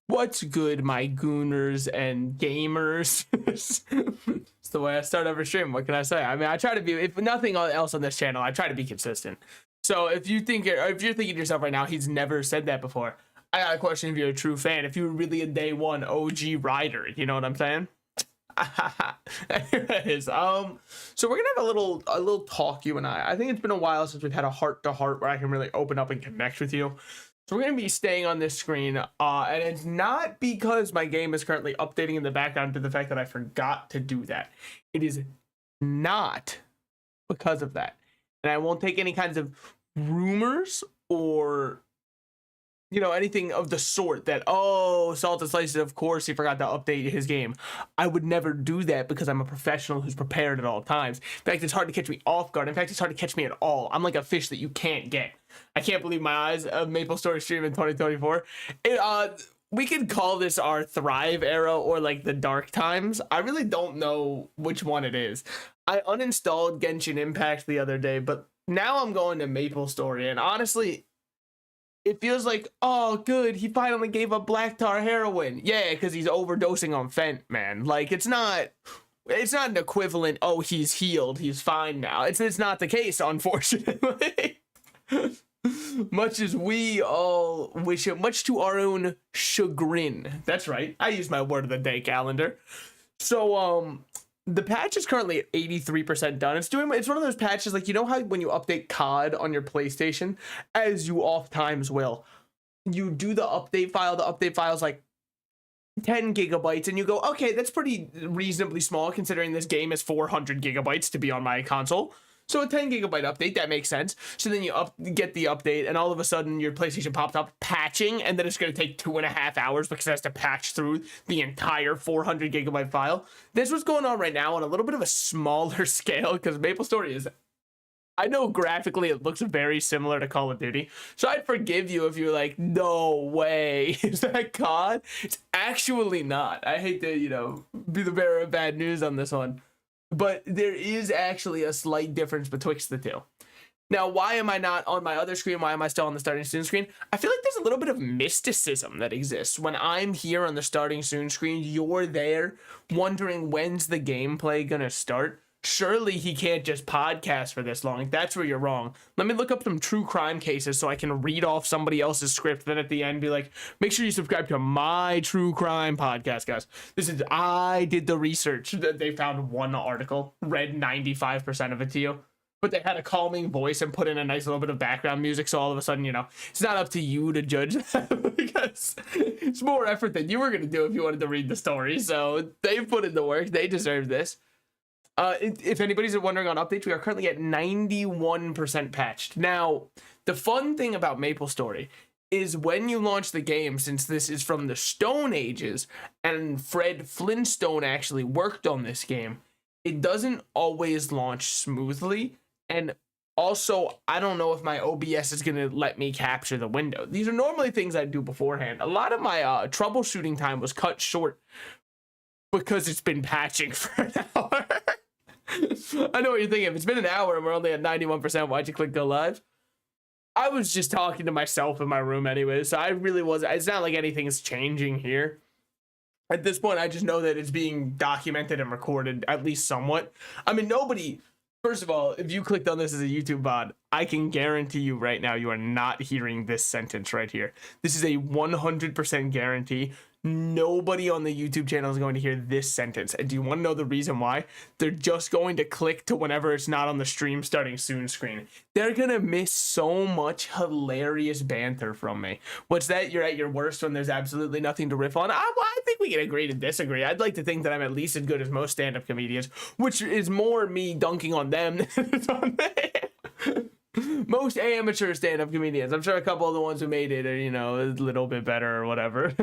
What's good, my gooners and gamers? It's the way I start every stream. What can I say? I mean, I try to be, if nothing else on this channel, I try to be consistent. So if you're thinking to yourself right now, he's never said that before, I got a question if you're a true fan. If you were really a day one OG rider, you know what I'm saying? Here it is. So we're gonna have a little talk, you and I think it's been a while since we've had a heart to heart where I can really open up and connect with you. So we're going to be staying on this screen, and it's not because my game is currently updating in the background to the fact that I forgot to do that. It is not because of that. And I won't take any kinds of rumors or, you know, anything of the sort that, oh, SaltedSlices, of course, he forgot to update his game. I would never do that because I'm a professional who's prepared at all times. In fact, it's hard to catch me off guard. In fact, it's hard to catch me at all. I'm like a fish that you can't get. I can't believe my eyes of Maplestory stream in 2024. We could call this our Thrive era or like the dark times. I really don't know which one it is. I uninstalled Genshin Impact the other day, but now I'm going to Maplestory, and honestly, it feels like, oh, good, he finally gave up black tar heroin. Yeah, because he's overdosing on fent, man. Like, it's not an equivalent, oh, he's healed, he's fine now. It's not the case, unfortunately. Much as we all wish it, much to our own chagrin. That's right, I use my word of the day calendar. So the patch is currently at 83% done. It's one of those patches, like, you know how when you update COD on your PlayStation, as you oft times will, you do the update file is like 10 gigabytes, and you go, okay, that's pretty reasonably small considering this game is 400 gigabytes to be on my console. So a 10 gigabyte update, that makes sense. So then you get the update, and all of a sudden your PlayStation pops up patching, and then it's going to take 2.5 hours because it has to patch through the entire 400 gigabyte file. This was going on right now on a little bit of a smaller scale because Maplestory is, I know graphically it looks very similar to Call of Duty. So I'd forgive you if you're like, no way, is that COD? It's actually not. I hate to, you know, be the bearer of bad news on this one, but there is actually a slight difference betwixt the two. Now, why am I not on my other screen? Why am I still on the starting soon screen? I feel like there's a little bit of mysticism that exists. When I'm here on the starting soon screen, you're there wondering when's the gameplay gonna start. Surely he can't just podcast for this long. That's where you're wrong. Let me look up some true crime cases so I can read off somebody else's script, then at the end be like, make sure you subscribe to my true crime podcast, guys. I did the research. They found one article, read 95% of it to you, but they had a calming voice and put in a nice little bit of background music, so all of a sudden, you know, it's not up to you to judge that because it's more effort than you were going to do if you wanted to read the story. So they put in the work. They deserve this. If anybody's wondering on updates, we are currently at 91% patched. Now, the fun thing about Maplestory is when you launch the game, since this is from the Stone Ages, and Fred Flintstone actually worked on this game, it doesn't always launch smoothly. And also, I don't know if my OBS is going to let me capture the window. These are normally things I do beforehand. A lot of my troubleshooting time was cut short because it's been patching for an hour. I know what you're thinking. If it's been an hour and we're only at 91%, why'd you click go live? I was just talking to myself in my room anyway, so I really wasn't. It's not like anything is changing here. At this point, I just know that it's being documented and recorded, at least somewhat. I mean, nobody, first of all, if you clicked on this as a YouTube VOD, I can guarantee you right now you are not hearing this sentence right here. This is a 100% guarantee. Nobody on the YouTube channel is going to hear this sentence. And do you want to know the reason why? They're just going to click to whenever it's not on the stream starting soon screen. They're going to miss so much hilarious banter from me. What's that? You're at your worst when there's absolutely nothing to riff on? I think we can agree to disagree. I'd like to think that I'm at least as good as most stand-up comedians, which is more me dunking on them than it's on me. Most amateur stand-up comedians, I'm sure a couple of the ones who made it are, you know, a little bit better or whatever.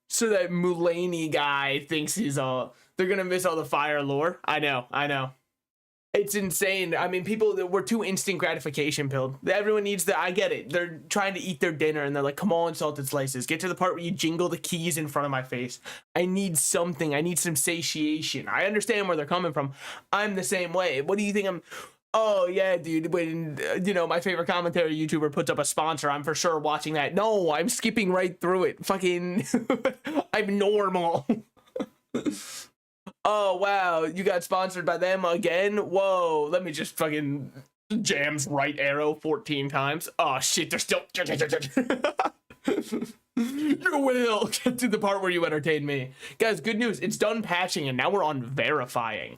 So that Mulaney guy thinks he's all, they're gonna miss all the fire lore. I know. It's insane. I mean, people that were too instant gratification pilled. Everyone needs I get it. They're trying to eat their dinner and they're like, come on, SaltedSlices. Get to the part where you jingle the keys in front of my face. I need something. I need some satiation. I understand where they're coming from. I'm the same way. What do you think Oh yeah, dude. When my favorite commentary YouTuber puts up a sponsor, I'm for sure watching that. No, I'm skipping right through it. Fucking, I'm normal. Oh wow, you got sponsored by them again? Whoa, let me just fucking jams right arrow 14 times. Oh shit, they're still. You will get to the part where you entertain me, guys. Good news, it's done patching and now we're on verifying.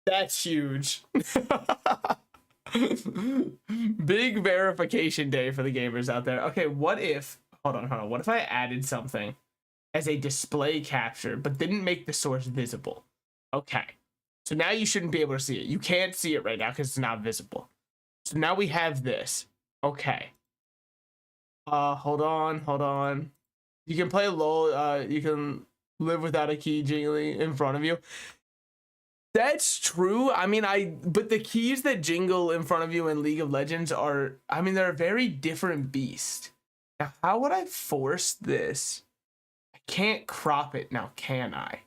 That's huge. Big verification day for the gamers out there. Okay, what if, hold on. What if I added something as a display capture, but didn't make the source visible? Okay. So now you shouldn't be able to see it. You can't see it right now because it's not visible. So now we have this. Okay. Hold on. You can play LOL, you can live without a key jingling in front of you. That's true. I mean, but the keys that jingle in front of you in League of Legends are, I mean, they're a very different beast. Now, how would I force this? I can't crop it now, can I?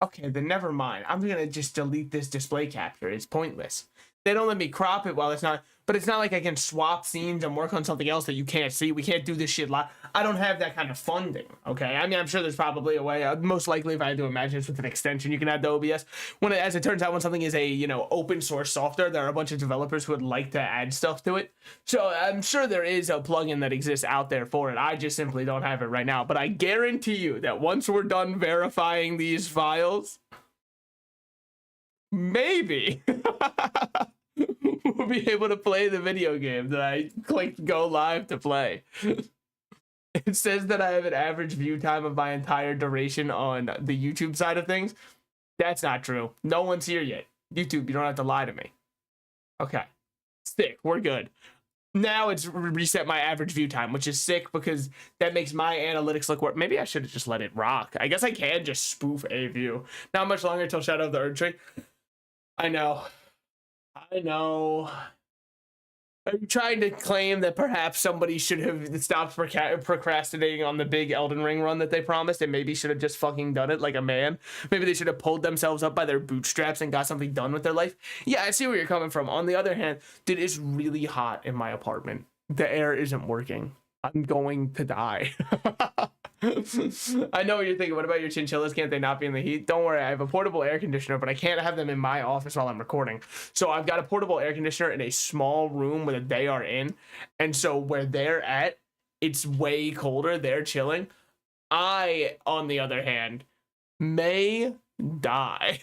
Okay, then never mind. I'm gonna just delete this display capture. It's pointless. They don't let me crop it while it's not, but it's not like I can swap scenes and work on something else that you can't see. We can't do this shit live. I don't have that kind of funding, okay? I mean, I'm sure there's probably a way. Most likely, if I had to imagine, it's with an extension you can add to OBS. As it turns out, when something is a, open source software, there are a bunch of developers who would like to add stuff to it. So I'm sure there is a plugin that exists out there for it. I just simply don't have it right now. But I guarantee you that once we're done verifying these files, maybe we'll be able to play the video game that I clicked go live to play. It says that I have an average view time of my entire duration on the YouTube side of things. That's not true. No one's here yet. YouTube, you don't have to lie to me. Okay. Sick. We're good. Now it's reset my average view time, which is sick because that makes my analytics look worse. Maybe I should have just let it rock. I guess I can just spoof a view. Not much longer until Shadow of the Erdtree. I know. Are you trying to claim that perhaps somebody should have stopped procrastinating on the big Elden Ring run that they promised and maybe should have just fucking done it like a man? Maybe they should have pulled themselves up by their bootstraps and got something done with their life? Yeah, I see where you're coming from. On the other hand, dude, it's really hot in my apartment. The air isn't working. I'm going to die. I know what you're thinking. What about your chinchillas? Can't they not be in the heat? Don't worry, I have a portable air conditioner, but I can't have them in my office while I'm recording. So I've got a portable air conditioner in a small room where they are in. And so where they're at, it's way colder. They're chilling. I, on the other hand, may die.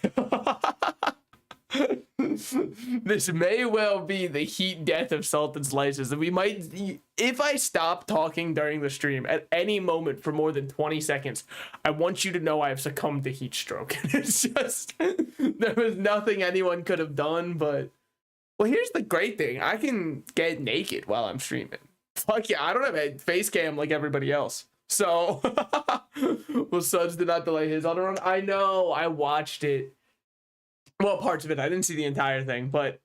This may well be the heat death of Salted Slices. We might, if I stop talking during the stream at any moment for more than 20 seconds, I want you to know I have succumbed to heat stroke. It's just, there was nothing anyone could have done, but, well, here's the great thing. I can get naked while I'm streaming. Fuck yeah, I don't have a face cam like everybody else. So, well, Suds did not delay his on the run. I know, I watched it. Well, parts of it. I didn't see the entire thing, but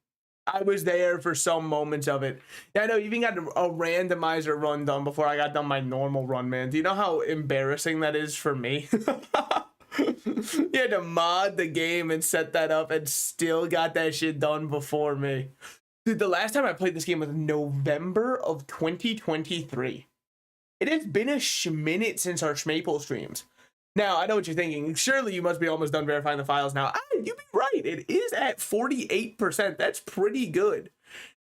I was there for some moments of it. Yeah, I know, you even got a randomizer run done before I got done my normal run, man. Do you know how embarrassing that is for me? You had to mod the game and set that up and still got that shit done before me. Dude, the last time I played this game was November of 2023. It has been a minute since our Maple streams. Now, I know what you're thinking. Surely you must be almost done verifying the files now. You'd be right. It is at 48%. That's pretty good.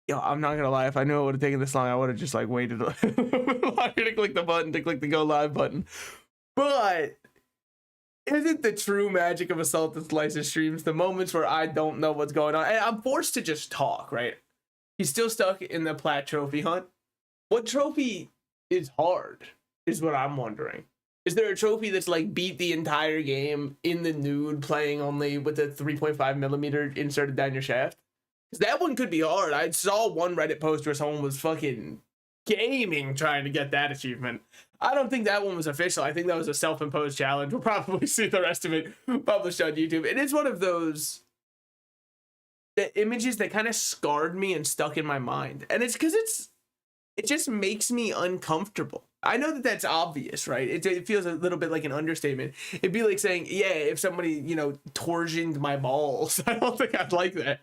Yo, I'm not going to lie. If I knew it would have taken this long, I would have just, waited longer to click the button, to click the go live button. But isn't the true magic of a Salted Slices streams the moments where I don't know what's going on? And I'm forced to just talk, right? He's still stuck in the plat trophy hunt. What trophy is hard is what I'm wondering. Is there a trophy that's beat the entire game in the nude, playing only with a 3.5mm inserted down your shaft? Because that one could be hard. I saw one Reddit post where someone was fucking gaming trying to get that achievement. I don't think that one was official. I think that was a self-imposed challenge. We'll probably see the rest of it published on YouTube. It is one of those images that kind of scarred me and stuck in my mind. And it's because it just makes me uncomfortable. I know that that's obvious, right? It feels a little bit like an understatement. It'd be like saying, yeah, if somebody, torsioned my balls, I don't think I'd like that.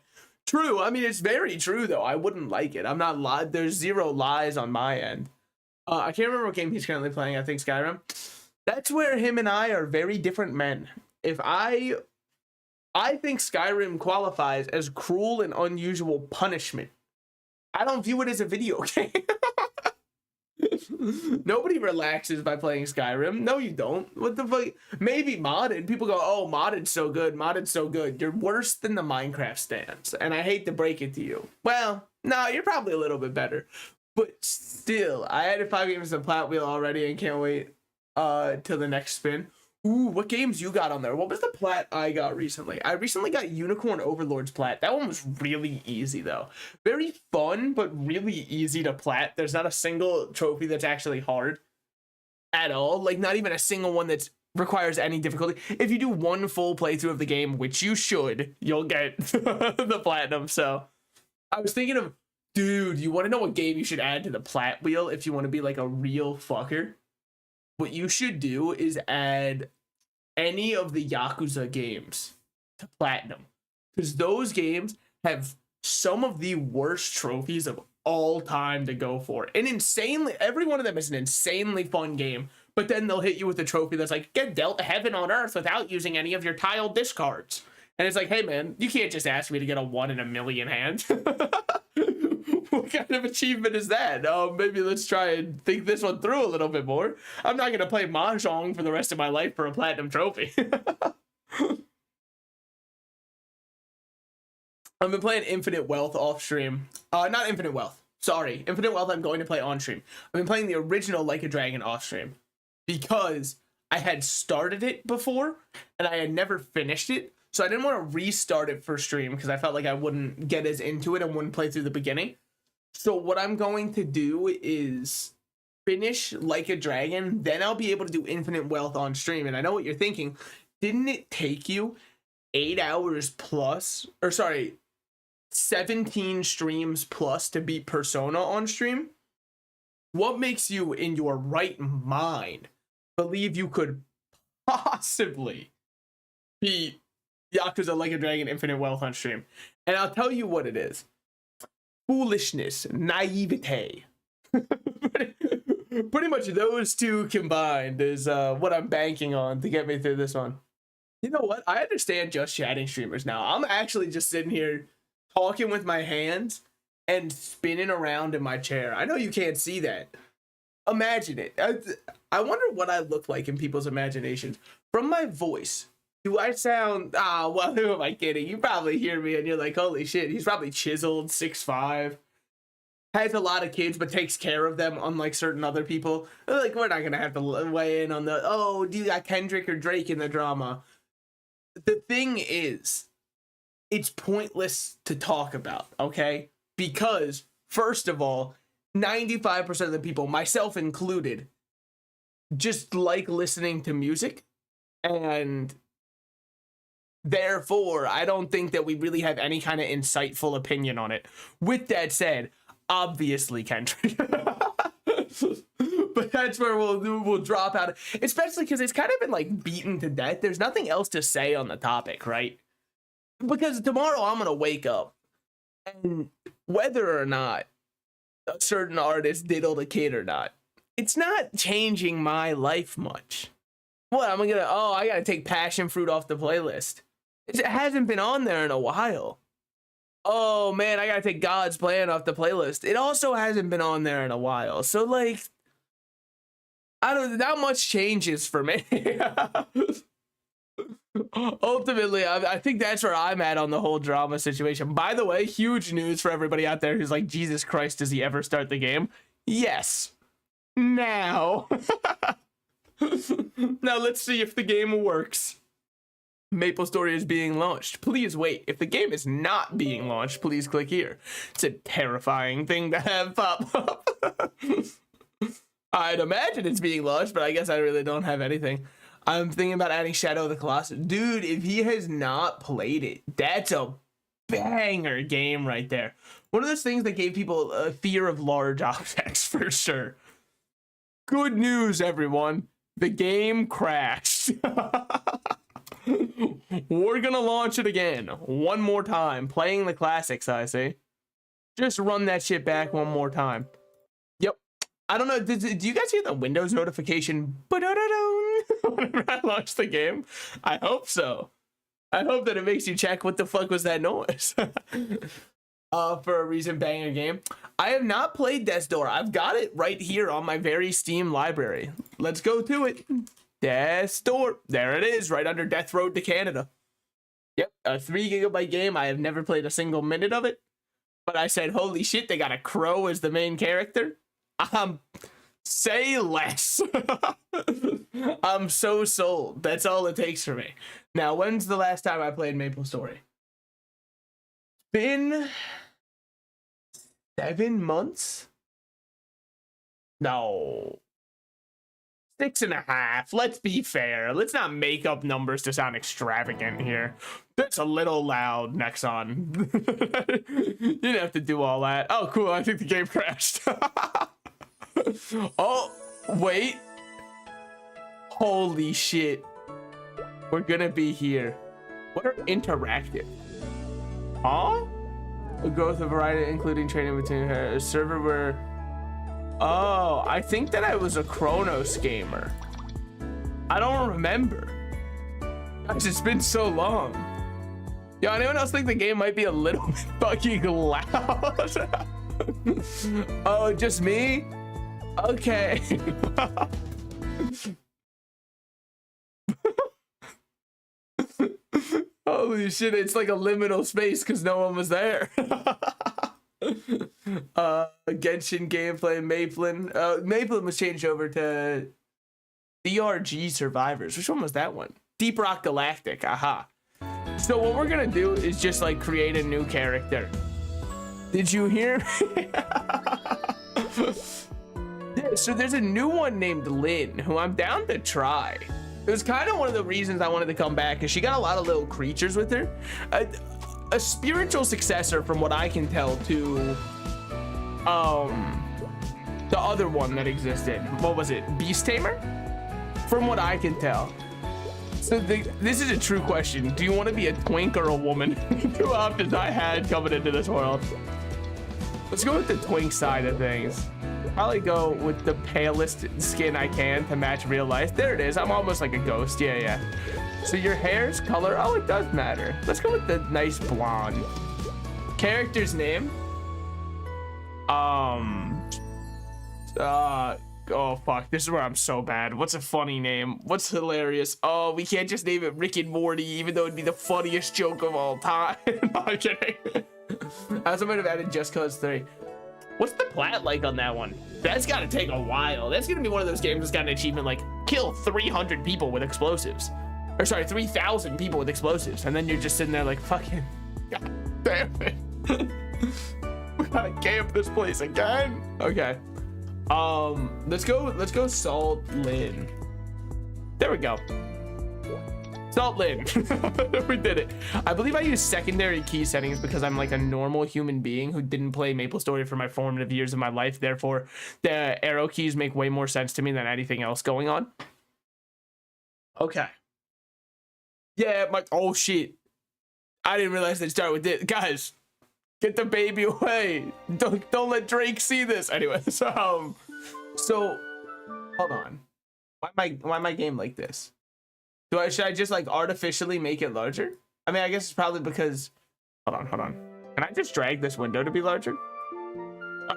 True. I mean, it's very true though. I wouldn't like it. I'm not lied. There's zero lies on my end. I can't remember what game he's currently playing. I think Skyrim. That's where him and I are very different men. If I think Skyrim qualifies as cruel and unusual punishment. I don't view it as a video game. Nobody relaxes by playing Skyrim. No, you don't. What the fuck? Maybe modded. People go, oh, modded's so good. Modded's so good. You're worse than the Minecraft stands. And I hate to break it to you. Well, no, you're probably a little bit better. But still, I added 5 games to Plat Wheel already and can't wait till the next spin. Ooh, what games you got on there? What was the plat I got recently? I recently got Unicorn Overlord's plat. That one was really easy, though. Very fun, but really easy to plat. There's not a single trophy that's actually hard at all. Like, not even a single one that requires any difficulty. If you do one full playthrough of the game, which you should, you'll get the platinum. So, I was thinking of, dude, you want to know what game you should add to the plat wheel if you want to be, like, a real fucker? What you should do is add any of the Yakuza games to Platinum. Because those games have some of the worst trophies of all time to go for. And insanely, every one of them is an insanely fun game. But then they'll hit you with a trophy that's like, get dealt heaven on earth without using any of your tile discards. And it's like, hey man, you can't just ask me to get a 1 in a million hand. What kind of achievement is that? Maybe let's try and think this one through a little bit more. I'm not going to play Mahjong for the rest of my life for a platinum trophy. I've been playing Infinite Wealth off stream. Not Infinite Wealth. Sorry. Infinite Wealth I'm going to play on stream. I've been playing the original Like a Dragon off stream because I had started it before and I had never finished it. So I didn't want to restart it for stream because I felt like I wouldn't get as into it and wouldn't play through the beginning. So what I'm going to do is finish Like a Dragon, then I'll be able to do Infinite Wealth on stream. And I know what you're thinking. Didn't it take you 8 hours plus, or sorry, 17 streams plus to beat Persona on stream? What makes you in your right mind believe you could possibly beat Yakuza Like a Dragon Infinite Wealth on stream? And I'll tell you what it is. Foolishness, naivete. Pretty much those two combined is what I'm banking on to get me through this one. You know what? I understand just chatting streamers now. I'm actually just sitting here talking with my hands and spinning around in my chair. I know you can't see that. Imagine it. I wonder what I look like in people's imaginations. From my voice, do I sound, well, who am I kidding? You probably hear me and you're like, holy shit, he's probably chiseled, 6'5", has a lot of kids, but takes care of them, unlike certain other people. Like, we're not going to have to weigh in on the, oh, do you got Kendrick or Drake in the drama? The thing is, it's pointless to talk about, okay? Because, first of all, 95% of the people, myself included, just like listening to music, and therefore, I don't think that we really have any kind of insightful opinion on it. With that said, obviously Kendrick. But that's where we'll drop out. Especially because it's kind of been like beaten to death. There's nothing else to say on the topic, right? Because tomorrow I'm going to wake up and whether or not a certain artist diddled a kid or not, it's not changing my life much. What, I'm gonna, oh, I gotta take Passion Fruit off the playlist. It hasn't been on there in a while. Oh man, I gotta take God's Plan off the playlist. It also hasn't been on there in a while. So like, I don't, not much changes for me. Ultimately, I think that's where I'm at on the whole drama situation. By the way, huge news for everybody out there who's like, Jesus Christ, does he ever start the game? Yes. Now. Now let's see if the game works. Maplestory is being launched. Please wait. If the game is not being launched, please click here. It's a terrifying thing to have pop up. I'd imagine it's being launched, but I guess I really don't have anything. I'm thinking about adding Shadow of the Colossus. Dude, if he has not played it, that's a banger game right there. One of those things that gave people a fear of large objects for sure. Good news, everyone. The game crashed. We're gonna launch it again. One more time. Playing the classics, I see. Just run that shit back one more time. Yep. I don't know. Do you guys hear the Windows notification? Whenever I launch the game? I hope so. I hope that it makes you check what the fuck was that noise. For a reason banger game. I have not played Death's Door. I've got it right here on my very Steam library. Let's go to it. Death's Door. There it is, right under Death Road to Canada. Yep, a 3 GB game. I have never played a single minute of it. But I said, holy shit, they got a crow as the main character. Say less. I'm so sold. That's all it takes for me. Now, when's the last time I played Maplestory? Been 7 months? No. 6.5. Let's be fair. Let's not make up numbers to sound extravagant here. That's a little loud, Nexon. You didn't have to do all that. Oh, cool. I think the game crashed. Oh, wait. Holy shit. We're gonna be here. What are interactive? Huh? A growth of variety, including training between her. A server where... Oh, I think that I was a Chronos gamer. I don't remember. Gosh, it's been so long. Yo, anyone else think the game might be a little bit fucking loud? Oh, just me? Okay. Holy shit, it's like a liminal space because no one was there. Genshin gameplay, Maplin was changed over to DRG Survivors. Which one was that one? Deep Rock Galactic, aha. So what we're gonna do is just like create a new character. Did you hear me? Yeah, so there's a new one named Lynn who I'm down to try. It was kind of one of the reasons I wanted to come back because she got a lot of little creatures with her. A spiritual successor from what I can tell to the other one that existed. What was it? Beast Tamer? From what I can tell. So this is a true question. Do you want to be a twink or a woman? 2 options I had coming into this world. Let's go with the twink side of things. Probably go with the palest skin I can to match real life. There it is. I'm almost like a ghost. Yeah. So your hair's color, oh, it does matter. Let's go with the nice blonde. Character's name. Oh fuck, this is where I'm so bad. What's a funny name? What's hilarious? Oh, we can't just name it Rick and Morty, even though it'd be the funniest joke of all time. No, I'm kidding. I also might have added Just Cause 3. What's the plat like on that one? That's gotta take a while. That's gonna be one of those games that's got an achievement like kill 300 people with explosives. Or sorry, 3,000 people with explosives. And then you're just sitting there like, fucking, god damn it. We gotta camp this place again. Okay. Let's go Salt Lynn. There we go. Salt Lynn. We did it. I believe I use secondary key settings because I'm like a normal human being who didn't play Maplestory for my formative years of my life. Therefore, the arrow keys make way more sense to me than anything else going on. Okay. Yeah, oh shit. I didn't realize they'd start with this. Guys, get the baby away. Don't let Drake see this. Anyway, so hold on. Why my game like this? Should I just like artificially make it larger? I mean, I guess it's probably because, hold on. Can I just drag this window to be larger?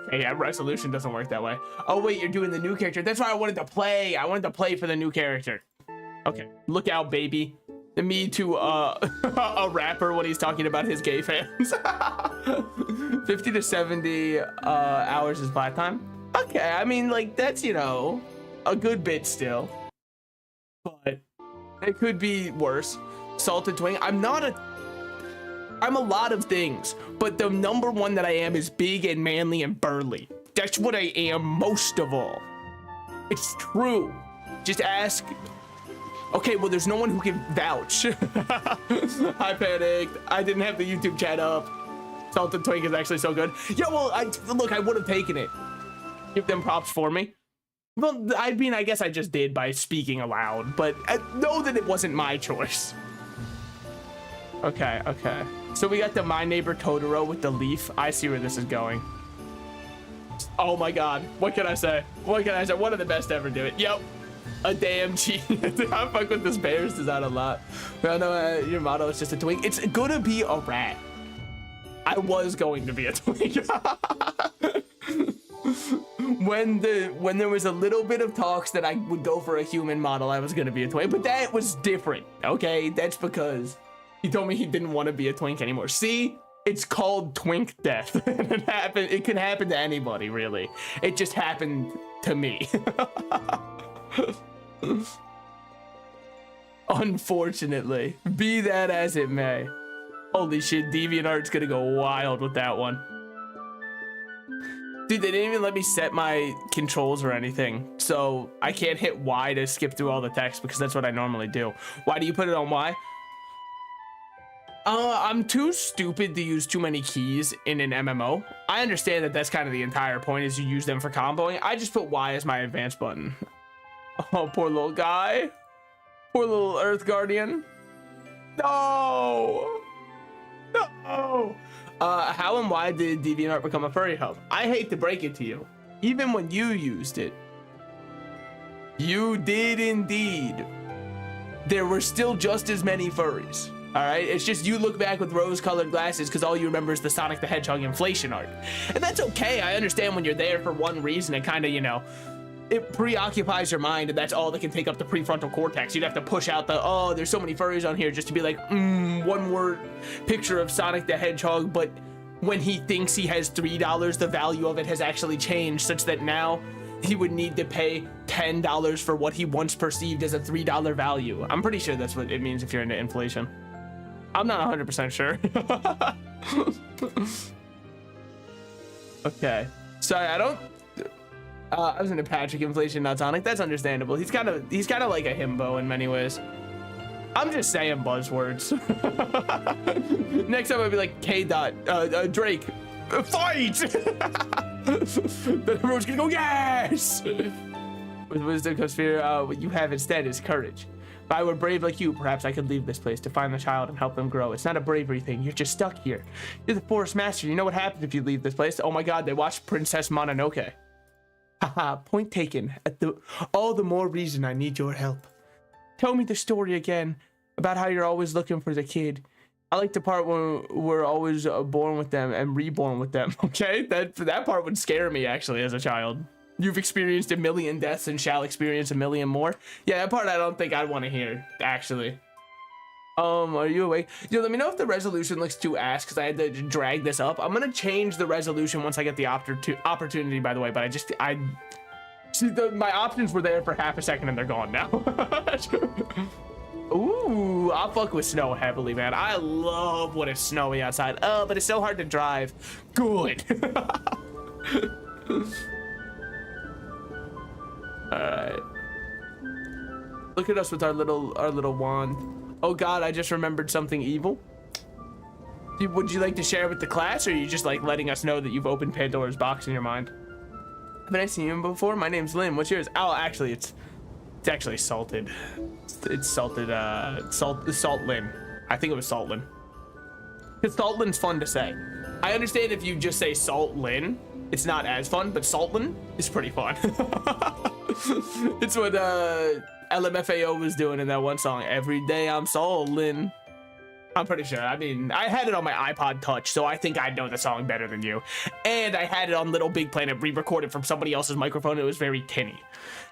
Okay, yeah, resolution doesn't work that way. Oh wait, you're doing the new character. That's why I wanted to play. I wanted to play for the new character. Okay, look out, baby. Me to a rapper when he's talking about his gay fans. 50 to 70 hours is flat time. Okay, I mean, like, that's, you know, a good bit still, but it could be worse. Salted twink. I'm a lot of things, but the number one that I am is big and manly and burly. That's what I am most of all. It's true. Just ask. Okay, well, there's no one who can vouch. I panicked. I didn't have the YouTube chat up. Salted twink is actually so good. Yeah, well, look, I would have taken it. Give them props for me. Well, I mean, I guess I just did by speaking aloud, but know that it wasn't my choice. Okay, okay. So we got the My Neighbor Totoro with the leaf. I see where this is going. Oh my god. What can I say? What can I say? One of the best ever do it. Yep. A damn cheat. I fuck with this Bears design a lot. Well, no, your motto is just a twink. It's gonna be a rat. I was going to be a twink. When there was a little bit of talks that I would go for a human model, I was gonna be a twink, but that was different. Okay, that's because he told me he didn't want to be a twink anymore. See, it's called twink death. It can happen to anybody, really. It just happened to me. Unfortunately, be that as it may. Holy shit, DeviantArt's gonna go wild with that one. Dude, they didn't even let me set my controls or anything, so I can't hit Y to skip through all the text because that's what I normally do. Why do you put it on Y? I'm too stupid to use too many keys in an MMO. I understand that that's kind of the entire point, is you use them for comboing. I just put Y as my advanced button. Oh, poor little guy. Poor little Earth Guardian. No! No! How and why did DeviantArt become a furry hub? I hate to break it to you. Even when you used it, you did indeed. There were still just as many furries. All right, it's just you look back with rose-colored glasses because all you remember is the Sonic the Hedgehog inflation art. And that's okay. I understand when you're there for one reason and kind of, you know, it preoccupies your mind, and that's all that can take up the prefrontal cortex. You'd have to push out the, oh, there's so many furries on here, just to be like, one more picture of Sonic the Hedgehog, but when he thinks he has $3, the value of it has actually changed, such that now he would need to pay $10 for what he once perceived as a $3 value. I'm pretty sure that's what it means if you're into inflation. I'm not 100% sure. Okay. Sorry, I was into Patrick inflation, not Sonic. That's understandable. He's kind of like a himbo in many ways. I'm just saying buzzwords. Next time I'd be like K dot Drake, fight! Then everyone's gonna go yes. With wisdom comes fear. What you have instead is courage. If I were brave like you, perhaps I could leave this place to find the child and help them grow. It's not a bravery thing. You're just stuck here. You're the forest master. You know what happens if you leave this place? Oh my God! They watched Princess Mononoke. Haha, point taken. All the more reason I need your help. Tell me the story again about how you're always looking for the kid. I like the part when we're always born with them and reborn with them. Okay, that part would scare me actually as a child. You've experienced a million deaths and shall experience a million more. Yeah, that part I don't think I'd want to hear actually. Are you awake? Yo, let me know if the resolution looks too ass because I had to drag this up. I'm gonna change the resolution once I get the opportunity, by the way, but I see my options were there for half a second and they're gone now. Ooh, I'll fuck with snow heavily, man. I love when it's snowy outside. Oh, but it's so hard to drive. Good. All right. Look at us with our little wand. Oh God, I just remembered something evil. Would you like to share with the class, or are you just like letting us know that you've opened Pandora's box in your mind? Haven't I seen you before? My name's Lynn. What's yours? Oh, actually, it's actually Salted. It's Salted, Salt Lynn. I think it was Salt Lynn. Because Salt Lynn's fun to say. I understand if you just say Salt Lynn, it's not as fun, but Salt Lynn is pretty fun. It's what LMFAO was doing in that one song. Every day I'm Saltlin. I'm pretty sure. I mean, I had it on my iPod Touch, so I think I know the song better than you. And I had it on Little Big Planet, re-recorded from somebody else's microphone. It was very tinny.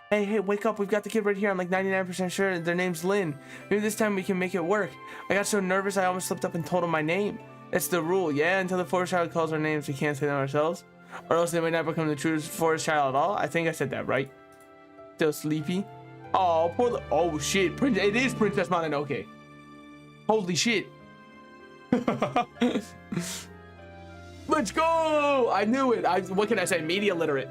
Hey, wake up. We've got the kid right here. I'm like 99% sure their name's Lynn. Maybe this time we can make it work. I got so nervous I almost slipped up and told him my name. It's the rule, yeah? Until the forest child calls our names, we can't say them ourselves. Or else they might not become the true forest child at all. I think I said that right. Still sleepy. Oh, poor oh shit. It is Princess Mononoke. Holy shit. Let's go. I knew it. What can I say? Media literate.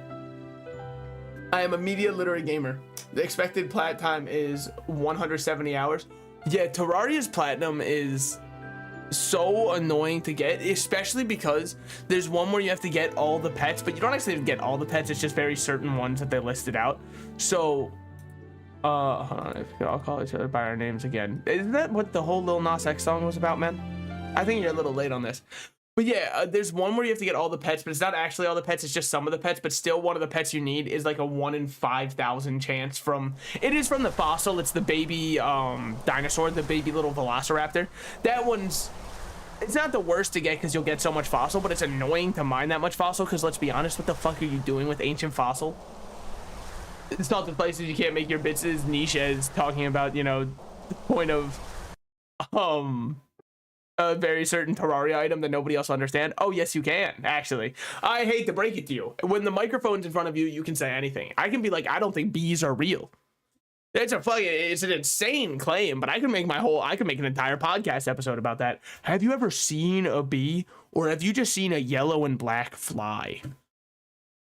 I am a media literate gamer. The expected plat time is 170 hours. Yeah, Terraria's platinum is so annoying to get, especially because there's one where you have to get all the pets, but you don't actually get all the pets. It's just very certain ones that they listed out. So Hold on, if we could all call each other by our names again. Isn't that what the whole Lil Nas X song was about, man? I think you're a little late on this. But yeah, there's one where you have to get all the pets, but it's not actually all the pets, it's just some of the pets, but still one of the pets you need is like a 1 in 5,000 chance from, it is from the fossil, it's the baby dinosaur, the baby little velociraptor. That one's, it's not the worst to get because you'll get so much fossil, but it's annoying to mine that much fossil because let's be honest, what the fuck are you doing with ancient fossil? It's not the places you can't make your bits as niche as talking about, you know, the point of a very certain Terraria item that nobody else understand. Oh yes, you can actually. I hate to break it to you. When the microphone's in front of you, you can say anything. I can be like, I don't think bees are real. It's an insane claim, but I can make an entire podcast episode about that. Have you ever seen a bee, or have you just seen a yellow and black fly?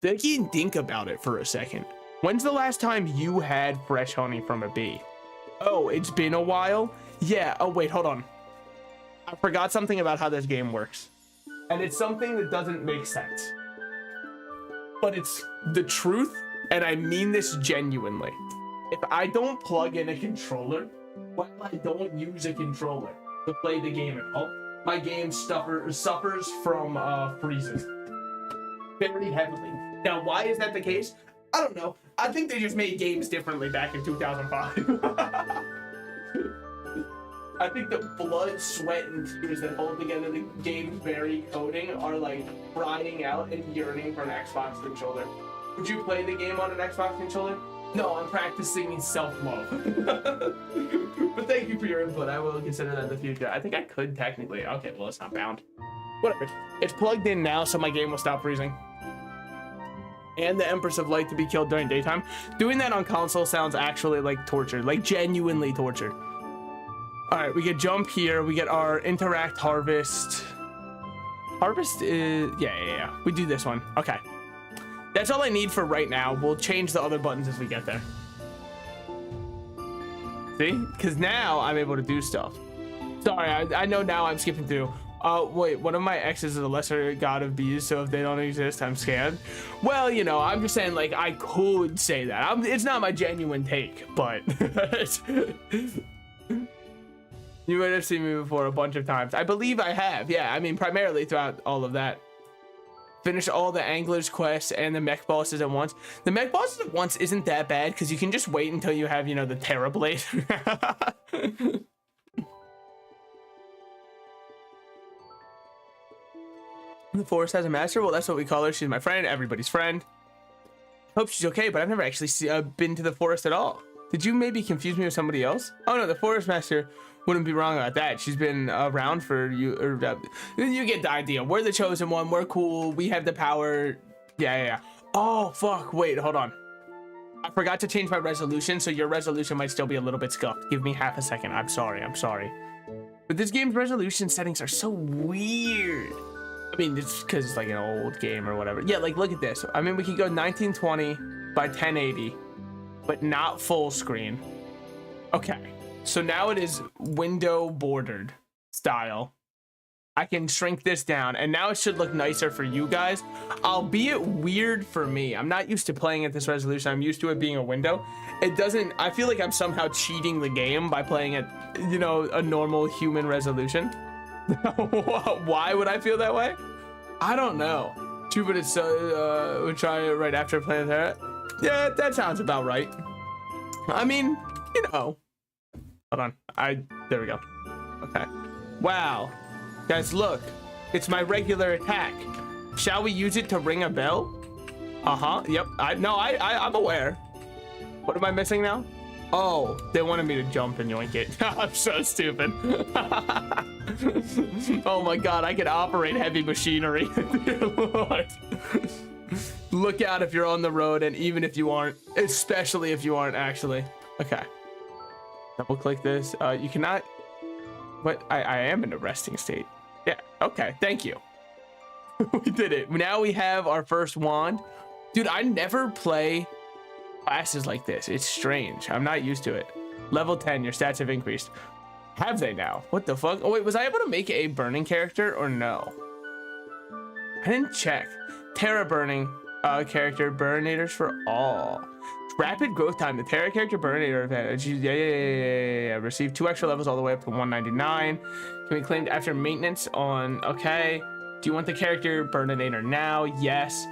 Think about it for a second. When's the last time you had fresh honey from a bee? Oh, it's been a while? Yeah, oh wait, hold on. I forgot something about how this game works. And it's something that doesn't make sense. But it's the truth, and I mean this genuinely. If I don't plug in a controller, well, I don't use a controller to play the game at all, my game suffers from freezes very heavily. Now, why is that the case? I don't know. I think they just made games differently back in 2005. I think the blood, sweat, and tears that hold together the game's very coding are like crying out and yearning for an Xbox controller. Would you play the game on an Xbox controller? No, I'm practicing self-love. But thank you for your input. I will consider that in the future. I think I could technically. Okay, well, it's not bound. Whatever. It's plugged in now, so my game will stop freezing. And the Empress of Light to be killed during daytime. Doing that on console sounds actually like torture, like genuinely torture. All right, we get jump here. We get our interact harvest. Harvest is, yeah. We do this one. Okay. That's all I need for right now. We'll change the other buttons as we get there. See? Because now I'm able to do stuff. Sorry, I know now I'm skipping through. Wait, one of my exes is a lesser god of bees, so if they don't exist, I'm scared. Well, you know, I'm just saying, like, I could say that. It's not my genuine take, but... You might have seen me before a bunch of times. I believe I have, yeah. I mean, primarily throughout all of that. Finish all the Angler's quests and the mech bosses at once. The mech bosses at once isn't that bad, because you can just wait until you have, you know, the Terra Blade. The forest has a master. Well, that's what we call her. She's my friend, everybody's friend. Hope she's okay, but I've never actually been to the forest at all. Did you maybe confuse me with somebody else? Oh no, the forest master wouldn't be wrong about that. She's been around for you. You get the idea. We're the chosen one. We're cool. We have the power. Yeah. Oh fuck! Wait, hold on. I forgot to change my resolution, so your resolution might still be a little bit scuffed. Give me half a second. I'm sorry. But this game's resolution settings are so weird. I mean, it's because it's like an old game or whatever. Yeah, like look at this. I mean, we can go 1920 by 1080, but not full screen. Okay, so now it is window bordered style. I can shrink this down, and now it should look nicer for you guys, albeit weird for me. I'm not used to playing at this resolution. I'm used to it being a window. It doesn't, I feel like I'm somehow cheating the game by playing at, you know, a normal human resolution. Why would I feel that way? I don't know. 2 minutes, we'll try it right after playing that. Yeah, that sounds about right. I mean, you know. Hold on, there we go. Okay. Wow. Guys, look. It's my regular attack. Shall we use it to ring a bell? Uh-huh, yep. I'm aware. What am I missing now? Oh, they wanted me to jump and yoink it. I'm so stupid. Oh my god, I can operate heavy machinery. Dear Lord. Look out if you're on the road, and even if you aren't, especially if you aren't actually. Okay. Double click this. You cannot. But I am in a resting state. Yeah. Okay. Thank you. We did it. Now we have our first wand. Dude, I never play classes like this. It's strange. I'm not used to it. Level 10, your stats have increased. Have they now? What the fuck? Oh wait, was I able to make a burning character or no? I didn't check. Terra burning character, burnators for all. Rapid growth time. The Terra character Burninator advantage. Yeah. Receive 2 extra levels all the way up to 199. Can be claimed after maintenance on. Okay. Do you want the character Burninator now? Yes.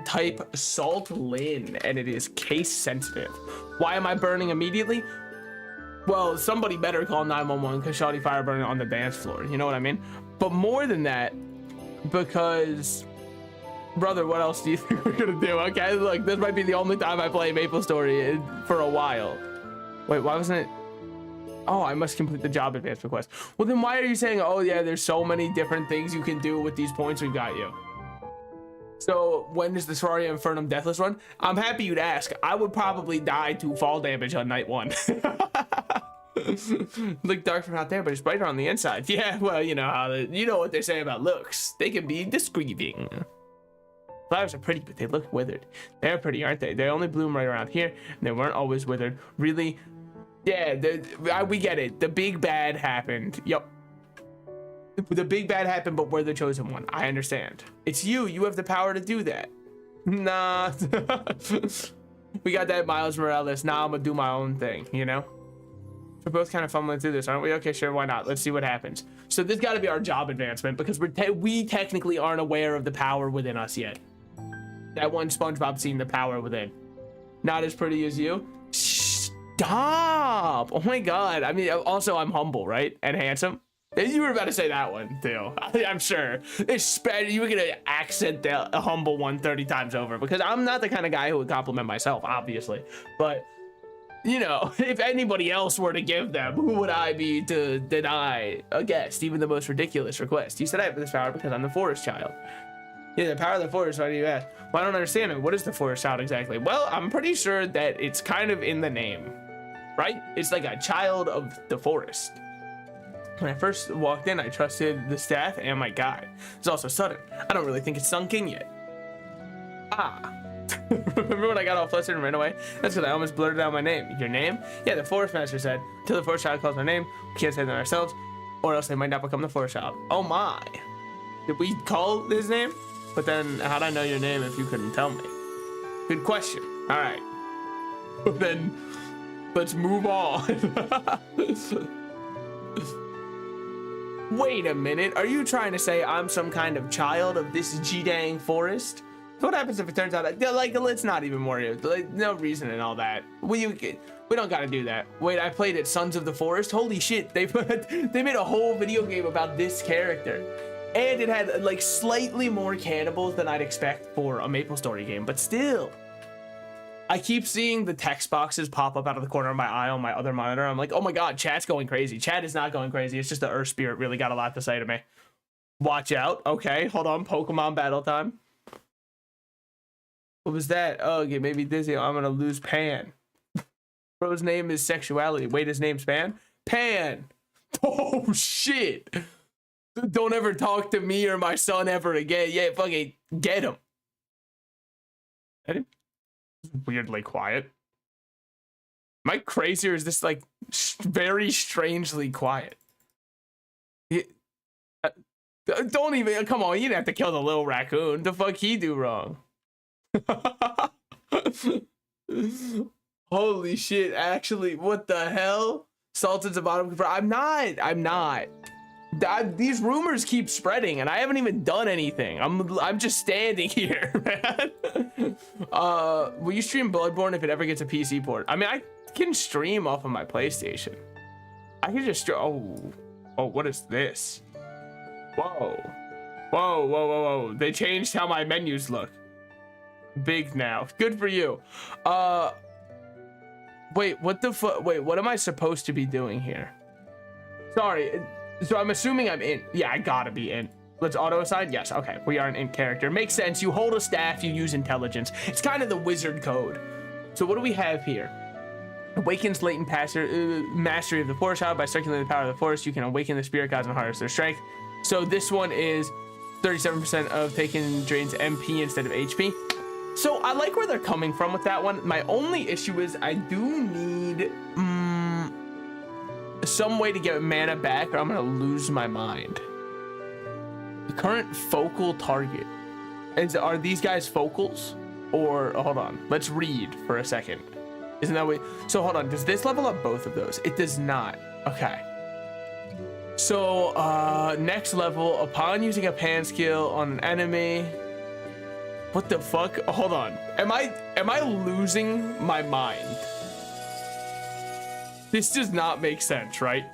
Type Salt Lin, and it is case sensitive. Why am I burning immediately? Well, somebody better call 911 because shoddy fire burning on the dance floor. You know what I mean? But more than that, because, brother, what else do you think we're gonna do? Okay, look, this might be the only time I play Maplestory for a while. Wait, why wasn't it? Oh, I must complete the job advancement quest. Well, then why are you saying, oh yeah, there's so many different things you can do with these points we've got you? So when is the Terraria Infernum Deathless run? I'm happy you'd ask. I would probably die to fall damage on night 1. Look dark from out there, but it's brighter on the inside. Yeah, well, you know how you know what they say about looks. They can be deceiving. Flowers are pretty, but they look withered. They're pretty, aren't they? They only bloom right around here, and they weren't always withered. Really? Yeah, we get it. The big bad happened. Yep. The big bad happened, but we're the chosen one. I understand. It's you. You have the power to do that. Nah. We got that Miles Morales. Now I'm gonna do my own thing, you know? We're both kind of fumbling through this, aren't we? Okay, sure, why not? Let's see what happens. So this got to be our job advancement because we technically aren't aware of the power within us yet. That one SpongeBob seen the power within. Not as pretty as you. Stop! Oh my god. I mean, also I'm humble, right? And handsome. You were about to say that one too. I'm sure. You were gonna accent the humble one 30 times over because I'm not the kind of guy who would compliment myself, obviously. But you know, if anybody else were to give them, who would I be to deny a guest, even the most ridiculous request? You said I have this power because I'm the forest child. Yeah, the power of the forest, why do you ask? Well, I don't understand it. What is the forest child exactly? Well, I'm pretty sure that it's kind of in the name, right? It's like a child of the forest. When I first walked in, I trusted the staff and my guide. It's also sudden. I don't really think it's sunk in yet. Ah. Remember when I got all flustered and ran away? That's because I almost blurted out my name. Your name? Yeah, the forest master said. Until the forest child calls our name, we can't say that ourselves, or else they might not become the forest child. Oh my. Did we call his name? But then, how'd I know your name if you couldn't tell me? Good question. All right. But then, let's move on. Wait a minute. Are you trying to say I'm some kind of child of this G-dang forest? What happens if it turns out that, like, let's not even worry. Like, no reason and all that. We don't gotta do that. Wait, I played at Sons of the Forest. Holy shit, they made a whole video game about this character. And it had, like, slightly more cannibals than I'd expect for a Maplestory game, but still. I keep seeing the text boxes pop up out of the corner of my eye on my other monitor. I'm like, oh my god, chat's going crazy. Chat is not going crazy. It's just the Earth Spirit really got a lot to say to me. Watch out. Okay, hold on. Pokemon battle time. What was that? Oh, okay, maybe Disney. I'm gonna lose Pan. Bro's name is sexuality. Wait, his name's Pan? Pan! Oh, shit! Don't ever talk to me or my son ever again. Yeah, fucking get him. Weirdly quiet. Am I crazy or is this like very strangely quiet? Don't even, come on, you didn't have to kill the little raccoon. The fuck he do wrong? Holy shit, actually, what the hell? Salted's a bottom. I'm not. These rumors keep spreading and I haven't even done anything. I'm just standing here, man. Will you stream Bloodborne if it ever gets a PC port? I mean, I can stream off of my PlayStation. I can just oh, what is this? Whoa. They changed how my menus look. Big now. Good for you. Wait, what the fuck? Wait, what am I supposed to be doing here? Sorry. So I'm assuming I'm in. Yeah, I gotta be in. Let's auto assign. Yes, okay. We are an in character. Makes sense. You hold a staff, you use intelligence. It's kind of the wizard code. So what do we have here? Awakens latent mastery of the forest child. By circulating the power of the forest, you can awaken the spirit gods and harness their strength. So this one is 37% of taken drains MP instead of HP. So I like where they're coming from with that one. My only issue is I do need some way to get mana back or I'm gonna lose my mind. The current focal target. Are these guys focals? Or hold on, let's read for a second. Isn't that what? So hold on, does this level up both of those? It does not. Okay. So next level, upon using a pan skill on an enemy. What the fuck? Hold on. Am I losing my mind? This does not make sense, right?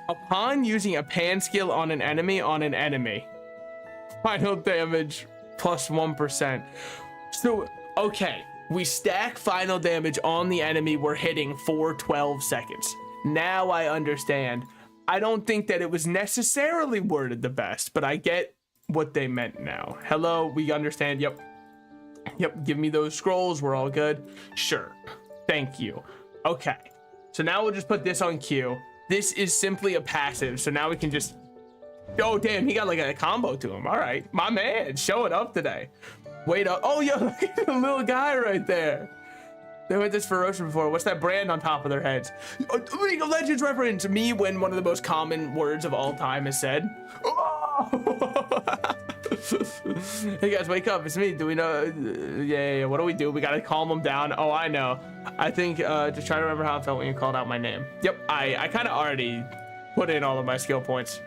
Upon using a pan skill on an enemy, final damage plus 1%. So, okay, we stack final damage on the enemy we're hitting for 12 seconds. Now I understand. I don't think that it was necessarily worded the best, but I get what they meant now. Hello, we understand. Yep, give me those scrolls. We're all good. Sure, thank you. Okay, so now we'll just put this on Q. This is simply a passive, so now we can just, oh damn, he got like a combo to him. All right, my man showing up today. Wait up. Oh, yo, look at the little guy right there. They went this ferocious before. What's that brand on top of their heads? League of Legends reference. Me when one of the most common words of all time is said. Oh! Hey guys, wake up. It's me. Do we know? Yeah. What do we do? We gotta calm them down. Oh, I know. I think just try to remember how I felt when you called out my name. Yep, I kind of already put in all of my skill points.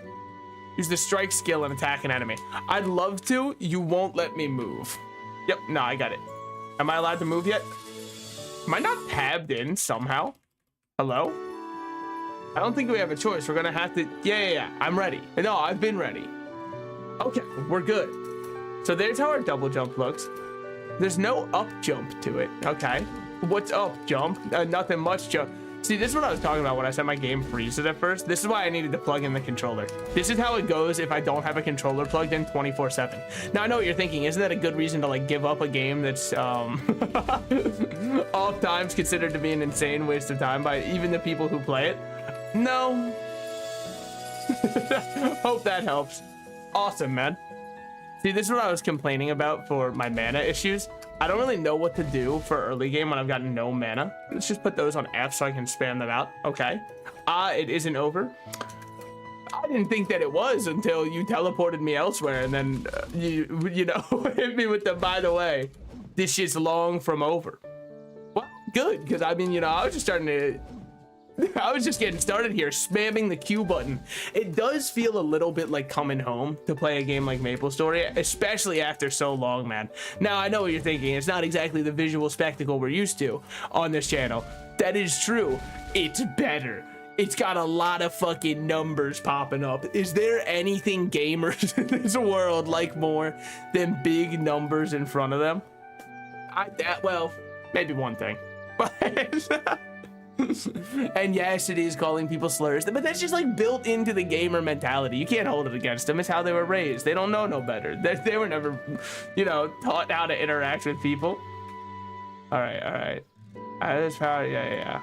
Use the strike skill and attack an enemy. I'd love to. You won't let me move. Yep, no, I got it. Am I allowed to move yet? Am I not tabbed in somehow? Hello? I don't think we have a choice. We're gonna have to, yeah, I'm ready. No, I've been ready. Okay, we're good. So there's how our double jump looks. There's no up jump to it. Okay, what's up jump? Nothing much jump. See, this is what I was talking about when I said my game freezes at first. This is why I needed to plug in the controller. This is how it goes if I don't have a controller plugged in 24/7. Now I know what you're thinking. Isn't that a good reason to like give up a game that's oftentimes considered to be an insane waste of time by even the people who play it? No. Hope that helps. Awesome, man. See, this is what I was complaining about for my mana issues. I don't really know what to do for early game when I've got no mana. Let's just put those on F so I can spam them out. Okay. It isn't over. I didn't think that it was until you teleported me elsewhere, and then you know, hit me with the, by the way, this shit's long from over. Well, good, because I mean, you know, I was just getting started here, spamming the Q button. It does feel a little bit like coming home to play a game like Maplestory, especially after so long, man. Now, I know what you're thinking. It's not exactly the visual spectacle we're used to on this channel. That is true. It's better. It's got a lot of fucking numbers popping up. Is there anything gamers in this world like more than big numbers in front of them? Well, maybe one thing. And yes, it is calling people slurs, but that's just like built into the gamer mentality. You can't hold it against them. It's how they were raised. They don't know no better. They were never, you know, taught how to interact with people. All right. That's probably, yeah.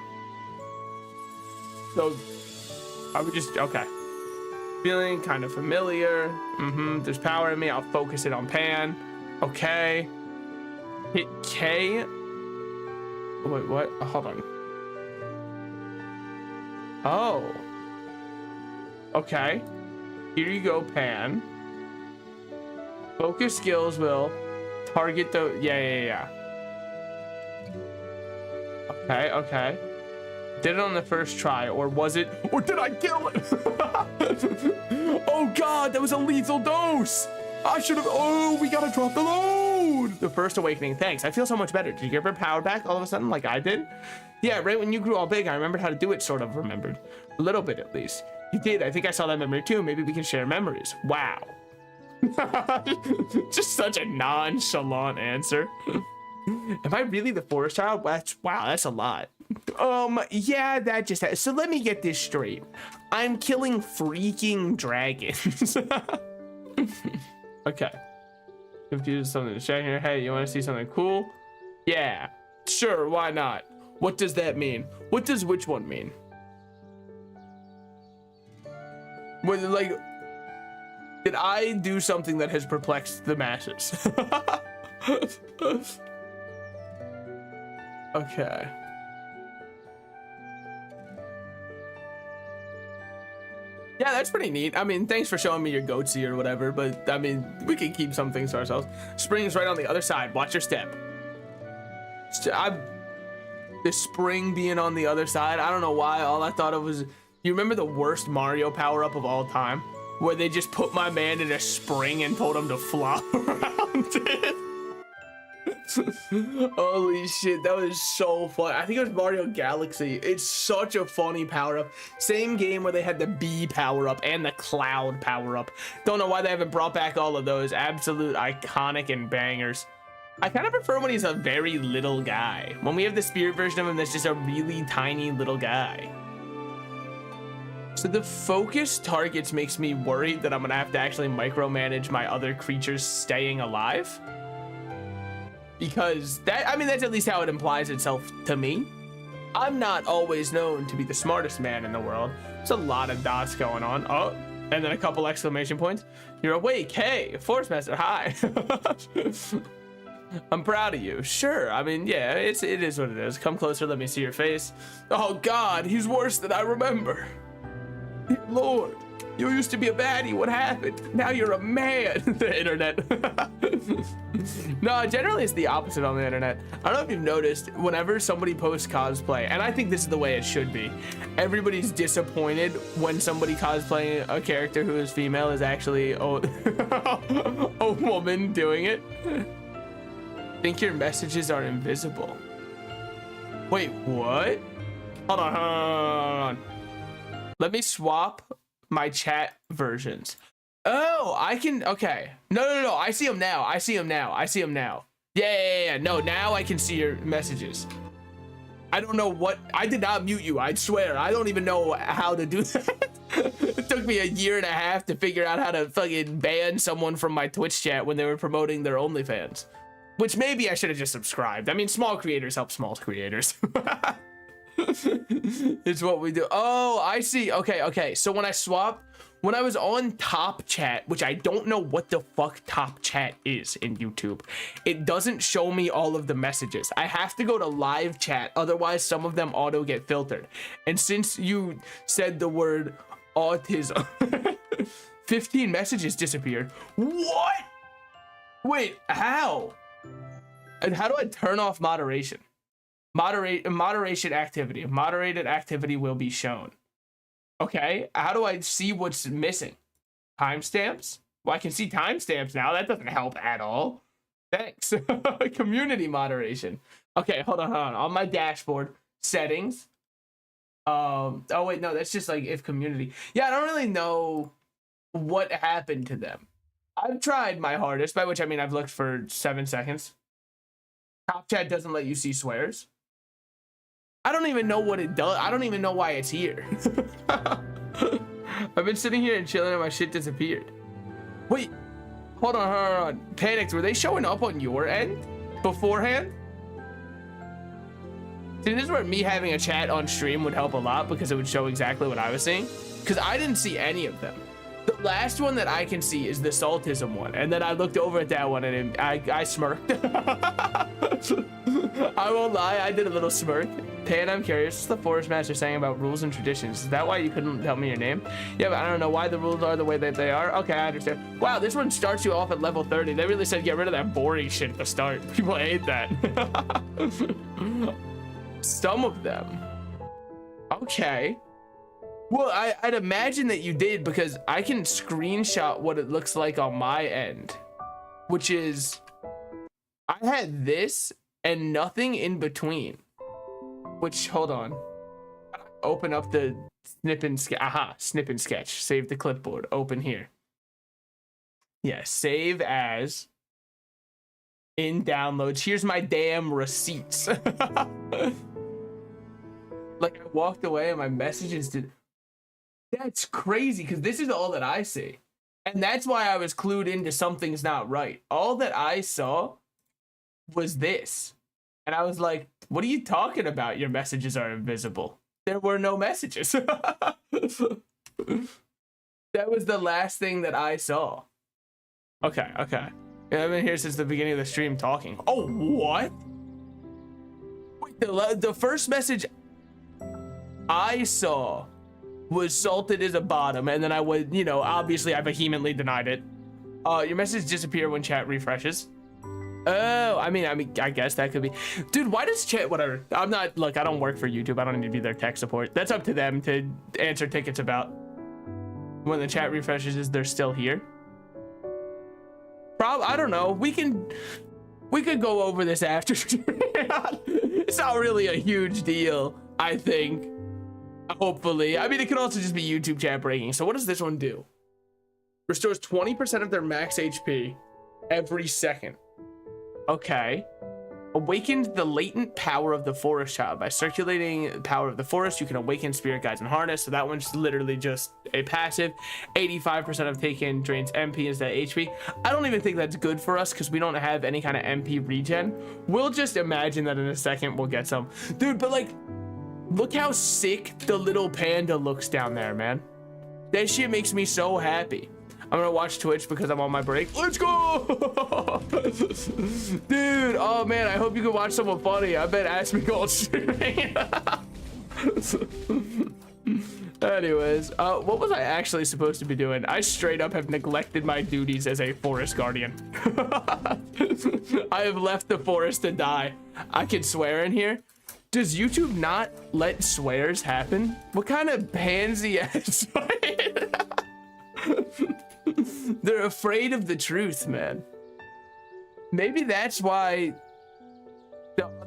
So, are we just, okay. Feeling kind of familiar. There's power in me. I'll focus it on Pan. Okay. Hit K. Wait, what? Oh, hold on. Oh. Okay. Here you go, Pan. Focus skills will target the... Yeah. Okay. Did it on the first try, or was it... Or did I kill it? Oh, God, that was a lethal dose. I should have... Oh, we gotta drop the load. The first awakening. Thanks. I feel so much better. Did you give her power back all of a sudden like I did? Yeah, right when you grew all big, I remembered how to do it, sort of remembered. A little bit, at least. You did. I think I saw that memory, too. Maybe we can share memories. Wow. Just such a nonchalant answer. Am I really the forest child? Wow, that's a lot. Yeah, that just... So let me get this straight. I'm killing freaking dragons. Okay. Confused something to check here. Hey, you want to see something cool? Yeah. Sure, why not? What does that mean? What does which one mean? What, like, did I do something that has perplexed the masses? Okay. Yeah, that's pretty neat. I mean, thanks for showing me your goatsy or whatever, but I mean, we can keep some things to ourselves. Spring's right on the other side. Watch your step. I the spring being on the other side. I don't know why. All I thought of was, you remember the worst Mario power-up of all time, where they just put my man in a spring and told him to flop around it? Holy shit, that was so fun. I think it was Mario Galaxy. It's such a funny power-up. Same game where they had the bee power-up and the cloud power-up. Don't know why they haven't brought back all of those. Absolute iconic and bangers. I kind of prefer when he's a very little guy. When we have the spirit version of him, that's just a really tiny little guy. So the focus targets makes me worried that I'm gonna have to actually micromanage my other creatures staying alive. Because that, I mean, that's at least how it implies itself to me. I'm not always known to be the smartest man in the world. There's a lot of dots going on. Oh, and then a couple exclamation points. You're awake. Hey, Force Master, hi. I'm proud of you. Sure. I mean, yeah, it is what it is. Come closer. Let me see your face. Oh, God, he's worse than I remember. Lord, you used to be a baddie. What happened? Now you're a man. The internet. No, generally it's the opposite on the internet. I don't know if you've noticed, whenever somebody posts cosplay, and I think this is the way it should be, everybody's disappointed when somebody cosplaying a character who is female is actually a woman doing it. Think your messages are invisible. Wait, what? Hold on. Let me swap my chat versions. Oh, I can, okay. No. I see them now. Yeah. No, now I can see your messages. I don't know what, I did not mute you, I swear. I don't even know how to do that. It took me a year and a half to figure out how to fucking ban someone from my Twitch chat when they were promoting their OnlyFans. Which maybe I should have just subscribed. I mean, small creators help small creators. It's what we do. Oh, I see. Okay. So when I was on top chat, which I don't know what the fuck top chat is in YouTube, it doesn't show me all of the messages. I have to go to live chat, otherwise some of them auto get filtered. And since you said the word autism, 15 messages disappeared. What? Wait, how? And how do I turn off moderation? Moderation activity. Moderated activity will be shown. Okay, how do I see what's missing? Timestamps? Well, I can see timestamps now. That doesn't help at all. Thanks. Community moderation. Okay, hold on. On my dashboard, settings. Oh wait, no, that's just like if community. Yeah, I don't really know what happened to them. I've tried my hardest, by which I mean I've looked for 7 seconds. Top chat doesn't let you see swears. I don't even know what it does. I don't even know why it's here. I've been sitting here and chilling and my shit disappeared. Wait, hold on. Panicked, were they showing up on your end beforehand? See, this is where me having a chat on stream would help a lot, because it would show exactly what I was seeing. Because I didn't see any of them. The last one that I can see is the Saltism one. And then I looked over at that one and I smirked. I won't lie, I did a little smirk. Pan, I'm curious, what's the Forest Master saying about rules and traditions? Is that why you couldn't tell me your name? Yeah, but I don't know why the rules are the way that they are. Okay, I understand. Wow, this one starts you off at level 30. They really said get rid of that boring shit at the start. People hate that. Some of them. Okay. Well, I'd imagine that you did, because I can screenshot what it looks like on my end, which is I had this and nothing in between. Which, hold on. Open up the snip and sketch. Aha, snip and sketch. Save the clipboard. Open here. Yeah, save as in downloads. Here's my damn receipts. Like, I walked away and my messages did. That's crazy, because this is all that I see. And that's why I was clued into something's not right. All that I saw was this. And I was like, what are you talking about? Your messages are invisible. There were no messages. That was the last thing that I saw. Okay. Yeah, I've been here since the beginning of the stream talking. Oh, what? Wait, the first message I saw was salted as a bottom, and then I would, obviously I vehemently denied it. Your message disappear when chat refreshes. Oh, I mean, I guess that could be. Dude, why does chat, whatever. I'm not, look, I don't work for YouTube. I don't need to be their tech support. That's up to them to answer tickets about. When the chat refreshes, they're still here. I don't know. We could go over this after. It's not really a huge deal, I think. Hopefully. I mean, it could also just be YouTube chat breaking. So what does this one do? Restores 20% of their max HP every second. Okay. Awakened the latent power of the forest child. By circulating the power of the forest, you can awaken spirit guides and harness. So that one's literally just a passive. 85% of taken drains MP instead of HP. I don't even think that's good for us because we don't have any kind of MP regen. We'll just imagine that in a second we'll get some. Dude, but like, look how sick the little panda looks down there, man. That shit makes me so happy. I'm gonna watch Twitch because I'm on my break. Let's go! Dude, oh man, I hope you can watch someone funny. I bet Ask Me Gold streaming. Anyways, what was I actually supposed to be doing? I straight up have neglected my duties as a forest guardian. I have left the forest to die. I can swear in here. Does YouTube not let swears happen? What kind of pansy ass? They're afraid of the truth, man. Maybe that's why.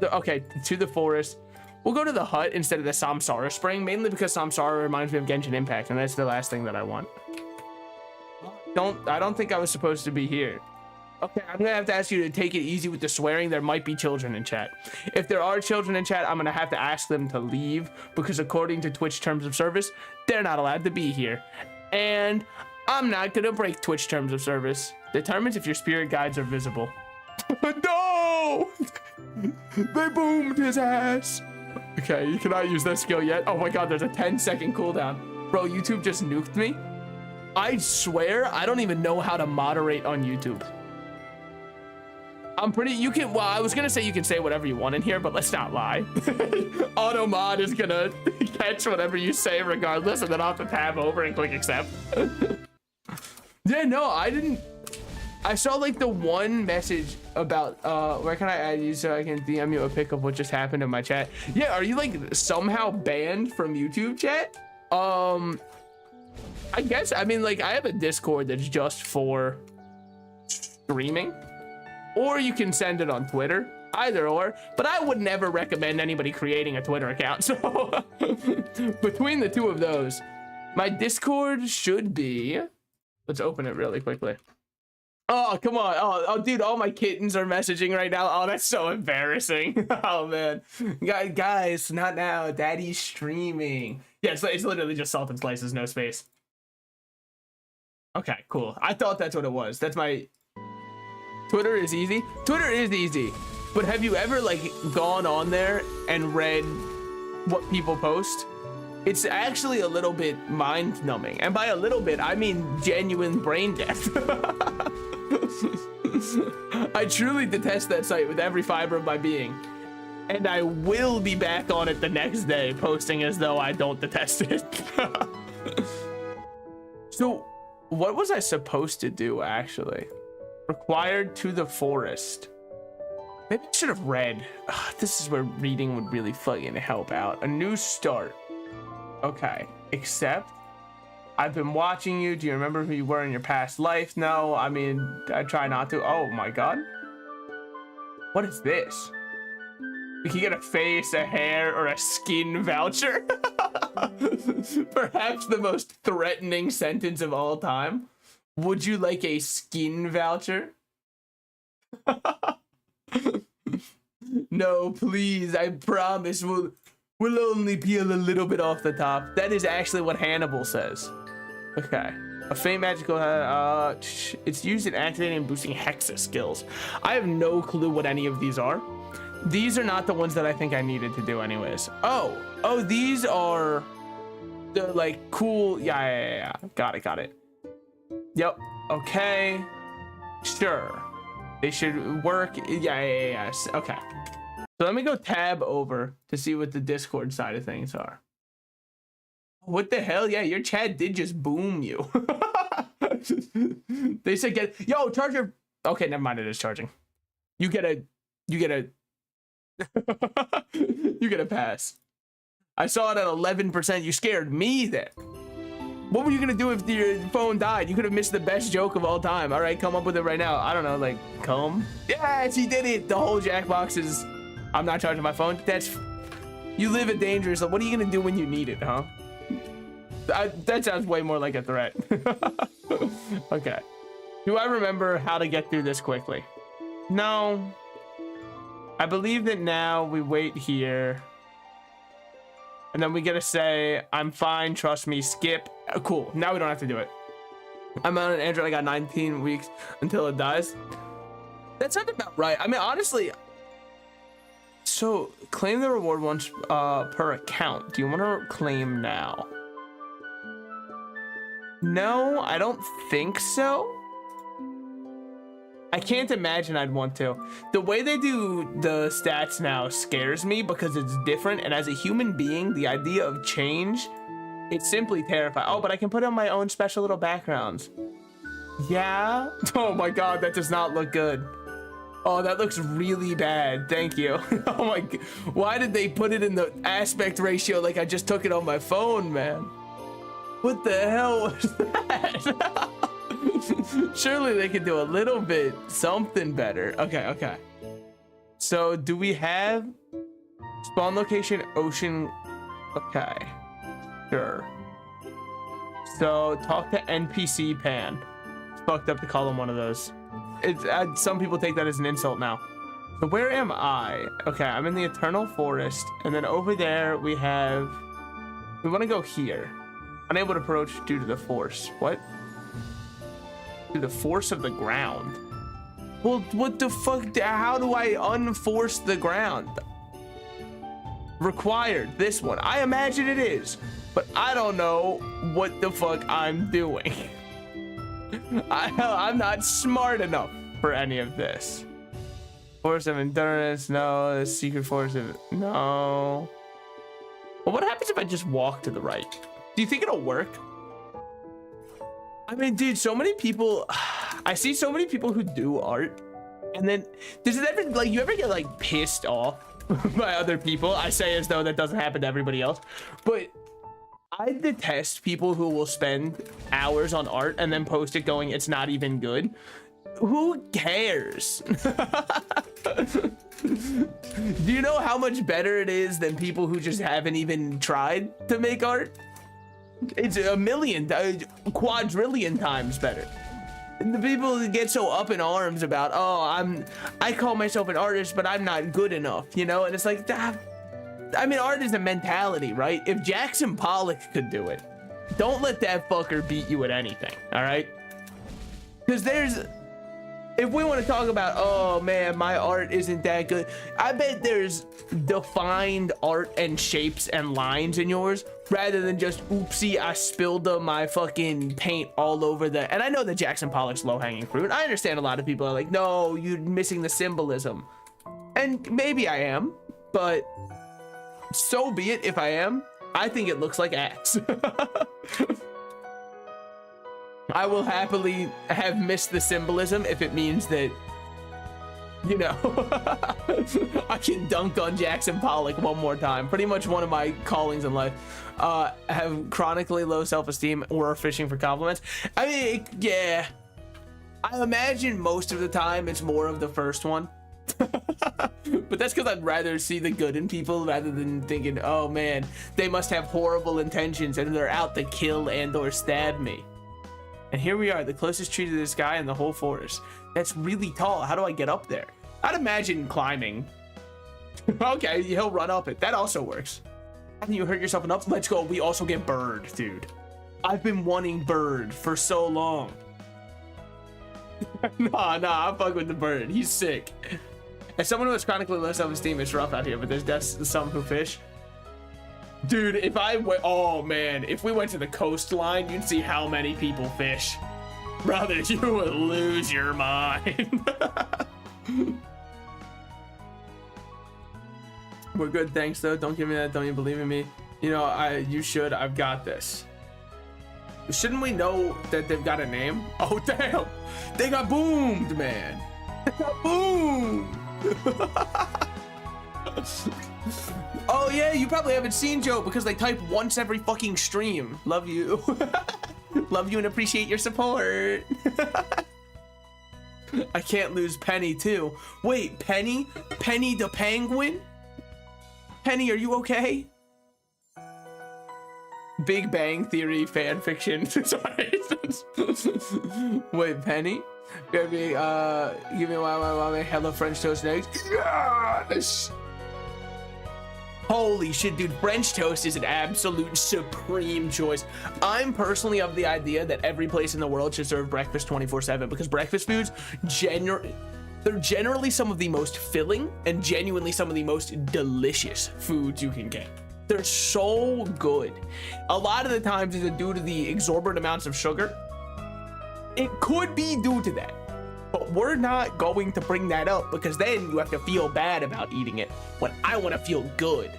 Okay, to the forest. We'll go to the hut instead of the Samsara Spring, mainly because Samsara reminds me of Genshin Impact, and that's the last thing that I want. I don't think I was supposed to be here. Okay, I'm gonna have to ask you to take it easy with the swearing. There might be children in chat. If there are children in chat, I'm gonna have to ask them to leave because according to Twitch terms of service, they're not allowed to be here. And I'm not gonna break Twitch terms of service. Determines if your spirit guides are visible. No! They boomed his ass. Okay, you cannot use that skill yet. Oh my god, there's a 10-second cooldown. Bro, YouTube just nuked me. I swear, I don't even know how to moderate on YouTube. Well, I was gonna say you can say whatever you want in here, but let's not lie. Auto mod is gonna catch whatever you say regardless, and then I'll have to tab over and click accept. Yeah, no, I didn't. I saw like the one message about, where can I add you so I can DM you a pic of what just happened in my chat? Yeah, are you like somehow banned from YouTube chat? I guess, I mean, like I have a Discord that's just for streaming. Or you can send it on Twitter, either or, but I would never recommend anybody creating a Twitter account. So between the two of those, my Discord should be, let's open it really quickly. Oh, come on. Oh, dude, all my kittens are messaging right now. Oh, that's so embarrassing. Oh man, guys, not now. Daddy's streaming. Yeah, it's literally just SaltedSlices, no space. Okay, cool. I thought that's what it was. That's my... Twitter is easy. Twitter is easy, but have you ever like gone on there and read what people post? It's actually a little bit mind numbing, and by a little bit I mean genuine brain death. I truly detest that site with every fiber of my being, and I will be back on it the next day posting as though I don't detest it. So what was I supposed to do actually? Required to the forest. Maybe I should have read. Ugh, this is where reading would really fucking help out. A new start. Okay. Except I've been watching you. Do you remember who you were in your past life? No, I mean, I try not to. Oh my god. What is this? We can get a face, a hair, or a skin voucher. Perhaps the most threatening sentence of all time. Would you like a skin voucher? No, please. I promise we'll only peel a little bit off the top. That is actually what Hannibal says. Okay. A faint magical, it's used in activating and boosting Hexa skills. I have no clue what any of these are. These are not the ones that I think I needed to do anyways. Oh, these are the like cool, yeah. Got it. Yep. Okay. Sure. They should work. Yes. Okay. So let me go tab over to see what the Discord side of things are. What the hell? Yeah, your chat did just boom you. They said yo, charger. Okay, never mind. It is charging. You get a you get a you get a pass. I saw it at 11%. You scared me then. What were you gonna do if your phone died? You could have missed the best joke of all time. All right, come up with it right now. I don't know, like, come. Yes, he did it. The whole Jackbox is, I'm not charging my phone. That's, you live a dangerous life. What are you gonna do when you need it, huh? That sounds way more like a threat. Okay. Do I remember how to get through this quickly? No. I believe that now we wait here. And then we get to say, I'm fine, trust me, skip. Oh, cool, now we don't have to do it. I'm on an Android, I got 19 weeks until it dies. That sounds about right. I mean, honestly, so claim the reward once per account. Do you want to claim now? No, I don't think so. I can't imagine I'd want to. The way they do the stats now scares me because it's different, and as a human being, the idea of change, it's simply terrifying. Oh, but I can put on my own special little backgrounds. Yeah? Oh my god, that does not look good. Oh, that looks really bad. Thank you. Oh my god. Why did they put it in the aspect ratio like I just took it on my phone, man? What the hell was that? Surely they could do a little bit something better. Okay. So do we have spawn location ocean? Okay, sure. So talk to NPC Pan. It's fucked up to call him one of those. It's some people take that as an insult now. So where am I? Okay, I'm in the Eternal Forest, and then over there we want to go here. Unable to approach due to the force. What? To the force of the ground. Well, what the fuck? How do I unforce the ground? Required, this one. I imagine it is, but I don't know what the fuck I'm doing. I'm not smart enough for any of this. Force of endurance, no. The secret force of, no. Well, what happens if I just walk to the right? Do you think it'll work? I mean, dude, so many people, I see so many people who do art, and then does it ever, like, you ever get like pissed off by other people? I say as though that doesn't happen to everybody else, but I detest people who will spend hours on art and then post it going, it's not even good. Who cares? Do you know how much better it is than people who just haven't even tried to make art? It's a million, quadrillion times better. And the people that get so up in arms about, oh, I call myself an artist, but I'm not good enough, you know? And it's like, I mean, art is a mentality, right? If Jackson Pollock could do it, don't let that fucker beat you at anything, all right? Because if we want to talk about, oh man, my art isn't that good, I bet there's defined art and shapes and lines in yours rather than just, oopsie, I spilled my fucking paint all over the, and I know that Jackson Pollock's low-hanging fruit. I understand a lot of people are like, no, you're missing the symbolism. And maybe I am, but so be it if I am. I think it looks like ass. I will happily have missed the symbolism if it means that, you know, I can dunk on Jackson Pollock one more time. Pretty much one of my callings in life. Have chronically low self-esteem or fishing for compliments. I mean, yeah. I imagine most of the time it's more of the first one. But that's because I'd rather see the good in people rather than thinking, oh man, they must have horrible intentions and they're out to kill and or stab me. And here we are, the closest tree to this guy in the whole forest. That's really tall. How do I get up there? I'd imagine climbing. Okay, he'll run up it. That also works. Haven't you hurt yourself enough? Let's go. We also get bird, dude. I've been wanting bird for so long. Nah, I'm fucking with the bird. He's sick. As someone who has chronically low self-esteem, it's rough out here, but there's some who fish. Dude, if I went, oh man, if we went to the coastline, you'd see how many people fish. Brother, you would lose your mind. We're good, thanks though. Don't give me that, don't you believe in me? You know, you should, I've got this. Shouldn't we know that they've got a name? Oh damn, they got boomed, man. Boom. Oh yeah, you probably haven't seen Joe because they type once every fucking stream. Love you. Love you and appreciate your support. I can't lose Penny too. Wait, Penny? Penny the Penguin? Penny, are you okay? Big Bang Theory fan fiction. Sorry. Wait, Penny? Give me my hello French toast and eggs. Yes! Holy shit, dude, French toast is an absolute supreme choice. I'm personally of the idea that every place in the world should serve breakfast 24/7 because breakfast foods, they're generally some of the most filling and genuinely some of the most delicious foods you can get. They're so good. A lot of the times it's due to the exorbitant amounts of sugar. It could be due to that. But we're not going to bring that up because then you have to feel bad about eating it when I want to feel good.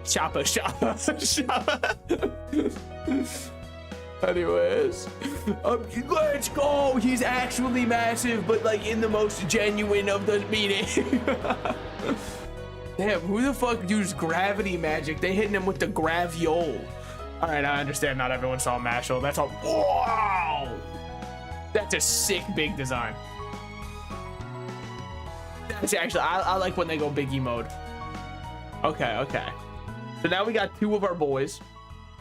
Shoppa, shoppa, shoppa. Anyways, let's go. He's actually massive, but like in the most genuine of the meaning. Damn, who the fuck used gravity magic? They hitting him with the graviole. All right, I understand not everyone saw Mashal. That's a, wow. That's a sick big design. That's actually, I like when they go biggie mode. Okay, okay. So now we got two of our boys.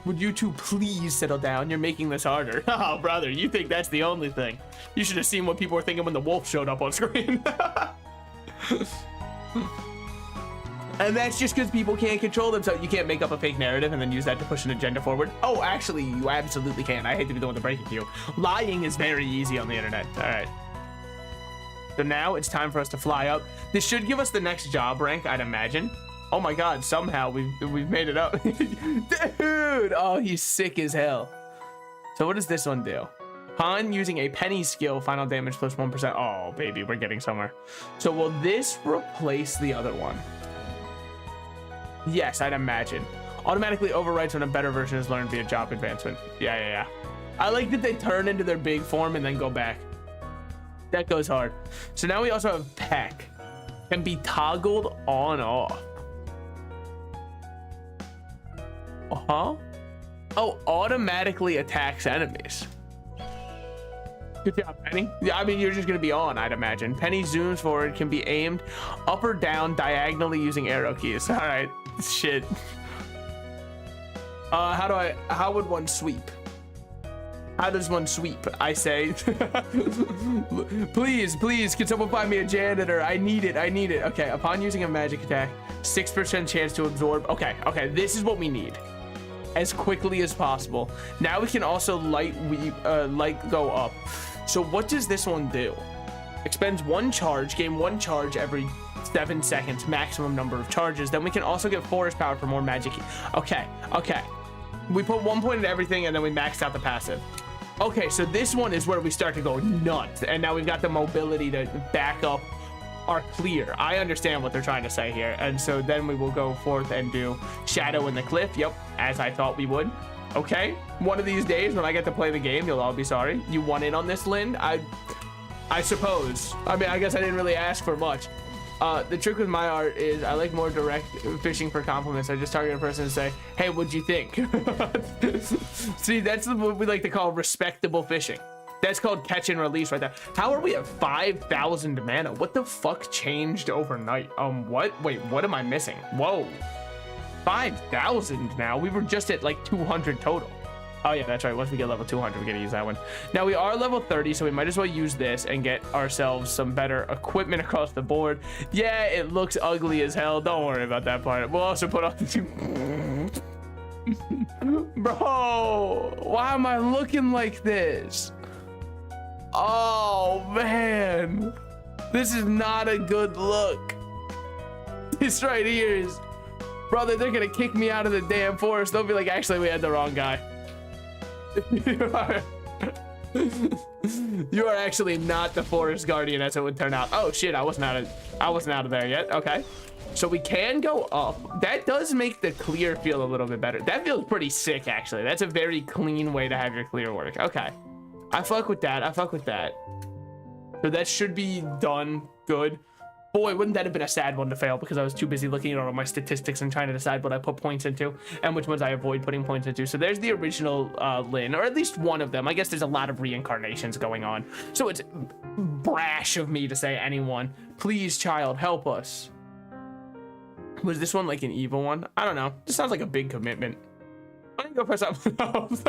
Would you two please settle down? You're making this harder. Oh, brother, you think that's the only thing. You should have seen what people were thinking when the wolf showed up on screen. And that's just because people can't control themselves. You can't make up a fake narrative and then use that to push an agenda forward. Oh, actually, you absolutely can. I hate to be the one to break it to you. Lying is very easy on the internet. All right. So now it's time for us to fly up. This should give us the next job rank, I'd imagine. Oh my God, somehow we've made it up. Dude, oh, he's sick as hell. So what does this one do? Upon using a penny skill, final damage plus 1%. Oh, baby, we're getting somewhere. So will this replace the other one? Yes, I'd imagine. Automatically overwrites when a better version is learned via job advancement. Yeah. I like that they turn into their big form and then go back. That goes hard. So now we also have Peck. Can be toggled on off. Uh-huh. Oh, automatically attacks enemies. Good job, Penny. Yeah, I mean, you're just gonna be on, I'd imagine. Penny zooms forward, can be aimed up or down diagonally using arrow keys. All right, shit. How would one sweep? How does one sweep? I say. Please, can someone find me a janitor? I need it. Okay, upon using a magic attack, 6% chance to absorb. Okay, this is what we need. As quickly as possible. Now we can also light go up. So what does this one do? Expends one charge, gain one charge every 7 seconds, maximum number of charges. Then we can also get forest power for more magic. Okay. We put 1 point into everything and then we maxed out the passive. Okay, so this one is where we start to go nuts. And now we've got the mobility to back up our clear. I understand what they're trying to say here. And so then we will go forth and do Shadow in the Cliff. Yep, as I thought we would. Okay, one of these days when I get to play the game, you'll all be sorry. You won in on this, Lynn? I suppose. I mean, I guess I didn't really ask for much. The trick with my art is I like more direct fishing for compliments. I just target a person and say, hey, what'd you think? See, that's what we like to call respectable fishing. That's called catch and release right there. How are we at 5,000 mana? What the fuck changed overnight? What? Wait, what am I missing? Whoa. 5,000 now? We were just at like 200 total. Oh yeah, that's right. Once we get level 200, we're gonna use that one. Now we are level 30, so we might as well use this and get ourselves some better equipment across the board. Yeah, it looks ugly as hell. Don't worry about that part. We'll also put on the two. Bro, why am I looking like this? Oh man, this is not a good look. This right here is, brother, they're gonna kick me out of the damn forest. They'll be like, actually, we had the wrong guy. You are actually not the forest guardian as it would turn out. Oh shit, I wasn't out of there yet. Okay, so we can go up. That does make the clear feel a little bit better. That feels pretty sick, actually. That's a very clean way to have your clear work. Okay, I fuck with that. So that should be done good. Boy, wouldn't that have been a sad one to fail because I was too busy looking at all my statistics and trying to decide what I put points into and which ones I avoid putting points into. So there's the original Lynn, or at least one of them. I guess there's a lot of reincarnations going on. So it's brash of me to say anyone. Please, child, help us. Was this one like an evil one? I don't know. This sounds like a big commitment. Why don't you go for something else?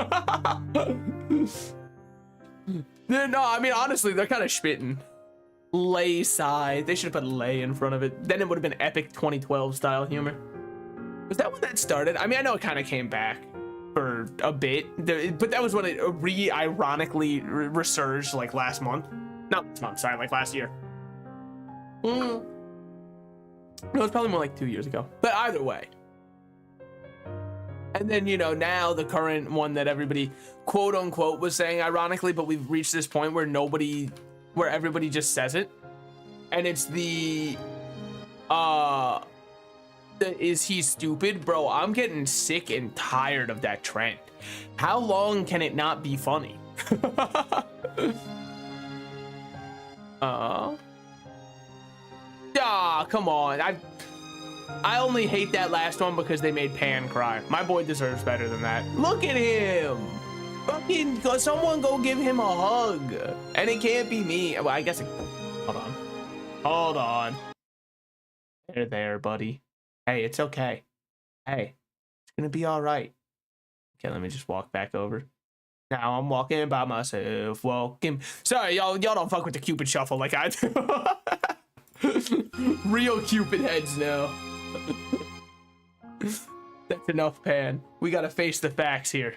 No, I mean, honestly, they're kind of spitting. Lay side. They should have put lay in front of it. Then it would have been epic 2012 style humor. Was that when that started? I mean, I know it kind of came back for a bit, but that was when it ironically resurged like last month. Not this month, sorry, like last year. No, it's probably more like 2 years ago. But either way. And then, you know, now the current one that everybody quote unquote was saying ironically, but we've reached this point where everybody just says it. And it's is he stupid? Bro, I'm getting sick and tired of that trend. How long can it not be funny? Come on. I only hate that last one because they made Pan cry. My boy deserves better than that. Look at him. Fucking someone go give him a hug. And it can't be me. Well, I guess hold on. There, buddy. Hey, it's okay. Hey, it's gonna be all right. Okay, let me just walk back over. Now I'm walking by myself. Walking. Sorry, y'all don't fuck with the Cupid shuffle like I do. Real Cupid heads now. That's enough, Pan. We gotta face the facts here.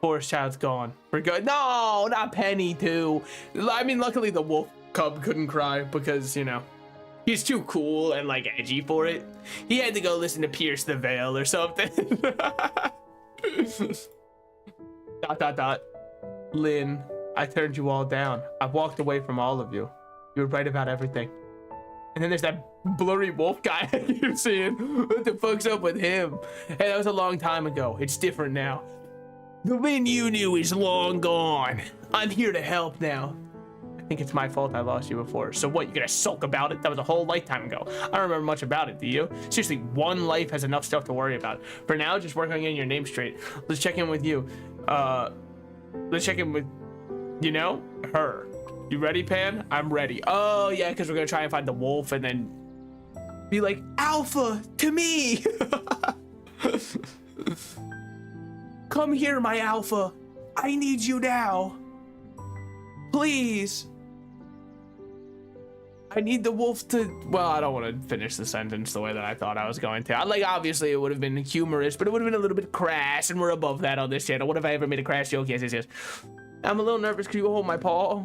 Forest child's gone. We're good. No, not Penny too. I mean, luckily the wolf cub couldn't cry because, you know, he's too cool and like edgy for it. He had to go listen to Pierce the Veil or something. ... Lynn, I turned you all down. I walked away from all of you. You were right about everything. And then there's that blurry wolf guy I keep seeing. What the fuck's up with him? Hey, that was a long time ago. It's different now. The Lynn you knew is long gone. I'm here to help now. I think it's my fault I lost you before. So what, you gonna sulk about it? That was a whole lifetime ago. I don't remember much about it, do you? Seriously, one life has enough stuff to worry about. For now, just work on getting your name straight. Let's check in with you. Let's check in with, you know, her. You ready, Pan? I'm ready. Oh, yeah, because we're gonna try and find the wolf and then be like, Alpha, to me! Come here, my Alpha. I need you now. Please. I need the wolf to... Well, I don't want to finish the sentence the way that I thought I was going to. Like, obviously, it would have been humorous, but it would have been a little bit crass, and we're above that on this channel. What if I ever made a crass joke? Yes. I'm a little nervous. Could you hold my paw?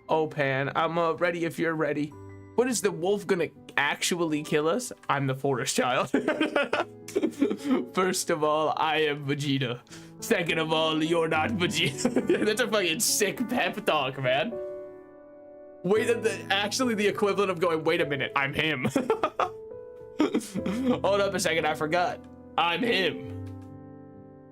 Oh, Pan, I'm ready if you're ready. What, is the wolf gonna actually kill us? I'm the forest child. First of all, I am Vegeta. Second of all, you're not Vegeta. That's a fucking sick pep talk, man. Wait, actually the equivalent of going, wait a minute, I'm him. Hold up a second, I forgot. I'm him.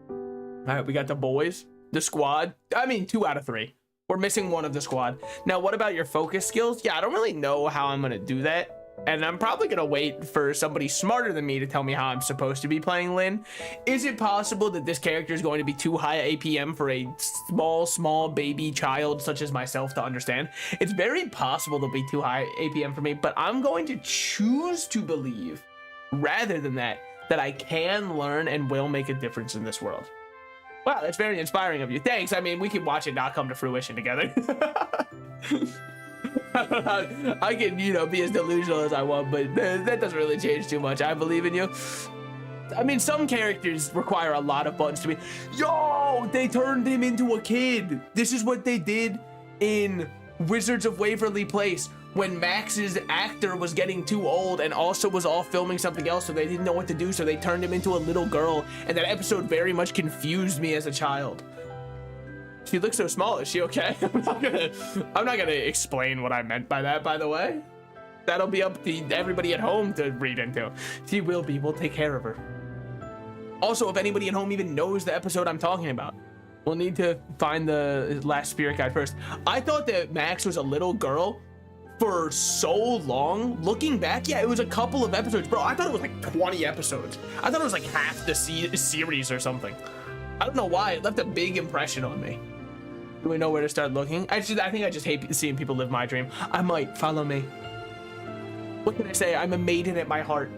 All right, we got the boys, the squad. I mean, 2 out of 3. We're missing one of the squad. Now, what about your focus skills? Yeah, I don't really know how I'm gonna do that. And I'm probably gonna wait for somebody smarter than me to tell me how I'm supposed to be playing Lynn. Is it possible that this character is going to be too high APM for a small baby child such as myself to understand? It's very possible they'll be too high APM for me, but I'm going to choose to believe, rather than that I can learn and will make a difference in this world. Wow, that's very inspiring of you. Thanks. I mean, we can watch it not come to fruition together. I can, you know, be as delusional as I want, but that doesn't really change too much. I believe in you. I mean, some characters require a lot of buttons to be. Yo, they turned him into a kid. This is what they did in Wizards of Waverly Place when Max's actor was getting too old and also was off filming something else, so they didn't know what to do, so they turned him into a little girl, and that episode very much confused me as a child. She looks so small. Is she okay? I'm not gonna explain what I meant by that, by the way. That'll be up to everybody at home to read into. She will be. We'll take care of her. Also, if anybody at home even knows the episode I'm talking about, We'll need to find the last spirit guide first. I thought that Max was a little girl for so long. Looking back, yeah, it was a couple of episodes. Bro, I thought it was like 20 episodes. I thought it was like half the series or something. I don't know why. It left a big impression on me. Do we know where to start looking? I think I just hate seeing people live my dream. I might. Follow me. What can I say? I'm a maiden at my heart.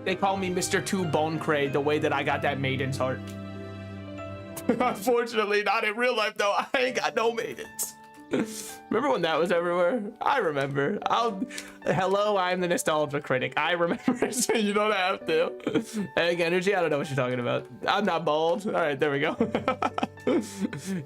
They call me Mr. Two Bone Cray, the way that I got that maiden's heart. Unfortunately, not in real life, though. I ain't got no maidens. Remember when that was everywhere? I remember. Hello, I'm the nostalgia critic. I remember, so you don't have to. Egg energy, I don't know what you're talking about. I'm not bald. All right, there we go. Do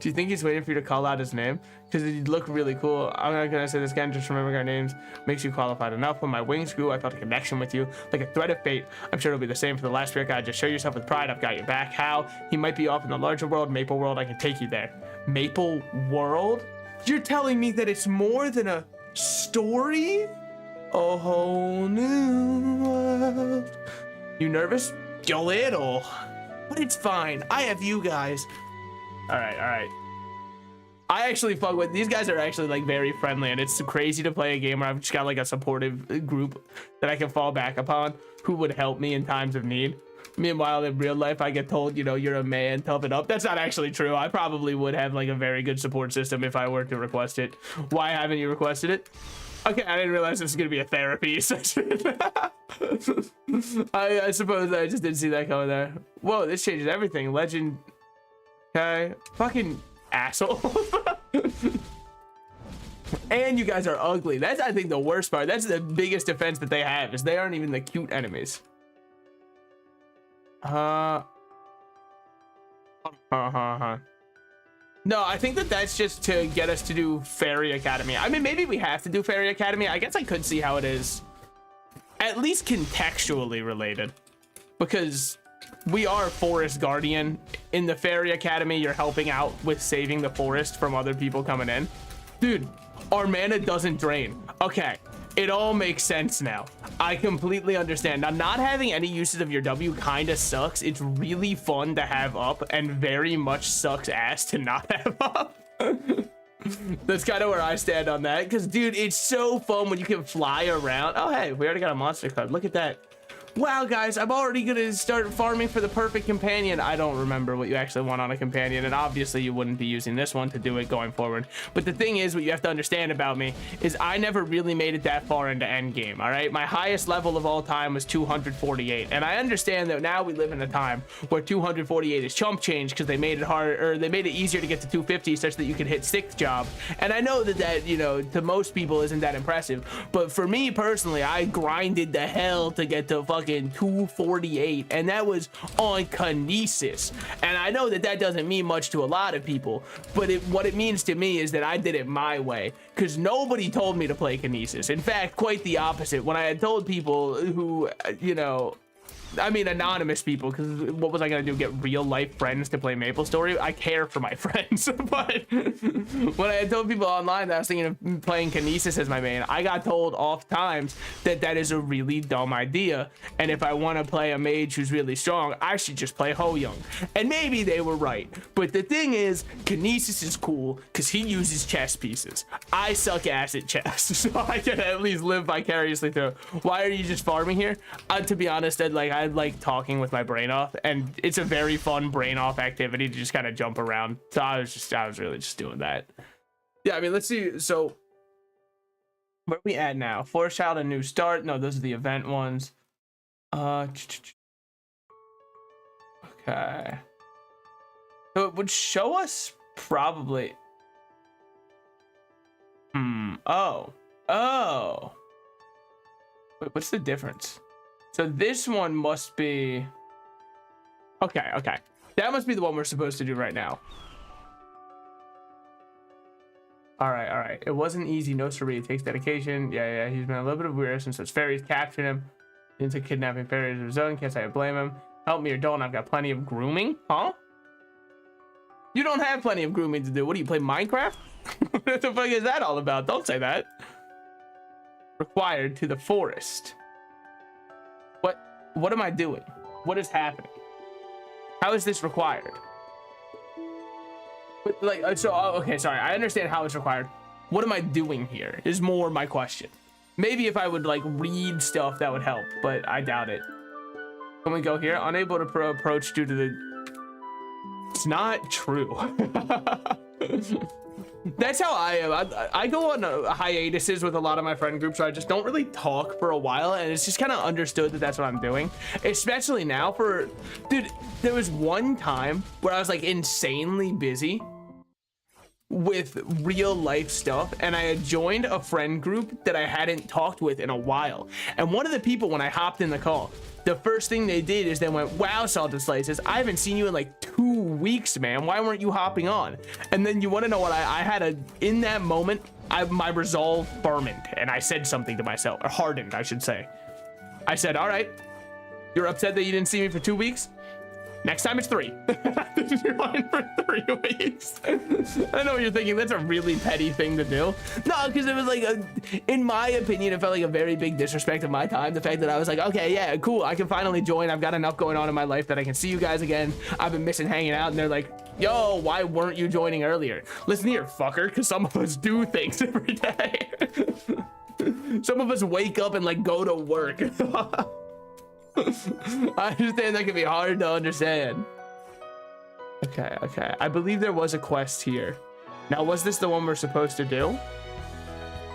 you think he's waiting for you to call out his name? Because he'd look really cool. I'm not gonna say this again, just remembering our names makes you qualified enough. When my wings grew, I felt a connection with you, like a thread of fate. I'm sure it'll be the same for the last spirit guide. Just show yourself with pride. I've got your back. How? He might be off in the larger world, Maple World. I can take you there. Maple World? You're telling me that it's more than a story? A whole new world. You nervous? A little. But it's fine. I have you guys. All right. I actually fuck with these guys. Are actually like very friendly, and it's crazy to play a game where I've just got like a supportive group that I can fall back upon who would help me in times of need. Meanwhile, in real life, I get told, you know, you're a man, tough it up. That's not actually true. I probably would have like a very good support system if I were to request it. Why haven't you requested it? Okay, I didn't realize this was gonna be a therapy session. I suppose I just didn't see that coming there. Whoa, this changes everything. Legend. Okay, fucking asshole. And you guys are ugly. That's, I think, the worst part. That's the biggest defense that they have, is they aren't even the cute enemies. No, I think that that's just to get us to do Fairy Academy. I mean, maybe we have to do Fairy Academy. I guess I could see how it is at least contextually related, because we are Forest Guardian. In the Fairy Academy, you're helping out with saving the forest from other people coming in. Dude, our mana doesn't drain. Okay, it all makes sense now. I completely understand. Now, not having any uses of your W kind of sucks. It's really fun to have up, and very much sucks ass to not have up. That's kind of where I stand on that, because, dude, it's so fun when you can fly around. Oh, hey, we already got a monster card. Look at that. Wow, guys, I'm already gonna start farming for the perfect companion. I don't remember what you actually want on a companion, and obviously you wouldn't be using this one to do it going forward. But the thing is, what you have to understand about me is I never really made it that far into endgame, all right? My highest level of all time was 248, and I understand that now we live in a time where 248 is chump change, because they made it harder, or they made it easier to get to 250 such that you could hit 6th job. And I know that, you know, to most people isn't that impressive, but for me personally, I grinded the hell to get to fucking 248, and that was on Kinesis. And I know that that doesn't mean much to a lot of people, but what it means to me is that I did it my way, because nobody told me to play Kinesis. In fact, quite the opposite. When I had told people who, you know, I mean anonymous people, because what was I gonna do, get real life friends to play Maplestory? I care for my friends. But when I had told people online that I was thinking of playing Kinesis as my main, I got told oft times that that is a really dumb idea, and if I want to play a mage who's really strong, I should just play Ho Young. And maybe they were right, but the thing is, Kinesis is cool because he uses chess pieces. I suck ass at chess, so I can at least live vicariously through. Why are you just farming here? To be honest, I like talking with my brain off, and it's a very fun brain off activity to just kind of jump around. So I was really just doing that. Yeah, I mean, let's see. So where are we at now? Forest Child, a new start. No, those are the event ones. Okay. So it would show us probably. Oh. Wait, what's the difference? So this one must be okay. That must be the one we're supposed to do right now. All right. It wasn't easy. No siree. It takes dedication. Yeah. He's been a little bit of weird since those fairies captured him into kidnapping fairies of his own. Can't say I blame him. Help me or don't. I've got plenty of grooming. Huh? You don't have plenty of grooming to do. What do you play, Minecraft? What the fuck is that all about? Don't say that. Required to the forest. What am I doing? What is happening? How is this required? But like, okay, sorry. I understand how it's required. What am I doing here is more my question. Maybe if I would like read stuff that would help, but I doubt it. Can we go here? Unable to approach due to the... It's not true. That's how I am. I go on hiatuses with a lot of my friend groups, so I just don't really talk for a while, and it's just kind of understood that that's what I'm doing. Especially now dude, there was one time where I was like insanely busy with real life stuff, and I had joined a friend group that I hadn't talked with in a while. And one of the people, when I hopped in the call, the first thing they did is they went, wow, SaltedSlices, I haven't seen you in like 2 weeks, man. Why weren't you hopping on? And then you want to know what I had in that moment, my resolve firmened, and I said something to myself, or hardened, I should say. I said, all right, you're upset that you didn't see me for 2 weeks? Next time it's 3. You're fine for 3 weeks. I know what you're thinking. That's a really petty thing to do. No, because it was like, in my opinion, it felt like a very big disrespect of my time. The fact that I was like, okay, yeah, cool. I can finally join. I've got enough going on in my life that I can see you guys again. I've been missing hanging out. And they're like, yo, why weren't you joining earlier? Listen here, fucker, because some of us do things every day. Some of us wake up and like go to work. I understand that can be hard to understand. Okay, okay. I believe there was a quest here. Now, was this the one we're supposed to do?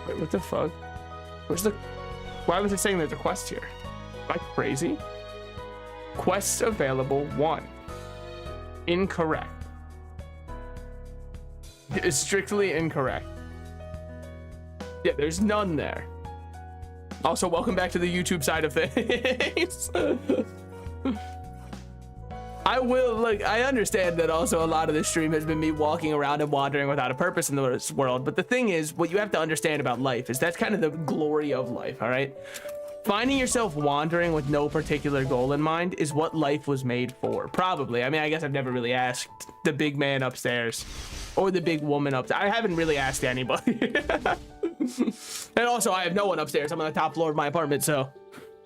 Wait, what the fuck? Why was it saying there's a quest here? Am I crazy? Quests available 1. Incorrect. It's strictly incorrect. Yeah, there's none there. Also, welcome back to the YouTube side of things. I understand that also a lot of this stream has been me walking around and wandering without a purpose in this world. But the thing is, what you have to understand about life is that's kind of the glory of life, all right? Finding yourself wandering with no particular goal in mind is what life was made for. Probably. I mean, I guess I've never really asked the big man upstairs or the big woman upstairs. I haven't really asked anybody. And also, I have no one upstairs. I'm on the top floor of my apartment, so...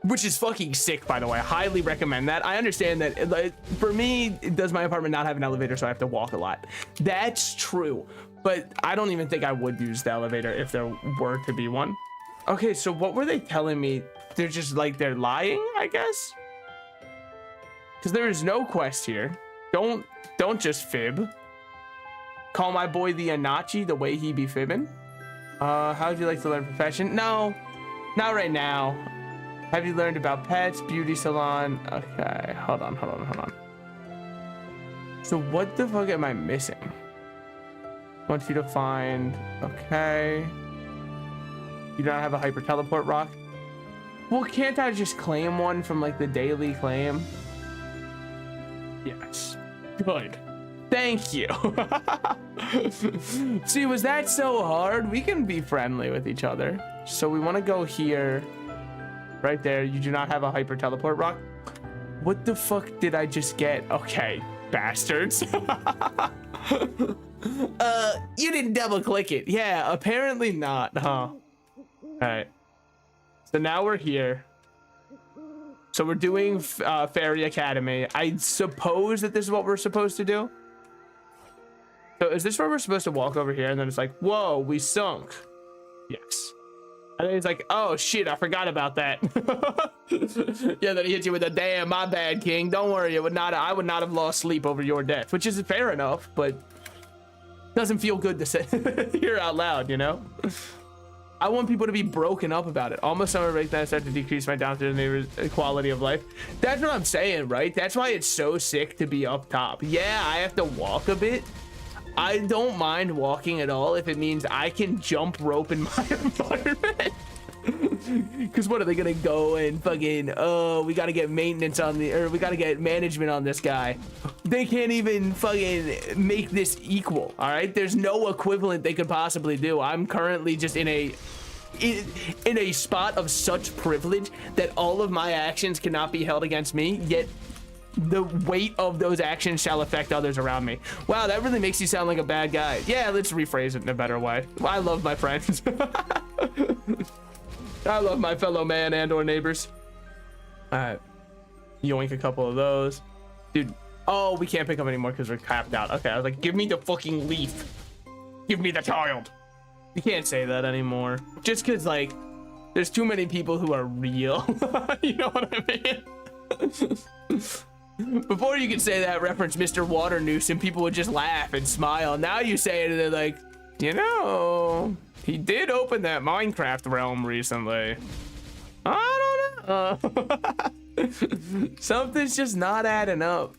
Which is fucking sick, by the way. I highly recommend that. I understand that, like, for me, does my apartment not have an elevator, so I have to walk a lot? That's true. But I don't even think I would use the elevator if there were to be one. Okay, so what were they telling me? They're just, like, they're lying, I guess? Because there is no quest here. Don't just fib. Call my boy the Anachi the way he be fibbing. How would you like to learn profession? No, not right now. Have you learned about pets, beauty salon? Okay, hold on. So what the fuck am I missing? Want you to find, okay. You don't have a hyper teleport rock? Well, can't I just claim one from like the daily claim? Yes, good. Thank you. See, was that so hard? We can be friendly with each other. So we want to go here. Right there. You do not have a hyper teleport rock. What the fuck did I just get? Okay, bastards. You didn't double click it. Yeah, apparently not, huh? All right. So now we're here. So we're doing Fairy Academy. I suppose that this is what we're supposed to do. So is this where we're supposed to walk over here? And then it's like, whoa, we sunk. Yes. And then he's like, oh shit, I forgot about that. Yeah, then he hits you with a damn, my bad, King. Don't worry, I would not have lost sleep over your death, which is fair enough, but doesn't feel good to say here out loud, you know? I want people to be broken up about it. Almost summer break, then I start to decrease my downstairs neighbor's quality of life. That's what I'm saying, right? That's why it's so sick to be up top. Yeah, I have to walk a bit. I don't mind walking at all if it means I can jump rope in my environment. Because what are they gonna go and fucking, oh, we gotta get maintenance on the, or we gotta get management on this guy. They can't even fucking make this equal, all right? There's no equivalent they could possibly do. I'm currently just in a spot of such privilege that all of my actions cannot be held against me, yet the weight of those actions shall affect others around me. Wow, that really makes you sound like a bad guy. Yeah, let's rephrase it in a better way. I love my friends. I love my fellow man and or neighbors. All right, yoink a couple of those. Dude, Oh, we can't pick up anymore because we're capped out. Okay, I was like, give me the fucking leaf. Give me the child. You can't say that anymore. Just because, like, there's too many people who are real. You know what I mean? Before you could say that, reference Mr. Water Noose, and people would just laugh and smile. Now you say it and they're like, you know, he did open that Minecraft realm recently. I don't know. Something's just not adding up.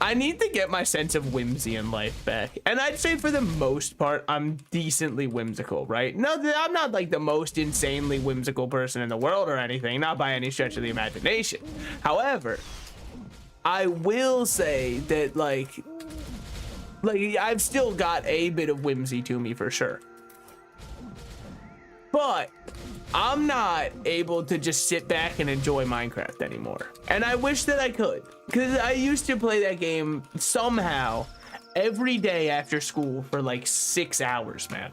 I need to get my sense of whimsy in life back. And I'd say for the most part, I'm decently whimsical, right? No, I'm not like the most insanely whimsical person in the world or anything, not by any stretch of the imagination. However, I will say that like I've still got a bit of whimsy to me for sure. But I'm not able to just sit back and enjoy Minecraft anymore. And I wish that I could, because I used to play that game somehow every day after school for like 6 hours, man.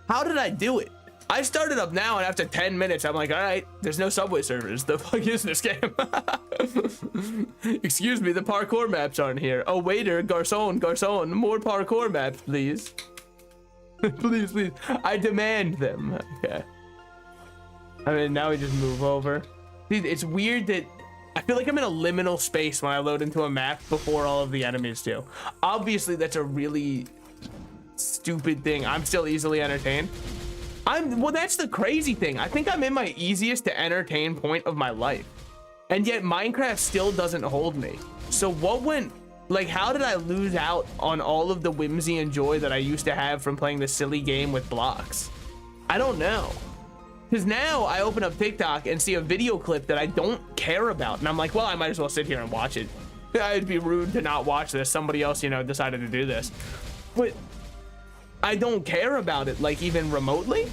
How did I do it? I started up now, and after 10 minutes, I'm like, all right, there's no Subway servers. The fuck is this game? Excuse me, the parkour maps aren't here. Oh, waiter, garçon, more parkour maps, please. Please, please. I demand them. Okay. I mean, now we just move over. Dude, it's weird that I feel like I'm in a liminal space when I load into a map before all of the enemies do. Obviously, that's a really stupid thing. I'm still easily entertained. Well, that's the crazy thing. I think I'm in my easiest to entertain point of my life. And yet Minecraft still doesn't hold me. So what went, like, how did I lose out on all of the whimsy and joy that I used to have from playing this silly game with blocks? I don't know. Because now I open up TikTok and see a video clip that I don't care about. And I'm like, well, I might as well sit here and watch it. It'd be rude to not watch this. Somebody else, you know, decided to do this. But I don't care about it, like, even remotely.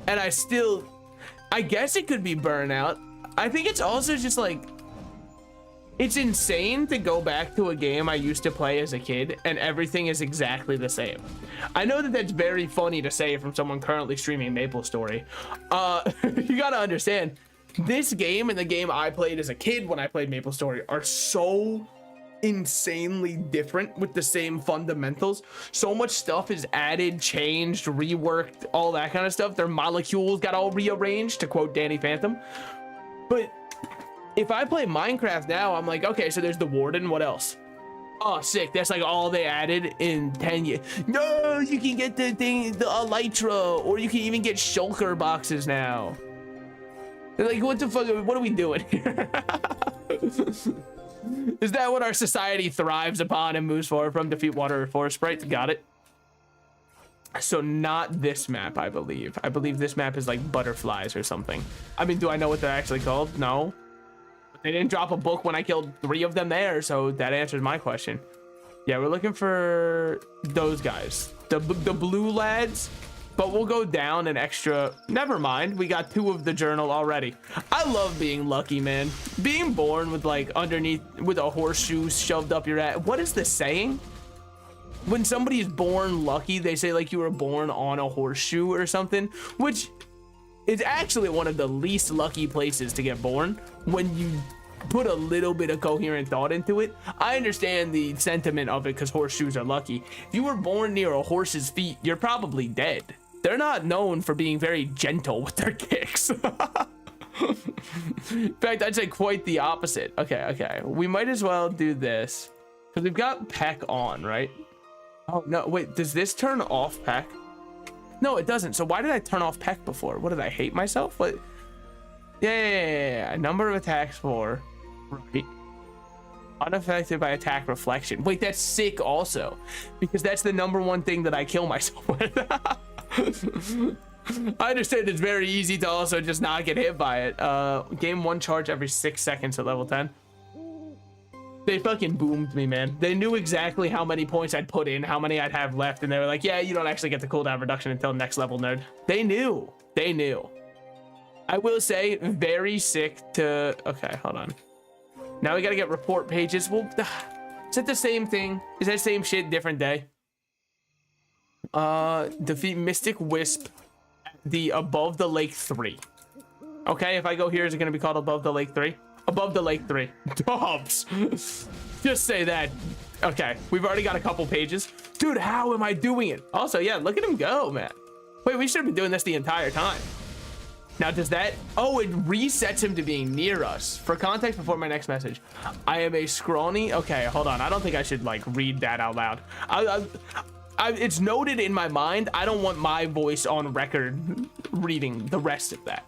And I guess it could be burnout. I think it's also just like, it's insane to go back to a game I used to play as a kid and everything is exactly the same. I know that that's very funny to say from someone currently streaming Maplestory. You gotta understand, this game and the game I played as a kid when I played Maplestory are so insanely different with the same fundamentals. So much stuff is added, changed, reworked, all that kind of stuff. Their molecules got all rearranged, to quote Danny Phantom. But if I play Minecraft now, I'm like, okay, so there's the warden. What else? Oh, sick. That's like all they added in 10 years. No, you can get the thing, the elytra, or you can even get shulker boxes now. They're like, what the fuck? What are we doing here? Is that what our society thrives upon and moves forward from? Defeat water or forest sprites? Got it. So not this map, I believe. I believe this map is like butterflies or something. I mean, do I know what they're actually called? No. They didn't drop a book when I killed 3 of them there, so that answers my question. Yeah, we're looking for those guys. The blue lads. But we'll go down an extra. Never mind, we got 2 of the journal already. I love being lucky, man. Being born with like underneath with a horseshoe shoved up your ass. What is the saying? When somebody is born lucky, they say like you were born on a horseshoe or something, which is actually one of the least lucky places to get born when you put a little bit of coherent thought into it. I understand the sentiment of it because horseshoes are lucky. If you were born near a horse's feet, you're probably dead. They're not known for being very gentle with their kicks. In fact, I'd say quite the opposite. Okay. We might as well do this because we've got Peck on, right? Oh, no, wait, does this turn off Peck? No, it doesn't. So why did I turn off Peck before? What, did I hate myself? What? Yeah. Number of attacks 4. Right. Unaffected by attack reflection. Wait, that's sick also. Because that's the #1 thing that I kill myself with. I understand it's very easy to also just not get hit by it. Game 1 charge every 6 seconds at level 10. They fucking boomed me, man. They knew exactly how many points I'd put in, how many I'd have left, and they were like, yeah, you don't actually get the cooldown reduction until next level, nerd. They knew. I will say, very sick to... Okay, hold on. Now we gotta get report pages. Well, is it the same thing? Is that same shit, different day? Defeat Mystic Wisp at the Above the Lake 3. Okay, if I go here, is it gonna be called Above the Lake 3? Above the Lake 3. Dobbs. Just say that. Okay, we've already got a couple pages. Dude, how am I doing it? Also, yeah, look at him go, man. Wait, we should have been doing this the entire time. Now, does that... Oh, it resets him to being near us. For context, before my next message, I am a scrawny... Okay, hold on. I don't think I should, like, read that out loud. It's noted in my mind. I don't want my voice on record reading the rest of that.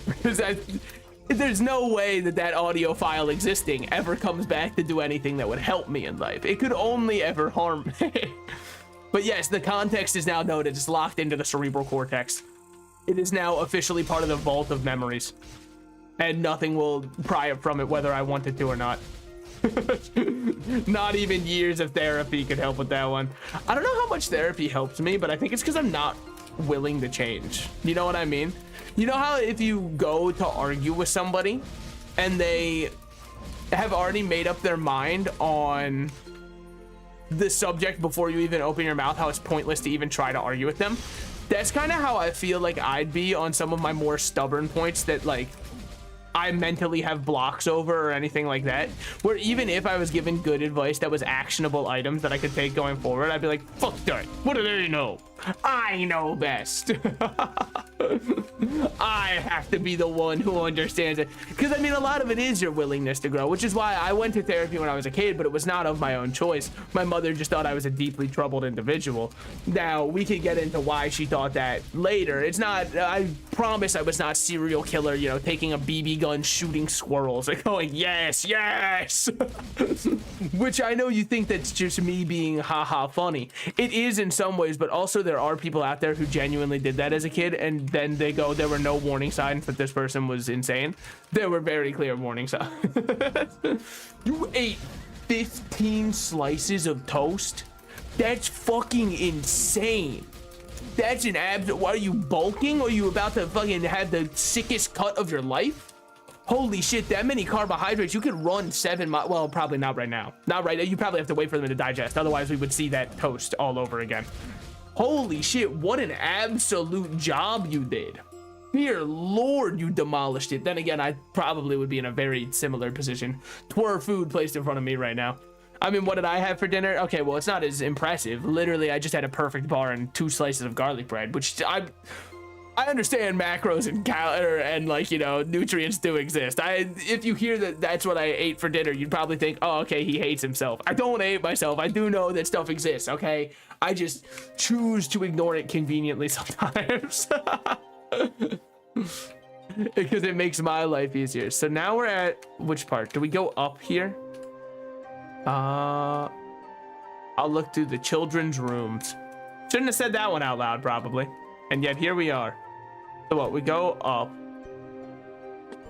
Because there's no way that that audio file existing ever comes back to do anything that would help me in life. It could only ever harm me. But yes, the context is now noted. It's locked into the cerebral cortex. It is now officially part of the vault of memories. And nothing will pry it from it, whether I want it to or not. Not even years of therapy could help with that one. I don't know how much therapy helps me, but I think it's because I'm not willing to change. You know what I mean? You know how if you go to argue with somebody and they have already made up their mind on the subject before you even open your mouth, how it's pointless to even try to argue with them? That's kind of how I feel like I'd be on some of my more stubborn points that, like, I mentally have blocks over or anything like that, where even if I was given good advice that was actionable items that I could take going forward, I'd be like, fuck that, what do they know? I know best. I have to be the one who understands it. Because I mean, a lot of it is your willingness to grow, which is why I went to therapy when I was a kid, but it was not of my own choice. My mother just thought I was a deeply troubled individual. Now, we could get into why she thought that later. It's not, I promise I was not serial killer, you know, taking a BB gun, shooting squirrels and going, yes, yes. Which I know you think that's just me being haha funny. It is in some ways, but also there are people out there who genuinely did that as a kid, and then they go, there were no warning signs that this person was insane. There were very clear warning signs. You ate 15 slices of toast? That's fucking insane. That's an are you bulking? Or are you about to fucking have the sickest cut of your life? Holy shit, that many carbohydrates. You could run 7 miles. Well, probably not right now. Not right now. You probably have to wait for them to digest. Otherwise, we would see that toast all over again. Holy shit, what an absolute job you did. Dear Lord, you demolished it. Then again, I probably would be in a very similar position. Twir food placed in front of me right now. I mean, what did I have for dinner? Okay, well, it's not as impressive. Literally, I just had a perfect bar and 2 slices of garlic bread, which I understand macros and like, you know, nutrients do exist. If you hear that that's what I ate for dinner, you'd probably think, oh, okay, he hates himself. I don't hate myself. I do know that stuff exists, okay? I just choose to ignore it conveniently sometimes. Because it makes my life easier. So now we're at which part? Do we go up here? I'll look through the children's rooms. Shouldn't have said that one out loud, probably. And yet here we are. So what, we go up.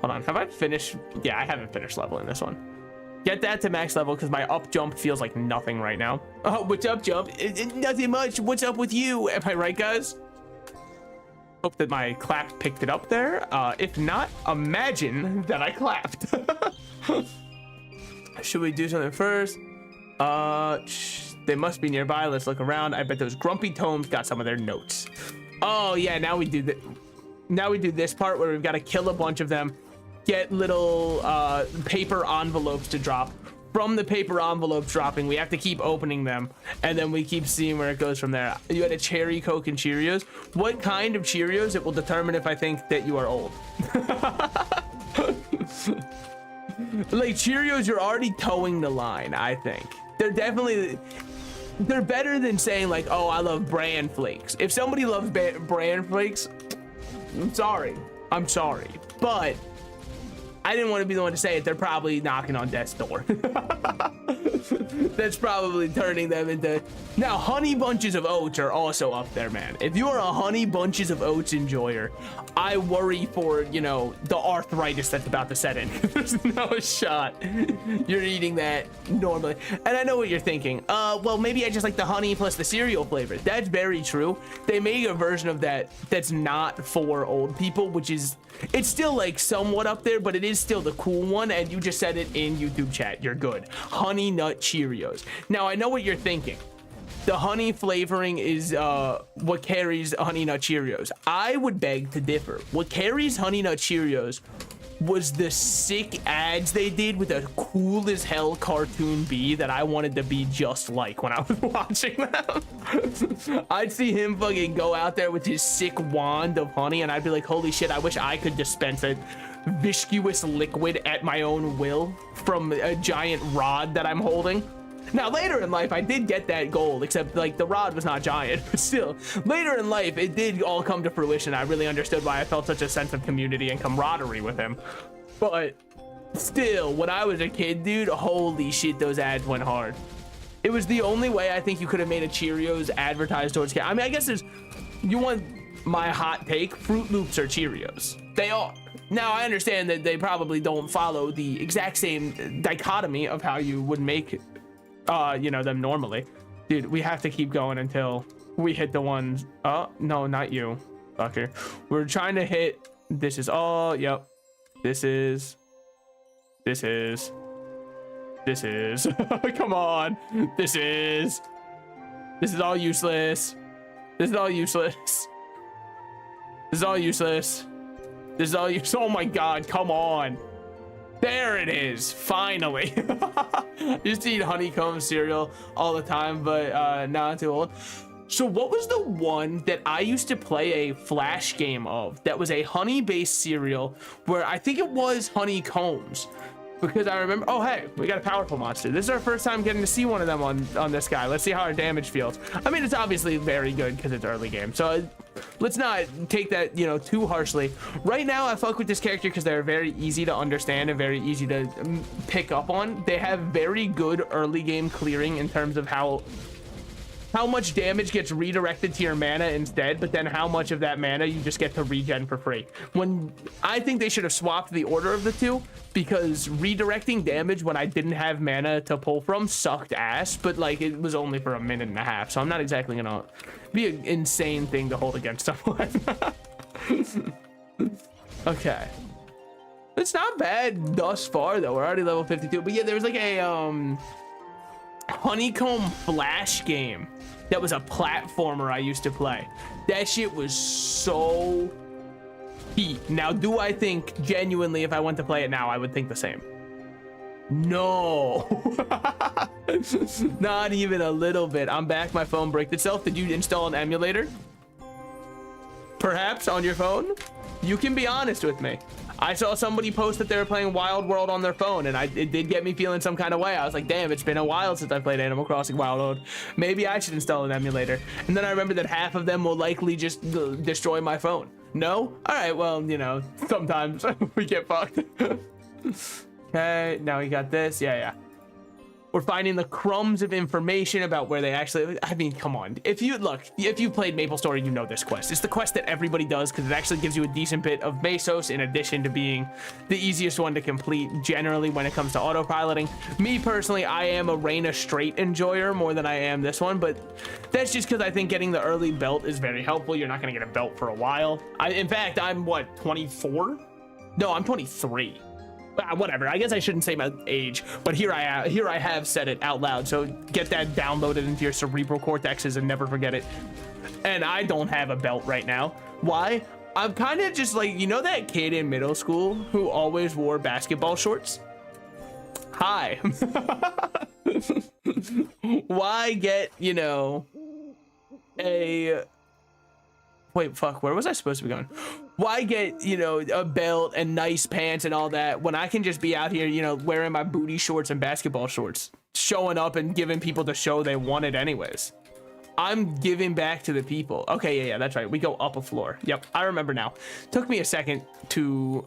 Hold on, have I finished? Yeah, I haven't finished leveling this one. Get that to max level because my up jump feels like nothing right now. Oh, what's up, jump? Nothing much. What's up with you? Am I right, guys? Hope that my clap picked it up there. If not, imagine that I clapped. Should we do something first? They must be nearby. Let's look around. I bet those grumpy tomes got some of their notes. Oh yeah, now we do this part where we've got to kill a bunch of them, get little paper envelopes to drop. From the paper envelopes dropping, we have to keep opening them, and then we keep seeing where it goes from there. You had a cherry, Coke, and Cheerios. What kind of Cheerios? It will determine if I think that you are old. Like Cheerios, you're already towing the line, I think. They're better than saying like, oh, I love bran flakes. If somebody loves bran flakes, I'm sorry, but I didn't want to be the one to say it. They're probably knocking on death's door. That's probably turning them into... Now, Honey Bunches of Oats are also up there, man. If you are a Honey Bunches of Oats enjoyer, I worry for, you know, the arthritis that's about to set in. There's no shot you're eating that normally. And I know what you're thinking. Well, maybe I just like the honey plus the cereal flavor. That's very true. They made a version of that that's not for old people, which is... It's still like somewhat up there, but it is still the cool one, and you just said it in YouTube chat. You're good. Honey Nut Cheerios. Now, I know what you're thinking. The honey flavoring is what carries Honey Nut Cheerios. I would beg to differ. What carries Honey Nut Cheerios was the sick ads they did with a cool as hell cartoon bee that I wanted to be just like when I was watching them. I'd see him fucking go out there with his sick wand of honey, and I'd be like, holy shit, I wish I could dispense a viscous liquid at my own will from a giant rod that I'm holding. Now, later in life, I did get that goal, except like the rod was not giant, but still, later in life, it did all come to fruition. I really understood why I felt such a sense of community and camaraderie with him. But still, when I was a kid, dude, holy shit, those ads went hard. It was the only way I think you could have made a Cheerios advertised towards kids. I mean, I guess there's, you want my hot take, Fruit Loops are Cheerios. They are. Now, I understand that they probably don't follow the exact same dichotomy of how you would make you know, them normally. Dude, we have to keep going until we hit the ones. Oh, no, not you, fucker. We're trying to hit, this is all, yep. This is, come on. This is all useless. This is all useless. This is all useless. This is all useless. Oh my God, come on. There it is, finally. I used to eat honeycomb cereal all the time, but now I'm too old. So what was the one that I used to play a flash game of that was a honey-based cereal where I think it was honeycombs? Because I remember, oh, hey, we got a powerful monster. This is our first time getting to see one of them on this guy. Let's see how our damage feels. I mean, it's obviously very good because it's early game. So let's not take that, you know, too harshly. Right now, I fuck with this character because they're very easy to understand and very easy to pick up on. They have very good early game clearing in terms of how much damage gets redirected to your mana instead, but then how much of that mana you just get to regen for free. When I think they should have swapped the order of the two, because redirecting damage when I didn't have mana to pull from sucked ass, but like it was only for a minute and a half, so I'm not exactly gonna be an insane thing to hold against someone. Okay. It's not bad thus far though. We're already level 52, but yeah, there was like a honeycomb flash game that was a platformer I used to play. That shit was so heat. Now, do I think genuinely if I went to play it now, I would think the same? No. Not even a little bit. I'm back. My phone bricked itself. Did you install an emulator? Perhaps on your phone? You can be honest with me. I saw somebody post that they were playing Wild World on their phone, and it did get me feeling some kind of way. I was like, damn, it's been a while since I played Animal Crossing Wild World. Maybe I should install an emulator. And then I remember that half of them will likely just destroy my phone. No? All right, well, you know, sometimes we get fucked. Okay, now we got this. Yeah. We're finding the crumbs of information about where they actually, I mean, come on. If you played Maplestory, you know this quest. It's the quest that everybody does because it actually gives you a decent bit of Mesos in addition to being the easiest one to complete generally when it comes to autopiloting. Me personally, I am a Reina Straight enjoyer more than I am this one, but that's just because I think getting the early belt is very helpful. You're not going to get a belt for a while. In fact, I'm what, 24? No, I'm 23. Whatever, I guess I shouldn't say my age, but here I have said it out loud, so get that downloaded into your cerebral cortexes and never forget it. And I don't have a belt right now. Why? I'm kind of just like, you know that kid in middle school who always wore basketball shorts? Hi. Why get, you know, wait, fuck, where was I supposed to be going? Why get, you know, a belt and nice pants and all that when I can just be out here, you know, wearing my booty shorts and basketball shorts, showing up and giving people the show they wanted anyways. I'm giving back to the people. Okay, yeah, that's right. We go up a floor. Yep, I remember now. Took me a second to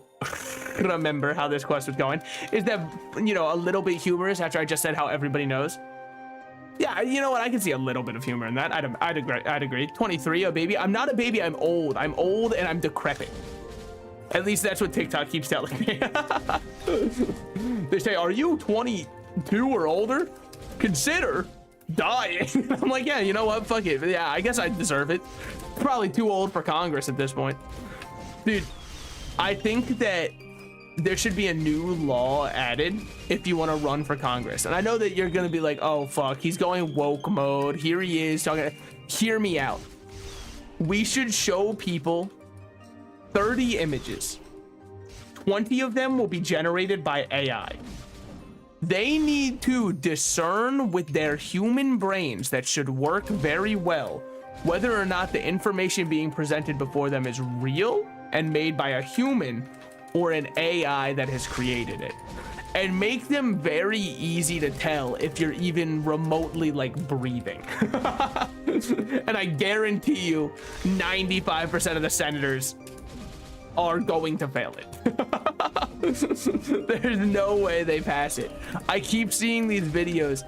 remember how this quest was going. Is that, you know, a little bit humorous after I just said how everybody knows? Yeah, you know what? I can see a little bit of humor in that. I'd agree. 23, a baby. I'm not a baby. I'm old. I'm old and I'm decrepit. At least that's what TikTok keeps telling me. They say, are you 22 or older? Consider dying. I'm like, yeah, you know what? Fuck it. Yeah, I guess I deserve it. Probably too old for Congress at this point. Dude, I think that there should be a new law added if you want to run for Congress. And I know that you're going to be like, oh, fuck, he's going woke mode. Here he is talking. Hear me out. We should show people 30 images, 20 of them will be generated by AI. They need to discern with their human brains that should work very well whether or not the information being presented before them is real and made by a human or an AI that has created it. And make them very easy to tell if you're even remotely like breathing. And I guarantee you 95% of the senators are going to fail it. There's no way they pass it. I keep seeing these videos.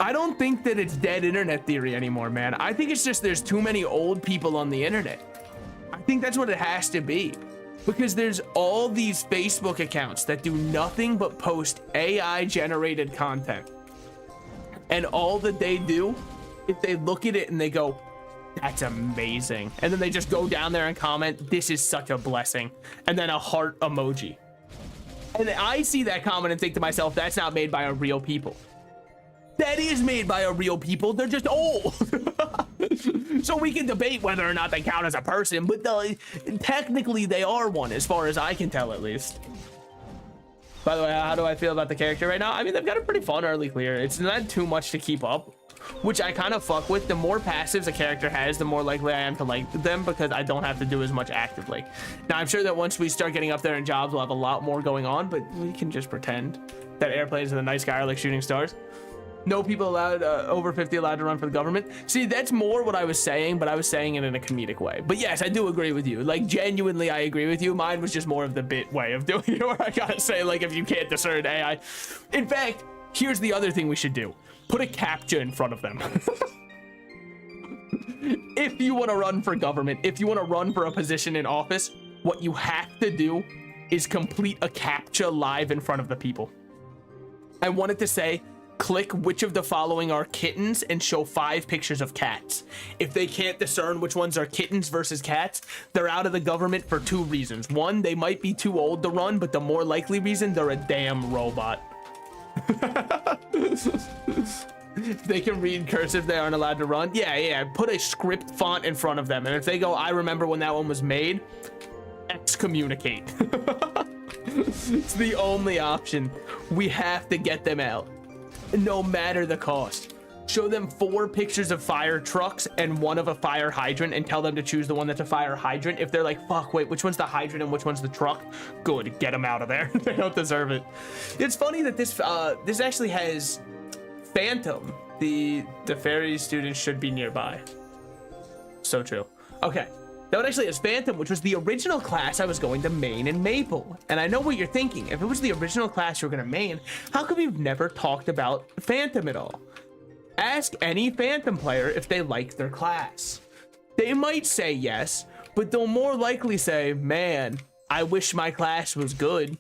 I don't think that it's dead internet theory anymore, man. I think it's just there's too many old people on the internet. I think that's what it has to be. Because there's all these Facebook accounts that do nothing but post AI generated content. And all that they do is they look at it and they go, that's amazing. And then they just go down there and comment, this is such a blessing. And then a heart emoji. And I see that comment and think to myself, that's not made by a real people. That is made by a real people. They're just old. So we can debate whether or not they count as a person, but technically they are one, as far as I can tell, at least. By the way, how do I feel about the character right now? I mean, they've got a pretty fun early clear. It's not too much to keep up, which I kind of fuck with. The more passives a character has, the more likely I am to like them because I don't have to do as much actively. Now, I'm sure that once we start getting up there in jobs, we'll have a lot more going on, but we can just pretend that airplanes and the nice guy are like shooting stars. No people allowed, over 50 allowed to run for the government. See, that's more what I was saying, but I was saying it in a comedic way. But yes, I do agree with you. Like, genuinely, I agree with you. Mine was just more of the bit way of doing it, where I gotta say, like, if you can't discern AI. In fact, here's the other thing we should do. Put a CAPTCHA in front of them. If you want to run for government, if you want to run for a position in office, what you have to do is complete a CAPTCHA live in front of the people. I want it to say, click which of the following are kittens and show 5 pictures of cats. If they can't discern which ones are kittens versus cats, they're out of the government for 2 reasons. 1, they might be too old to run, but the more likely reason, they're a damn robot. If they can read cursive, they aren't allowed to run. Yeah, put a script font in front of them. And if they go, I remember when that one was made, excommunicate. It's the only option. We have to get them out. No matter the cost. Show them 4 pictures of fire trucks and 1 of a fire hydrant and tell them to choose the one that's a fire hydrant. If they're like, fuck, wait, which one's the hydrant and which one's the truck? Good, get them out of there. They don't deserve it. It's funny that this actually has Phantom. The ferry students should be nearby. So true. Okay. That one actually has Phantom, which was the original class I was going to main in Maple. And I know what you're thinking. If it was the original class you were going to main, how come you've never talked about Phantom at all? Ask any Phantom player if they like their class. They might say yes, but they'll more likely say, man, I wish my class was good.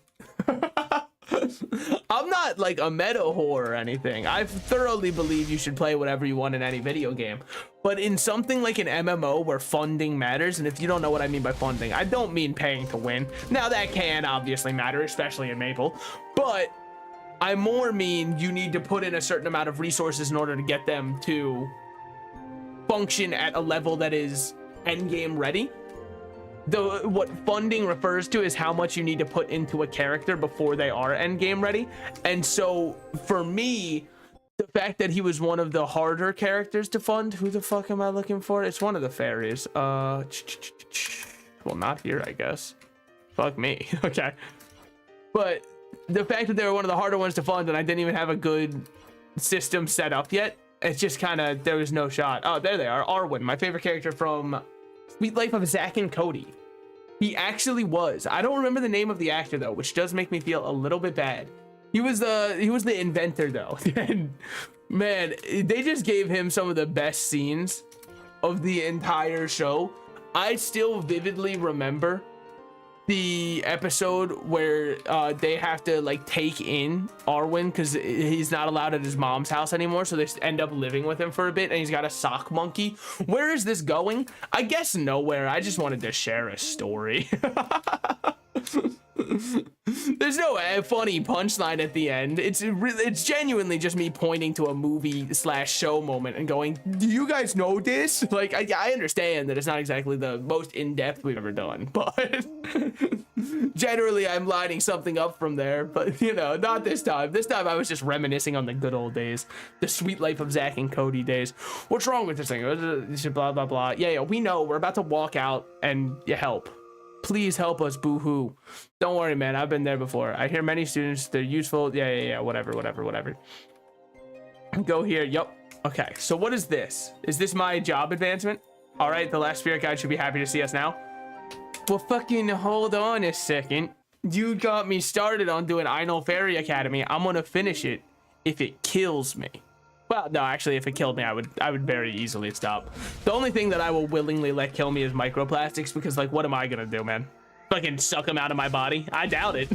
I'm not like a meta whore or anything. I thoroughly believe you should play whatever you want in any video game. But in something like an MMO where funding matters, and if you don't know what I mean by funding, I don't mean paying to win. Now that can obviously matter, especially in Maple, but I more mean you need to put in a certain amount of resources in order to get them to function at a level that is endgame ready. What funding refers to is how much you need to put into a character before they are endgame ready. And so for me, the fact that he was one of the harder characters to fund, who the fuck am I looking for? It's one of the fairies. Well, not here, I guess. Fuck me. Okay. But the fact that they were one of the harder ones to fund and I didn't even have a good system set up yet, it's just kind of, there was no shot. Oh, there they are. Arwen, my favorite character from Sweet Life of Zack and Cody. He actually was. I don't remember the name of the actor though, which does make me feel a little bit bad. He was the inventor though. And man, they just gave him some of the best scenes of the entire show. I still vividly remember the episode where they have to like take in Arwen because he's not allowed at his mom's house anymore, so they end up living with him for a bit, and he's got a sock monkey. Where is this going? I guess nowhere. I just wanted to share a story. There's no funny punchline at the end. It's genuinely just me pointing to a movie slash show moment and going, do you guys know this? Like, I understand that it's not exactly the most in-depth we've ever done, but generally I'm lining something up from there. But you know, not this time. This time I was just reminiscing on the good old days, the sweet life of Zach and Cody days. What's wrong with this thing? Blah blah blah. Yeah, we know. We're about to walk out and you help. Please help us, boo-hoo. Don't worry, man. I've been there before. I hear many students, they're useful. Yeah. Whatever. Go here. Yup. Okay, so what is this? Is this my job advancement? All right, the last spirit guide should be happy to see us now. Well, fucking hold on a second. You got me started on doing Einol Fairy Academy. I'm gonna finish it if it kills me. Well, no, actually, if it killed me, I would very easily stop. The only thing that I will willingly let kill me is microplastics, because, like, what am I gonna do, man? Fucking suck them out of my body? I doubt it.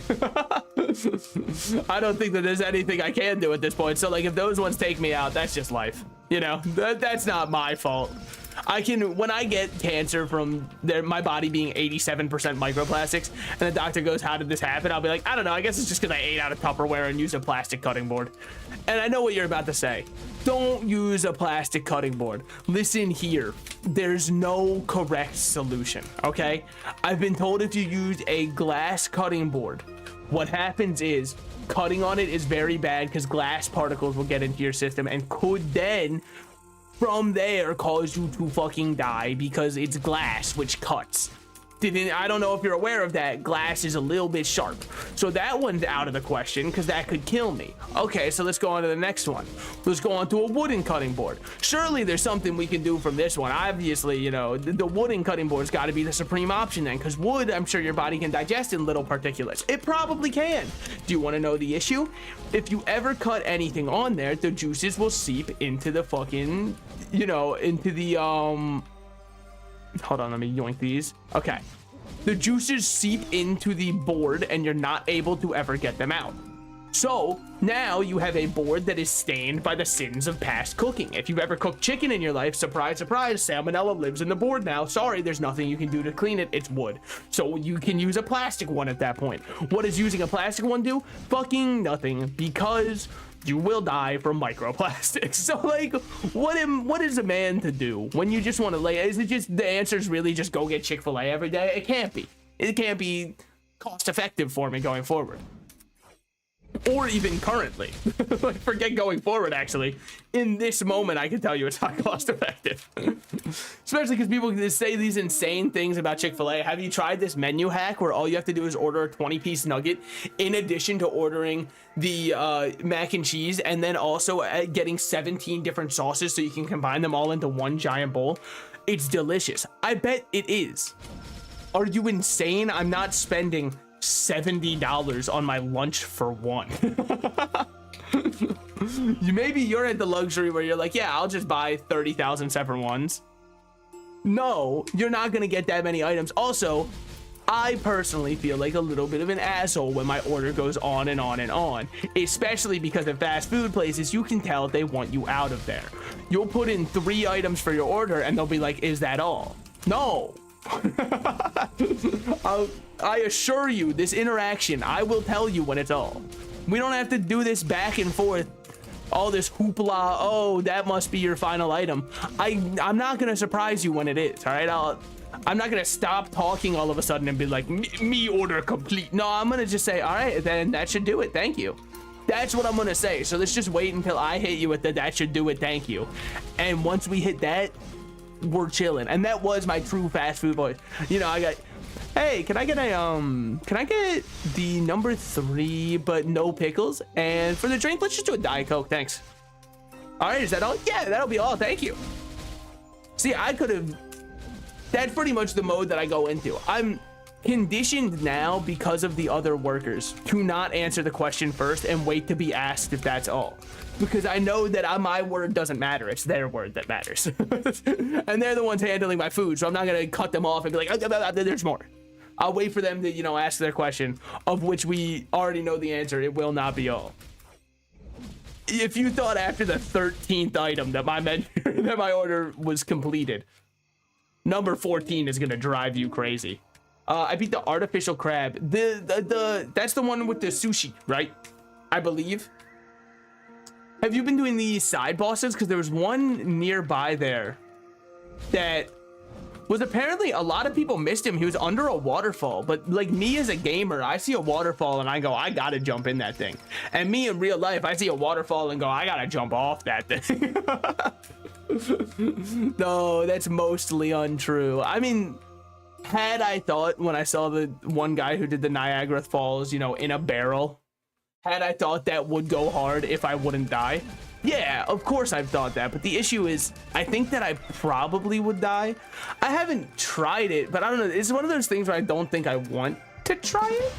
I don't think that there's anything I can do at this point. So, like, if those ones take me out, that's just life. You know, that's not my fault. When I get cancer from my body being 87% microplastics, and the doctor goes, how did this happen? I'll be like, I don't know. I guess it's just because I ate out of Tupperware and used a plastic cutting board. And I know what you're about to say. Don't use a plastic cutting board. Listen here. There's no correct solution, okay? I've been told if you use a glass cutting board, what happens is cutting on it is very bad because glass particles will get into your system and could then from there cause you to fucking die because it's glass which cuts. I don't know if you're aware of that. Glass is a little bit sharp, so that one's out of the question because that could kill me. Okay, so let's go on to the next one. Let's go on to a wooden cutting board. Surely there's something we can do from this one. Obviously, you know, the wooden cutting board's got to be the supreme option then, because wood, I'm sure your body can digest in little particulates. It probably can. Do you want to know the issue? If you ever cut anything on there, the juices will seep into the fucking, you know, into the hold on, let me yoink these. Okay, the juices seep into the board and you're not able to ever get them out. So now you have a board that is stained by the sins of past cooking. If you've ever cooked chicken in your life, surprise, surprise, salmonella lives in the board now. Sorry, there's nothing you can do to clean it. It's wood. So you can use a plastic one at that point. What does using a plastic one do? Fucking nothing, because you will die from microplastics. So, like, what is a man to do when you just want to lay? Is it just the answer is really just go get Chick-fil-A every day? It can't be. It can't be cost effective for me going forward, or even currently. Like, forget going forward. Actually, in this moment, I can tell you it's not cost effective. Especially because people just say these insane things about Chick-fil-A. Have you tried this menu hack where all you have to do is order a 20-piece nugget in addition to ordering the mac and cheese, and then also getting 17 different sauces so you can combine them all into one giant bowl? It's delicious. I bet it is. Are you insane? I'm not spending $70 on my lunch for one. Maybe you're at the luxury where you're like, yeah, I'll just buy 30,000 separate ones. No, you're not gonna get that many items. Also, I personally feel like a little bit of an asshole when my order goes on and on and on, especially because at fast food places, you can tell they want you out of there. You'll put in 3 items for your order and they'll be like, is that all? No. I assure you, this interaction, I will tell you when it's all. We don't have to do this back and forth, all this hoopla. Oh, that must be your final item. I'm not gonna surprise you when it is. All right, I'm not gonna stop talking all of a sudden and be like, me order complete. No, I'm gonna just say, all right, then that should do it. Thank you. That's what I'm gonna say. So let's just wait until I hit you with the that should do it. Thank you. And once we hit that, we're chilling. And that was my true fast food voice. You know, I got, hey, can I get the number 3 but no pickles? And for the drink, let's just do a Diet Coke. Thanks. All right, is that all? Yeah, that'll be all. Thank you. See, I could have, that's pretty much the mode that I go into. I'm conditioned now because of the other workers to not answer the question first and wait to be asked if that's all. Because I know that my word doesn't matter. It's their word that matters. And they're the ones handling my food. So I'm not going to cut them off and be like, oh, there's more. I'll wait for them to, you know, ask their question, of which we already know the answer. It will not be all. If you thought after the 13th item that my menu, that my order was completed, number 14 is going to drive you crazy. I beat the artificial crab. That's the one with the sushi, right? I believe. Have you been doing the side bosses? Because there was one nearby there that was apparently a lot of people missed him. He was under a waterfall, but like me as a gamer, I see a waterfall and I go, I gotta jump in that thing. And me in real life, I see a waterfall and go, I gotta jump off that thing. No, that's mostly untrue. I mean, had I thought when I saw the one guy who did the Niagara Falls, you know, in a barrel, had I thought that would go hard if I wouldn't die? Yeah, of course I've thought that, but the issue is I think that I probably would die. I haven't tried it, but I don't know. It's one of those things where I don't think I want to try it.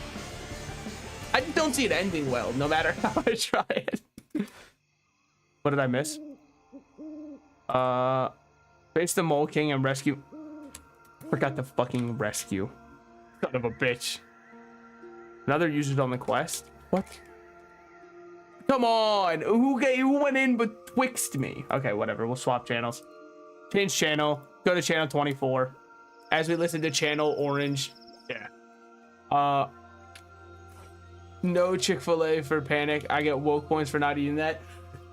I just don't see it ending well, no matter how I try it. What did I miss? Face the Mole King and rescue. Forgot to fucking rescue. Son of a bitch. Another user's on the quest. What? Come on, who went in betwixt me? Okay, whatever, we'll swap channels. Change channel, go to channel 24. As we listen to channel orange. Yeah. No Chick-fil-A for panic. I get woke points for not eating that.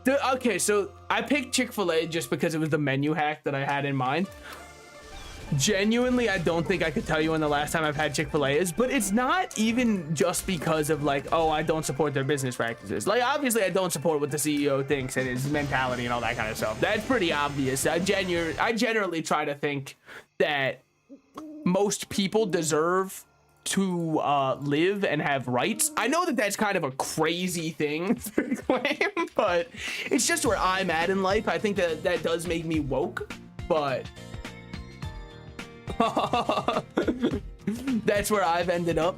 Okay, so I picked Chick-fil-A just because it was the menu hack that I had in mind. Genuinely, I don't think I could tell you when the last time I've had Chick-fil-A is, but it's not even just because of like, oh, I don't support their business practices. Like, obviously I don't support what the CEO thinks and his mentality and all that kind of stuff. That's pretty obvious. I generally try to think that most people deserve to live and have rights. I know that that's kind of a crazy thing to claim, but it's just where I'm at in life. I think that that does make me woke, but that's where I've ended up.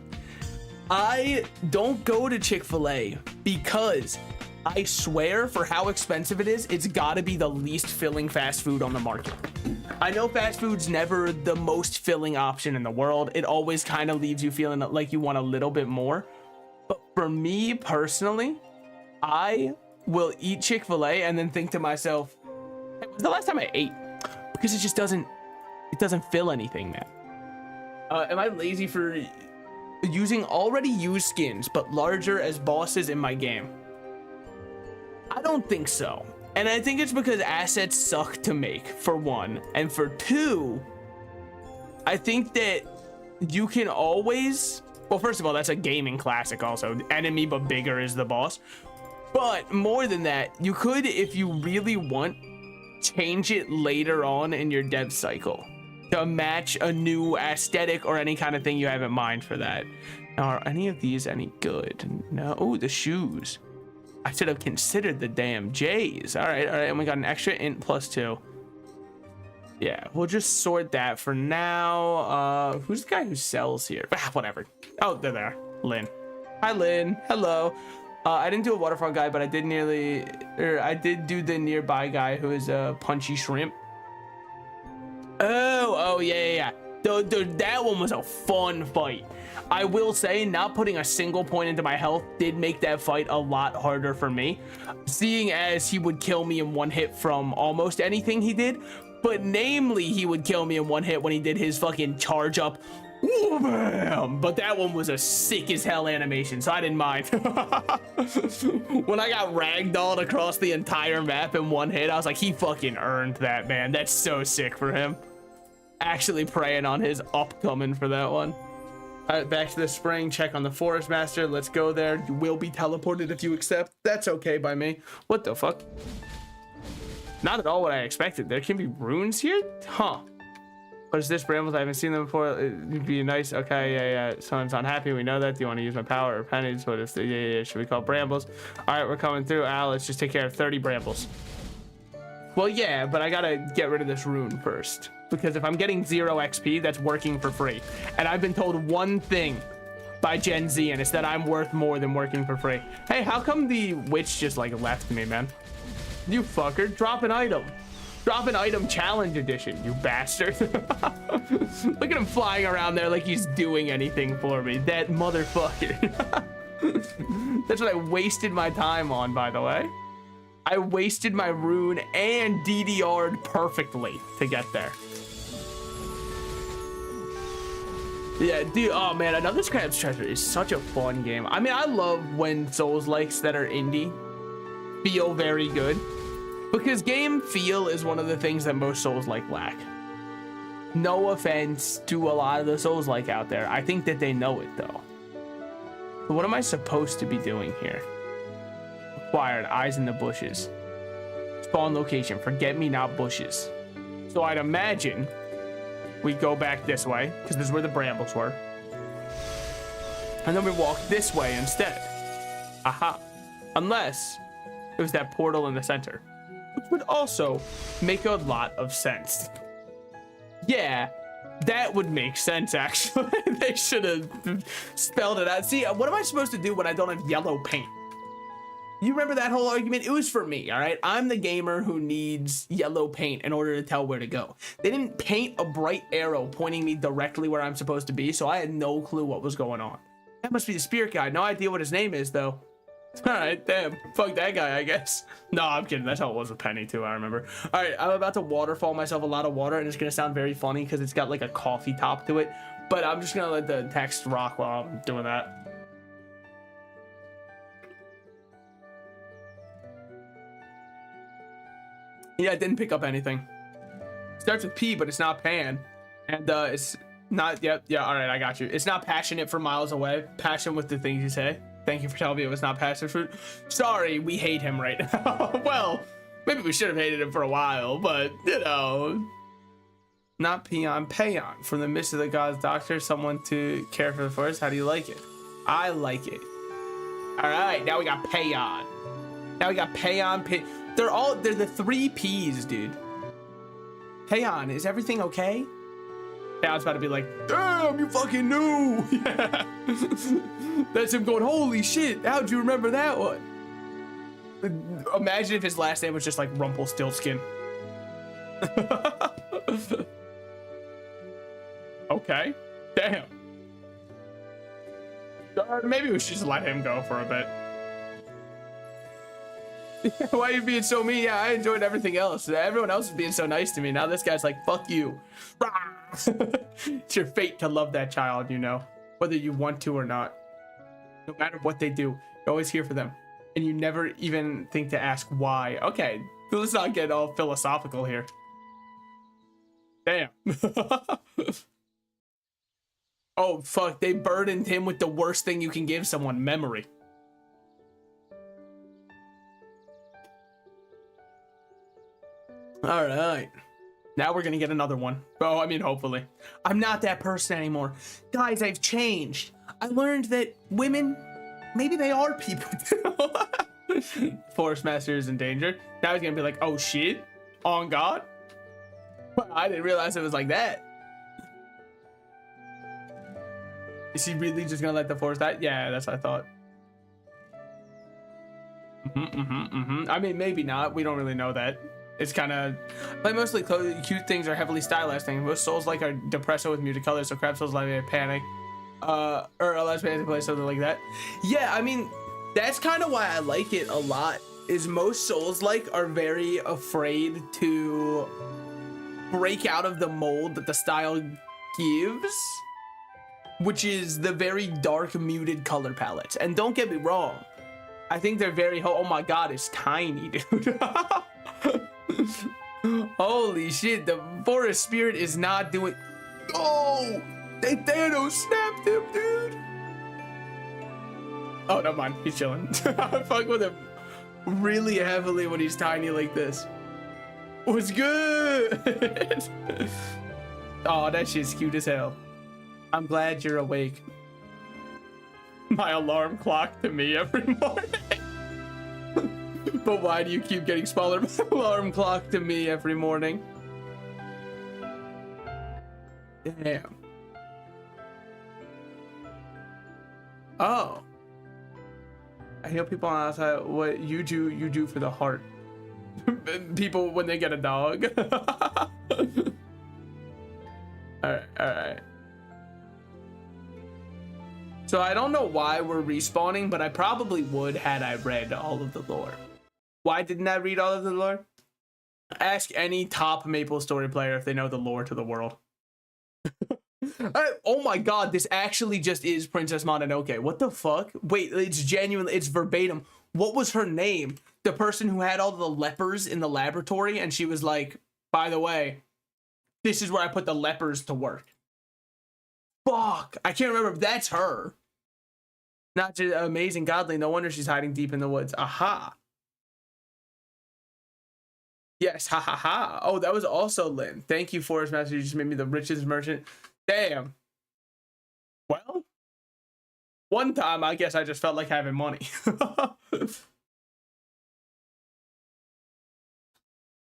I don't go to Chick-fil-A because I swear for how expensive it is, it's got to be the least filling fast food on the market. I know fast food's never the most filling option in the world. It always kind of leaves you feeling like you want a little bit more. But for me personally, I will eat Chick-fil-A and then think to myself, hey, when's the last time I ate? Because it just doesn't fill anything, man. Am I lazy for using already used skins but larger as bosses in my game? I don't think so. And I think it's because assets suck to make, for one. And for two, I think that you can always, well, first of all, that's a gaming classic also. Enemy but bigger is the boss. But more than that, you could, if you really want, change it later on in your dev cycle to match a new aesthetic or any kind of thing you have in mind for that. Now, are any of these any good? No. Oh, the shoes. I should have considered the damn J's. All right, and we got an extra int +2. Yeah, we'll just sort that for now. Who's the guy who sells here? Ah, whatever. Oh, they're there. Lynn. Hi, Lynn. Hello. I didn't do a waterfall guy, but I did do the nearby guy who is a punchy shrimp. Oh, yeah. That one was a fun fight. I will say, not putting a single point into my health did make that fight a lot harder for me, seeing as he would kill me in one hit from almost anything he did, but namely he would kill me in one hit when he did his fucking charge up. Ooh, bam! But that one was a sick as hell animation, so I didn't mind. When I got ragdolled across the entire map in one hit, I was like, he fucking earned that, man. That's so sick for him. Actually praying on his upcoming for that one. All right, back to the spring. Check on the Forest Master. Let's go there. You will be teleported if you accept. That's okay by me. What the fuck? Not at all what I expected. There can be runes here? Huh. What is this, Brambles? I haven't seen them before. It'd be nice. Okay, yeah. Someone's unhappy. We know that. Do you want to use my power or pennies? What is the, yeah. Should we call Brambles? All right, we're coming through. Al, let's just take care of 30 Brambles. Well, yeah, but I gotta get rid of this rune first. Because if I'm getting 0 XP, that's working for free. And I've been told one thing by Gen Z, and it's that I'm worth more than working for free. Hey, how come the witch just like left me, man? You fucker, drop an item. Drop an item challenge edition, you bastard. Look at him flying around there like he's doing anything for me. That motherfucker. That's what I wasted my time on, by the way. I wasted my rune and DDR'd perfectly to get there. Yeah, dude. Oh man, Another Scraps Treasure is such a fun game. I mean, I love when Souls likes that are indie feel very good, because game feel is one of the things that most Souls like lack. No offense to a lot of the Souls like out there. I think that they know it though. So what am I supposed to be doing here? Acquired eyes in the bushes. Spawn location, forget me not bushes. So I'd imagine we go back this way, because this is where the brambles were. And then we walk this way instead. Aha. Unless it was that portal in the center, which would also make a lot of sense. Yeah, that would make sense, actually. They should have spelled it out. See, what am I supposed to do when I don't have yellow paint? You remember that whole argument? It was for me, all right? I'm the gamer who needs yellow paint in order to tell where to go. They didn't paint a bright arrow pointing me directly where I'm supposed to be, so I had no clue what was going on. That must be the spirit guy. No idea what his name is, though. All right, damn. Fuck that guy, I guess. No, I'm kidding. That's how it was with Penny, too, I remember. All right, I'm about to waterfall myself a lot of water, and it's going to sound very funny because it's got, like, a coffee top to it. But I'm just going to let the text rock while I'm doing that. Yeah, it didn't pick up anything. Starts with P, but it's not pan. And it's not, yep, yeah, all right, I got you. It's not passionate for miles away. Passion with the things you say. Thank you for telling me it was not passion fruit. Sorry, we hate him right now. Well, maybe we should have hated him for a while, but, you know. Not peon, payon. From the mist of the gods, doctor, someone to care for the forest. How do you like it? I like it. All right, now we got payon. Now we got payon, they're the 3 P's, dude. Payon, is everything okay? Yeah, I was about to be like, damn, you fucking knew. Yeah. That's him going, holy shit, how'd you remember that one? Imagine if his last name was just like Rumpelstiltskin. Okay, damn. Maybe we should just let him go for a bit. Why are you being so mean? Yeah, I enjoyed everything else. Everyone else is being so nice to me. Now this guy's like, fuck you. It's your fate to love that child, you know, whether you want to or not. No matter what they do, you're always here for them. And you never even think to ask why. Okay, let's not get all philosophical here. Damn. Oh, fuck. They burdened him with the worst thing you can give someone, memory. All right, now we're gonna get another one. Oh, I mean, hopefully. I'm not that person anymore. Guys, I've changed. I learned that women, maybe they are people too. Forest Master is in danger. Now he's gonna be like, oh shit, on God? I didn't realize it was like that. Is he really just gonna let the forest die? Yeah, that's what I thought. I mean, maybe not. We don't really know that. It's kind of like mostly cute things are heavily stylized things. Most Souls like are depresso with muted colors, so Crab Souls like a panic, or allows fans to play something like that. Yeah, I mean, that's kind of why I like it a lot. Is most Souls like are very afraid to break out of the mold that the style gives, which is the very dark muted color palettes. And don't get me wrong, I think they're very oh my god, it's tiny, dude. Holy shit, the forest spirit is not doing. Oh, they Thanos snapped him, dude. Oh, never mind, he's chilling. I fuck with him really heavily when he's tiny like this. What's good? Oh, that shit's cute as hell. I'm glad you're awake. My alarm clock to me every morning. But why do you keep getting smaller? My alarm clock to me every morning. Damn. Oh. I heal people on outside. What you do for the heart. People when they get a dog. Alright. So I don't know why we're respawning, but I probably would had I read all of the lore. Why didn't I read all of the lore? Ask any top Maplestory player if they know the lore to the world. Oh my god, this actually just is Princess Mononoke. What the fuck? Wait, it's genuine, it's verbatim. What was her name? The person who had all the lepers in the laboratory, and she was like, by the way, this is where I put the lepers to work. Fuck, I can't remember if that's her. Not just amazing godly, no wonder she's hiding deep in the woods. Aha. Yes, ha ha ha. Oh, that was also Lynn. Thank you, Forest Master. You just made me the richest merchant. Damn. Well, one time I guess I just felt like having money.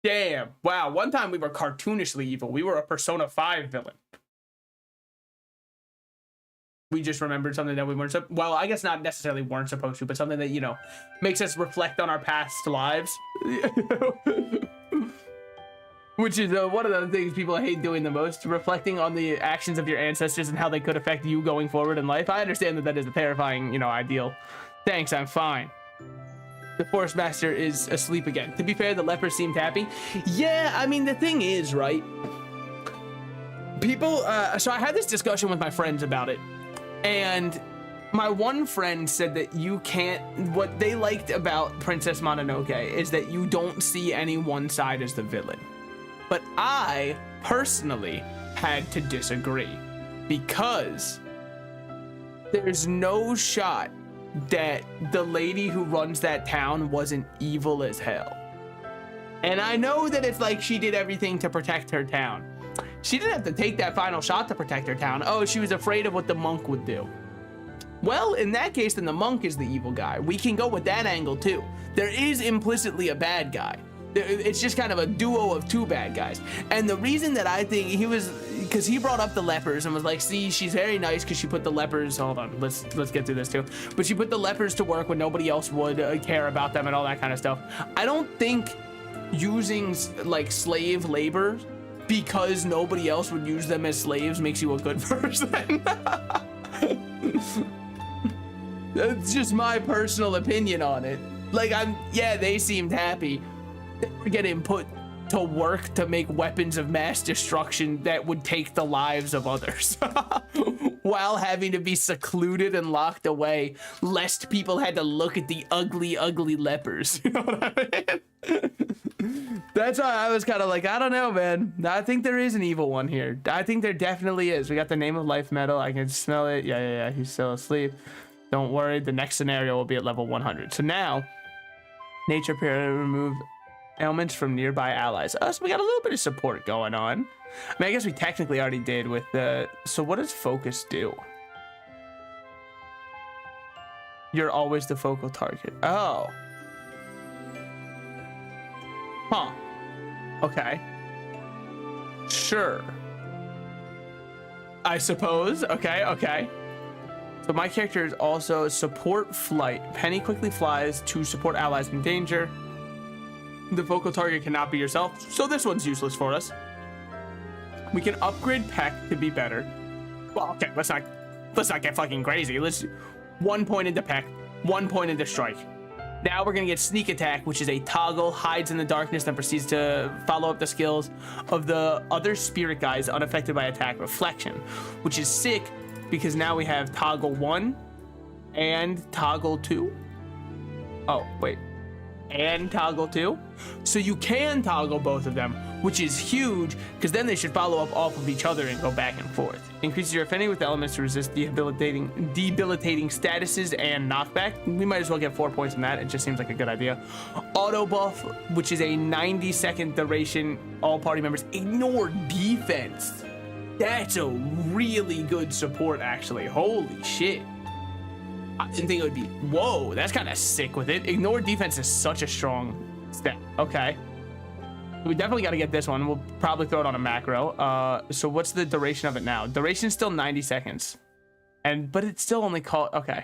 Damn. Wow. One time we were cartoonishly evil. We were a Persona 5 villain. We just remembered something that we weren't, well, I guess not necessarily weren't supposed to, but something that, you know, makes us reflect on our past lives. Which is one of the things people hate doing the most, reflecting on the actions of your ancestors and how they could affect you going forward in life. I understand that that is a terrifying, you know, ideal. Thanks, I'm fine. The Forest Master is asleep again. To be fair, the lepers seemed happy. Yeah, I mean, the thing is, right? People, so I had this discussion with my friends about it. And my one friend said that you can't, what they liked about Princess Mononoke is that you don't see any one side as the villain. But I personally had to disagree because there's no shot that the lady who runs that town wasn't evil as hell. And I know that it's like she did everything to protect her town. She didn't have to take that final shot to protect her town. Oh, she was afraid of what the monk would do. Well, in that case, then the monk is the evil guy. We can go with that angle too. There is implicitly a bad guy. It's just kind of a duo of two bad guys. And the reason that I think he was, because he brought up the lepers and was like, see, she's very nice because she put the lepers, hold on, let's get through this too. But she put the lepers to work when nobody else would care about them and all that kind of stuff. I don't think using like slave labor because nobody else would use them as slaves makes you a good person. That's just my personal opinion on it. Like, yeah, they seemed happy. They were getting put to work to make weapons of mass destruction that would take the lives of others while having to be secluded and locked away lest people had to look at the ugly, ugly lepers. You know what I mean? That's why I was kind of like, I don't know, man. I think there is an evil one here. I think there definitely is. We got the name of life medal. I can smell it. Yeah. He's still asleep. Don't worry. The next scenario will be at level 100. So now, nature period remove ailments from nearby allies. So we got a little bit of support going on. I mean, I guess we technically already did with the... So what does focus do? You're always the focal target. Oh. Huh. Okay. Sure. I suppose. Okay. So my character is also support flight. Penny quickly flies to support allies in danger. The focal target cannot be yourself, so this one's useless for us. We can upgrade Peck to be better. Well, okay, let's not get fucking crazy. Let's 1 point into Peck, 1 point into Strike. Now we're gonna get Sneak Attack, which is a toggle, hides in the darkness, then proceeds to follow up the skills of the other spirit guys unaffected by attack. Reflection, which is sick because now we have toggle 1 and toggle 2. Oh, wait. And toggle 2, so you can toggle both of them, which is huge because then they should follow up off of each other and go back and forth. Increases your affinity with elements to resist debilitating statuses and knockback. We might as well get 4 points in that. It just seems like a good idea. Auto buff, which is a 90-second duration. All party members ignore defense. That's a really good support, actually. Holy shit. I didn't think it would be. Whoa, that's kind of sick with it. Ignore defense is such a strong stat. Okay. We definitely got to get this one. We'll probably throw it on a macro. So what's the duration of it now? Duration's still 90 seconds. But it's still only called. Okay.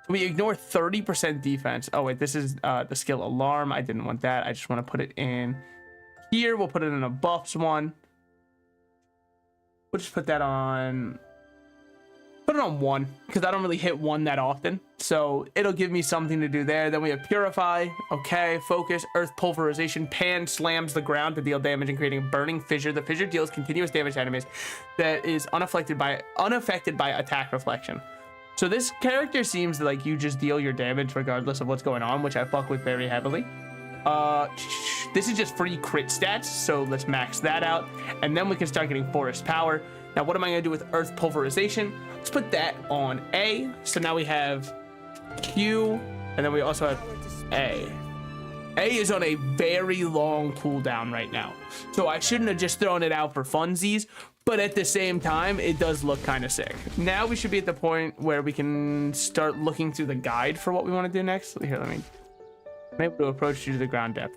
So we ignore 30% defense. Oh, wait, this is the skill alarm. I didn't want that. I just want to put it in here. We'll put it in a buffs one. We'll just put that on. Put it on 1 because I don't really hit 1 that often. So it'll give me something to do there. Then we have Purify. Okay. Focus. Earth Pulverization. Pan slams the ground to deal damage and creating a burning fissure. The fissure deals continuous damage to enemies that is unaffected by attack reflection. So this character seems like you just deal your damage regardless of what's going on, which I fuck with very heavily. This is just free crit stats, so let's max that out, and then we can start getting forest power. Now, what am I going to do with Earth Pulverization? Let's put that on A. So now we have Q, and then we also have A. A is on a very long cooldown right now, so I shouldn't have just thrown it out for funsies, but at the same time, it does look kind of sick. Now we should be at the point where we can start looking through the guide for what we want to do next. Here, I'm able to approach due to the ground depth.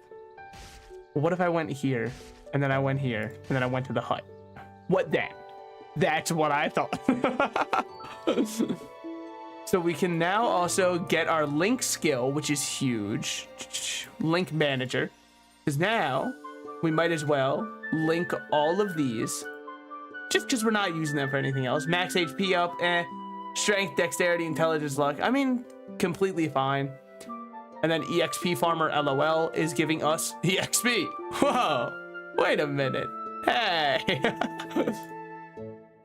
Well, what if I went here, and then I went here, and then I went to the hut? What then? That's what I thought. So we can now also get our link skill, which is huge. Link manager. Because now we might as well link all of these just because we're not using them for anything else. Max HP up, strength, dexterity, intelligence, luck. I mean, completely fine. And then EXP Farmer LOL is giving us EXP. Whoa, wait a minute. Hey.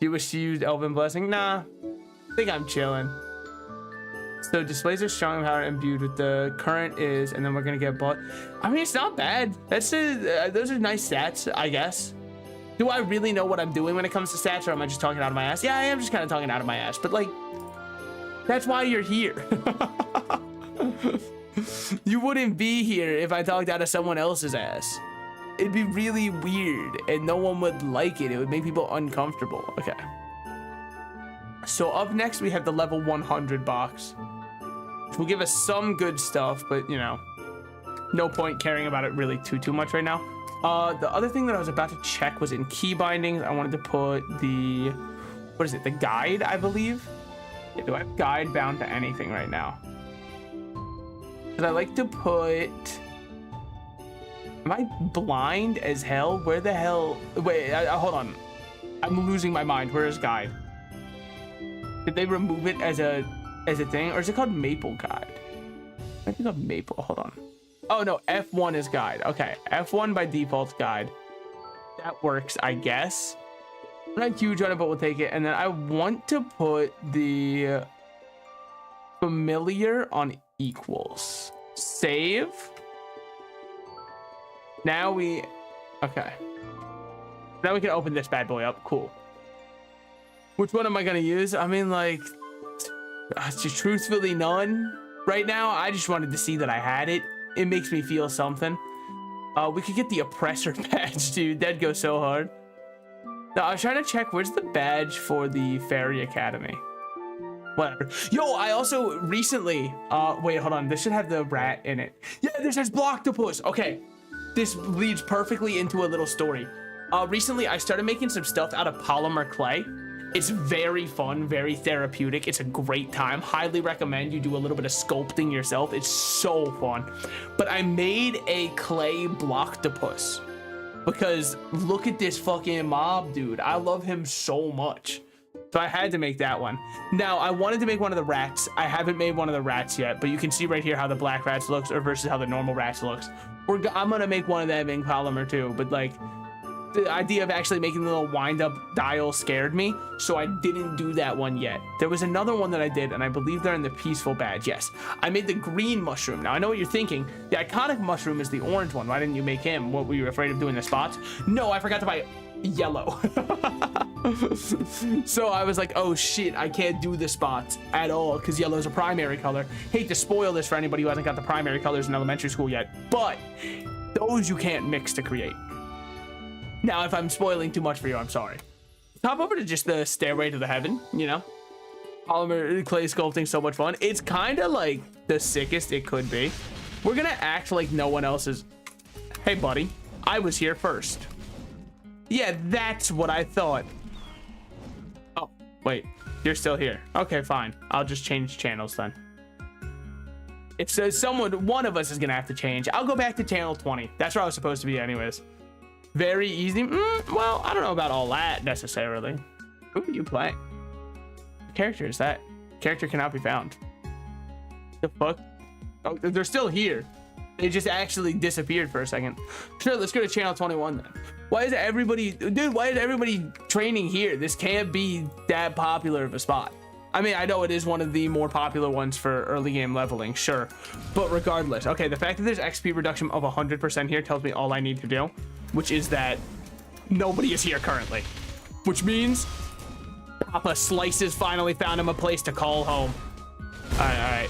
You wish to use Elven Blessing? Nah, I think I'm chilling. So displays are strong power imbued with the current is, and then we're gonna get bought. I mean, it's not bad. Those are nice stats, I guess. Do I really know what I'm doing when it comes to stats, or am I just talking out of my ass? Yeah, I am just kind of talking out of my ass, but like, that's why you're here. You wouldn't be here if I talked out of someone else's ass. It'd be really weird, and no one would like it. It would make people uncomfortable. Okay. So up next, we have the level 100 box, which will give us some good stuff, but you know, no point caring about it really too much right now. The other thing that I was about to check was in key bindings. I wanted to put the, what is it? The guide, I believe. Yeah, do I have guide bound to anything right now? Because I like to put, am I blind as hell? Where the hell, wait, hold on. I'm losing my mind. Where is guide? Did they remove it as a thing, or is it called Maple Guide? I think of Maple. Hold on. Oh no, F1 is guide. Okay, F1 by default guide. That works, I guess. I'm not huge on it, but we'll take it. And then I want to put the familiar on equals. Save. Now we, okay. Now we can open this bad boy up. Cool. Which one am I gonna use? I mean, like, just truthfully none. Right now, I just wanted to see that I had it. It makes me feel something. We could get the oppressor badge, dude. That'd go so hard. No, I was trying to check, where's the badge for the Fairy Academy? Whatever. Yo, I also recently, wait, hold on. This should have the rat in it. Yeah, this has Blocktopus. Okay, this leads perfectly into a little story. Recently, I started making some stuff out of polymer clay. It's very fun, very therapeutic. It's a great time. Highly recommend you do a little bit of sculpting yourself. It's so fun. But I made a clay Blocktopus because look at this fucking mob, dude. I love him so much. So I had to make that one. Now, I wanted to make one of the rats. I haven't made one of the rats yet, but you can see right here how the black rats looks or versus how the normal rats looks. I'm gonna make one of them in polymer too, but like, the idea of actually making the little wind-up dial scared me, so I didn't do that one yet. There was another one that I did, and I believe they're in the peaceful badge. Yes, I made the green mushroom. Now, I know what you're thinking. The iconic mushroom is the orange one. Why didn't you make him? What, were you afraid of doing the spots? No, I forgot to buy yellow. So I was like, oh shit, I can't do the spots at all because yellow is a primary color. Hate to spoil this for anybody who hasn't got the primary colors in elementary school yet, but those you can't mix to create. Now, if I'm spoiling too much for you, I'm sorry. Hop over to just the Stairway to the Heaven, you know? Polymer clay sculpting, so much fun. It's kind of like the sickest it could be. We're gonna act like no one else is. Hey, buddy, I was here first. Yeah, that's what I thought. Oh, wait, you're still here. Okay, fine. I'll just change channels then. It says one of us is gonna have to change. I'll go back to channel 20. That's where I was supposed to be anyways. Very easy. Well, I don't know about all that necessarily. Who are you playing? character is that? Character cannot be found. The fuck? Oh, they're still here. They just actually disappeared for a second. Sure, let's go to channel 21 then. Why is everybody, dude, why is everybody training here? This can't be that popular of a spot. I mean, I know it is one of the more popular ones for early game leveling, sure. But regardless, okay, the fact that there's XP reduction of 100% here tells me all I need to do, which is that nobody is here currently. Which means Papa Slices finally found him a place to call home. All right.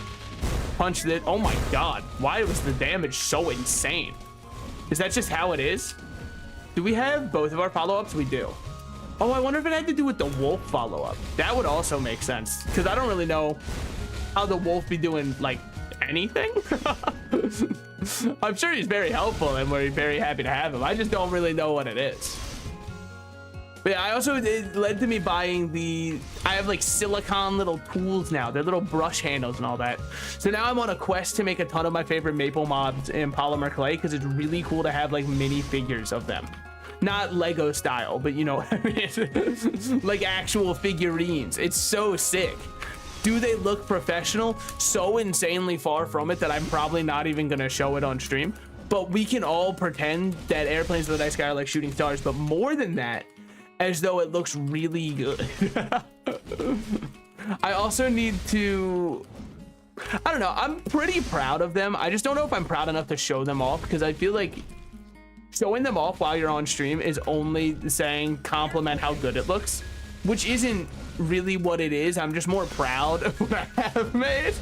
Punch it. Oh my God. Why was the damage so insane? Is that just how it is? Do we have both of our follow-ups? We do. Oh, I wonder if it had to do with the wolf follow-up. That would also make sense, because I don't really know how the wolf be doing, like, anything. I'm sure he's very helpful and we're very happy to have him. I just don't really know what it is. But yeah, I also, it led to me buying I have like silicone little tools now. They're little brush handles and all that. So now I'm on a quest to make a ton of my favorite maple mobs in polymer clay, because it's really cool to have like mini figures of them. Not Lego style, but you know, like actual figurines. It's so sick. Do they look professional? So insanely far from it that I'm probably not even gonna show it on stream. But we can all pretend that airplanes in the night sky are like shooting stars, but more than that, as though it looks really good. I also need to, I don't know, I'm pretty proud of them. I just don't know if I'm proud enough to show them off, because I feel like showing them off while you're on stream is only saying compliment how good it looks, which isn't really what it is. I'm just more proud of what I have made.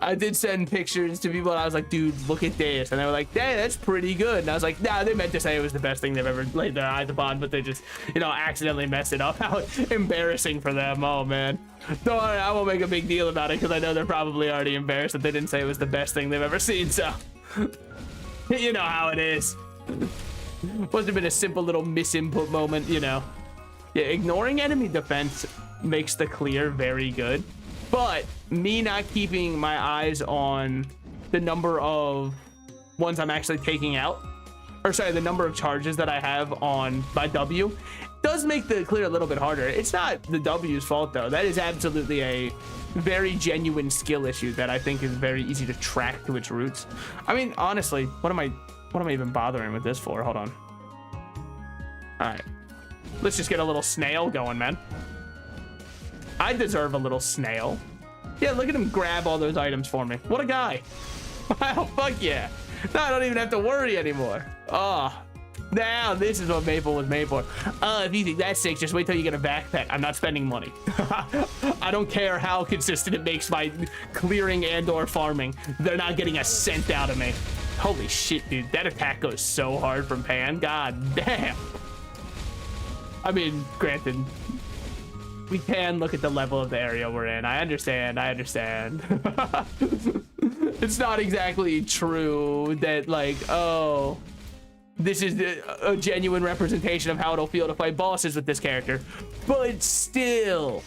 I did send pictures to people and I was like, dude, look at this. And they were like, hey, that's pretty good. And I was like, nah, they meant to say it was the best thing they've ever laid their eyes upon, but they just, you know, accidentally messed it up. How embarrassing for them. Oh, man. Don't worry, I won't make a big deal about it, because I know they're probably already embarrassed that they didn't say it was the best thing they've ever seen. So, you know how it is. Must have been a simple little misinput moment, you know. Yeah, ignoring enemy defense makes the clear very good. But me not keeping my eyes on the number of ones I'm actually taking out, or sorry, the number of charges that I have on my W, does make the clear a little bit harder. It's not the W's fault though. That is absolutely a very genuine skill issue that I think is very easy to track to its roots. I mean, honestly, what am I even bothering with this for? Hold on. All right, let's just get a little snail going, man. I deserve a little snail. Yeah, look at him grab all those items for me. What a guy. Wow, fuck yeah. Now I don't even have to worry anymore. Oh, now this is what Maple was made for. If you think that's sick, just wait till you get a backpack. I'm not spending money. I don't care how consistent it makes my clearing and or farming. They're not getting a cent out of me. Holy shit, dude. That attack goes so hard from Pan. God damn. I mean, granted, we can look at the level of the area we're in. I understand. It's not exactly true that, like, oh, this is a genuine representation of how it'll feel to play bosses with this character. But still,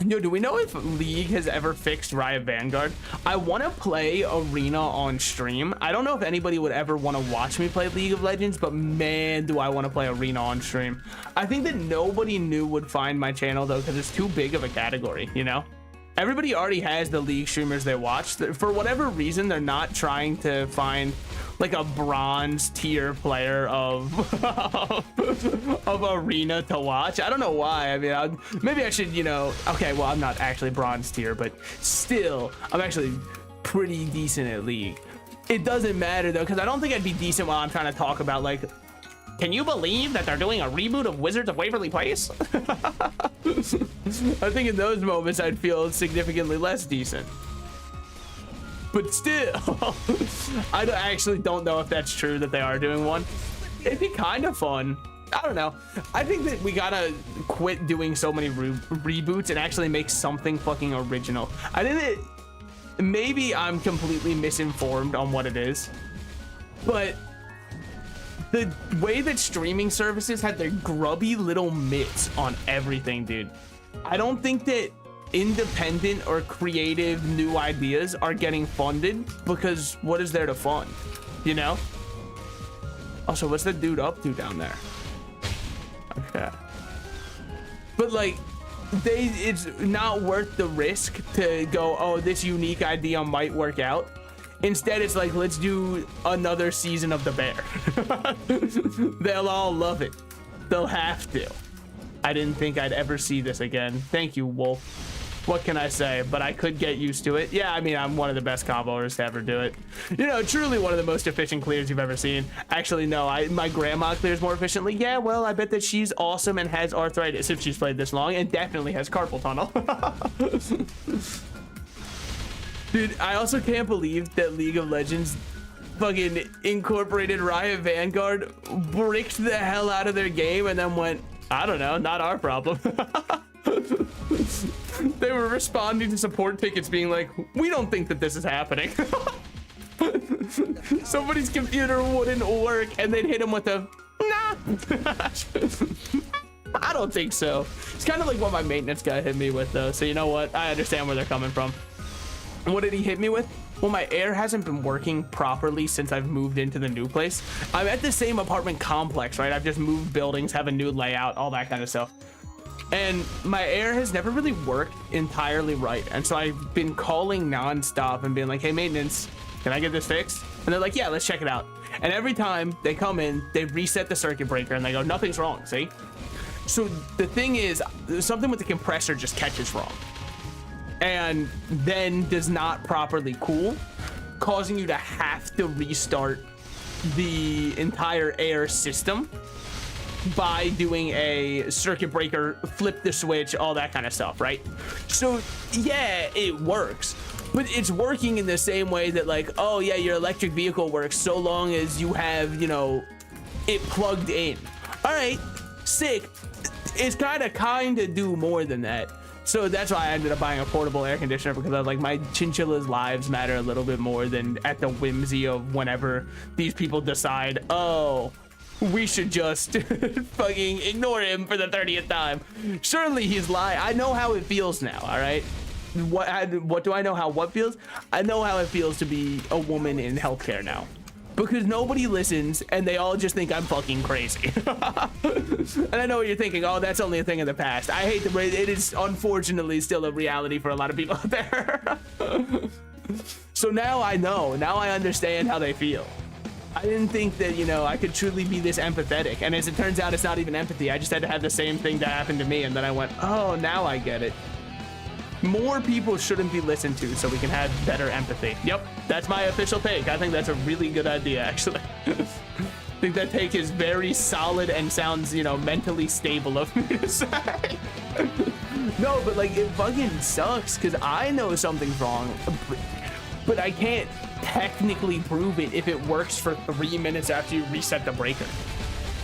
yo, do we know if League has ever fixed Riot Vanguard? I want to play Arena on stream. I don't know if anybody would ever want to watch me play League of Legends, but man, do I want to play Arena on stream. I think that nobody new would find my channel though, because it's too big of a category, you know? Everybody already has the League streamers they watch. For whatever reason, they're not trying to find like a bronze tier player of of Arena to watch. I don't know why. I mean, maybe I should, you know, okay, well, I'm not actually bronze tier, but still, I'm actually pretty decent at League. It doesn't matter though, because I don't think I'd be decent while I'm trying to talk about, like, can you believe that they're doing a reboot of Wizards of Waverly Place? I think in those moments I'd feel significantly less decent. But still, I actually don't know if that's true that they are doing one. It'd be kind of fun. I don't know. I think that we gotta quit doing so many reboots and actually make something fucking original. I think that maybe I'm completely misinformed on what it is, but the way that streaming services had their grubby little mitts on everything, dude. I don't think that independent or creative new ideas are getting funded, because what is there to fund, you know? Also, what's the dude up to down there? Okay. But like, it's not worth the risk to go, oh, this unique idea might work out. Instead, it's like, let's do another season of the bear. They'll all love it. They'll have to. I didn't think I'd ever see this again. Thank you, Wolf. What can I say? But I could get used to it. Yeah, I mean, I'm one of the best comboers to ever do it. You know, truly one of the most efficient clears you've ever seen. Actually, no, my grandma clears more efficiently. Yeah, well, I bet that she's awesome and has arthritis if she's played this long, and definitely has carpal tunnel. Dude, I also can't believe that League of Legends fucking incorporated Riot Vanguard, bricked the hell out of their game, and then went, I don't know, not our problem. They were responding to support tickets being like, we don't think that this is happening. Somebody's computer wouldn't work and they'd hit him with a, nah. I don't think so. It's kind of like what my maintenance guy hit me with though. So you know what? I understand where they're coming from. What did he hit me with? Well, my air hasn't been working properly since I've moved into the new place. I'm at the same apartment complex, right? I've just moved buildings, have a new layout, all that kind of stuff. And my air has never really worked entirely right. And so I've been calling nonstop and being like, hey, maintenance, can I get this fixed? And they're like, yeah, let's check it out. And every time they come in, they reset the circuit breaker and they go, nothing's wrong, see? So the thing is, something with the compressor just catches wrong. And then does not properly cool, causing you to have to restart the entire air system by doing a circuit breaker, flip the switch, all that kind of stuff, right? So yeah, it works, but it's working in the same way that like, oh yeah, your electric vehicle works so long as you have, you know, it plugged in. All right, sick. It's kind of do more than that. So that's why I ended up buying a portable air conditioner, because I was like, my chinchilla's lives matter a little bit more than at the whimsy of whenever these people decide, oh, we should just fucking ignore him for the 30th time. Surely he's lying. I know how it feels now, all right? What do I know how what feels? I know how it feels to be a woman in healthcare now. Because nobody listens and they all just think I'm fucking crazy. And I know what you're thinking, oh, that's only a thing of the past. I hate the it is unfortunately still a reality for a lot of people out there. So now I know, now I understand how they feel. I didn't think that, you know, I could truly be this empathetic. And as it turns out, it's not even empathy. I just had to have the same thing that happened to me. And then I went, oh, now I get it. More people shouldn't be listened to so we can have better empathy. Yep, that's my official take. I think that's a really good idea, actually. I think that take is very solid and sounds, you know, mentally stable of me to say. No, but like, it fucking sucks because I know something's wrong, but I can't technically prove it if it works for 3 minutes after you reset the breaker.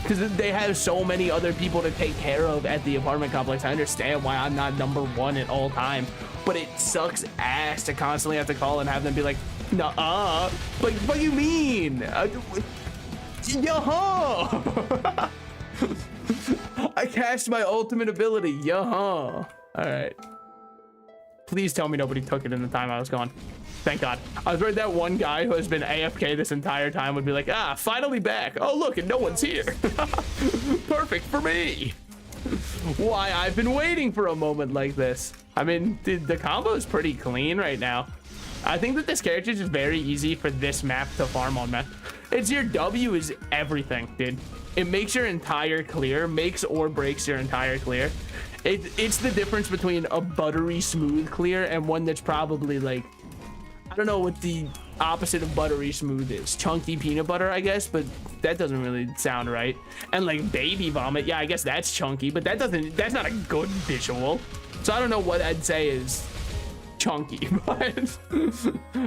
Because they have so many other people to take care of at the apartment complex. I understand why I'm not number one at all time, but it sucks ass to constantly have to call and have them be like, nuh-uh. Like, what do you mean? Yuh-huh. I cast my ultimate ability. Yuh-huh. All right. Please tell me nobody took it in the time I was gone. Thank God. I was worried that one guy who has been AFK this entire time would be like, ah, finally back. Oh, look, and no one's here. Perfect for me. Why, I've been waiting for a moment like this. I mean, dude, the combo is pretty clean right now. I think that this character is just very easy for this map to farm on, man. It's your W is everything, dude. It makes your entire clear, makes or breaks your entire clear. It's the difference between a buttery smooth clear and one that's probably like, I don't know what the opposite of buttery smooth is. Chunky peanut butter, I guess, but that doesn't really sound right. And like baby vomit, yeah, I guess that's chunky, but that's not a good visual. So I don't know what I'd say is chunky, but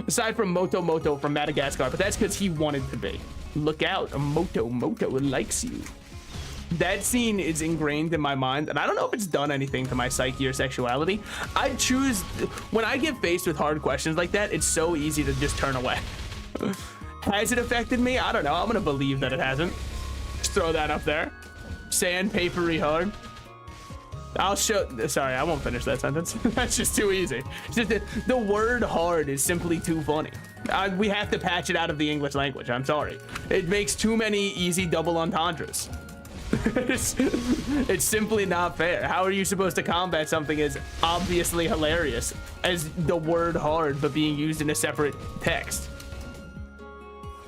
aside from Moto from Madagascar, but that's because he wanted to be. Look out, Moto likes you. That scene is ingrained in my mind, and I don't know if it's done anything to my psyche or sexuality. I choose, when I get faced with hard questions like that, it's so easy to just turn away. Has it affected me? I don't know. I'm gonna believe that it hasn't. Just throw that up there. Sandpapery hard. I'll show, sorry, I won't finish that sentence. That's just too easy. It's just the word hard is simply too funny. We have to patch it out of the English language. I'm sorry. It makes too many easy double entendres. It's simply not fair. How are you supposed to combat something as obviously hilarious as the word hard but being used in a separate text?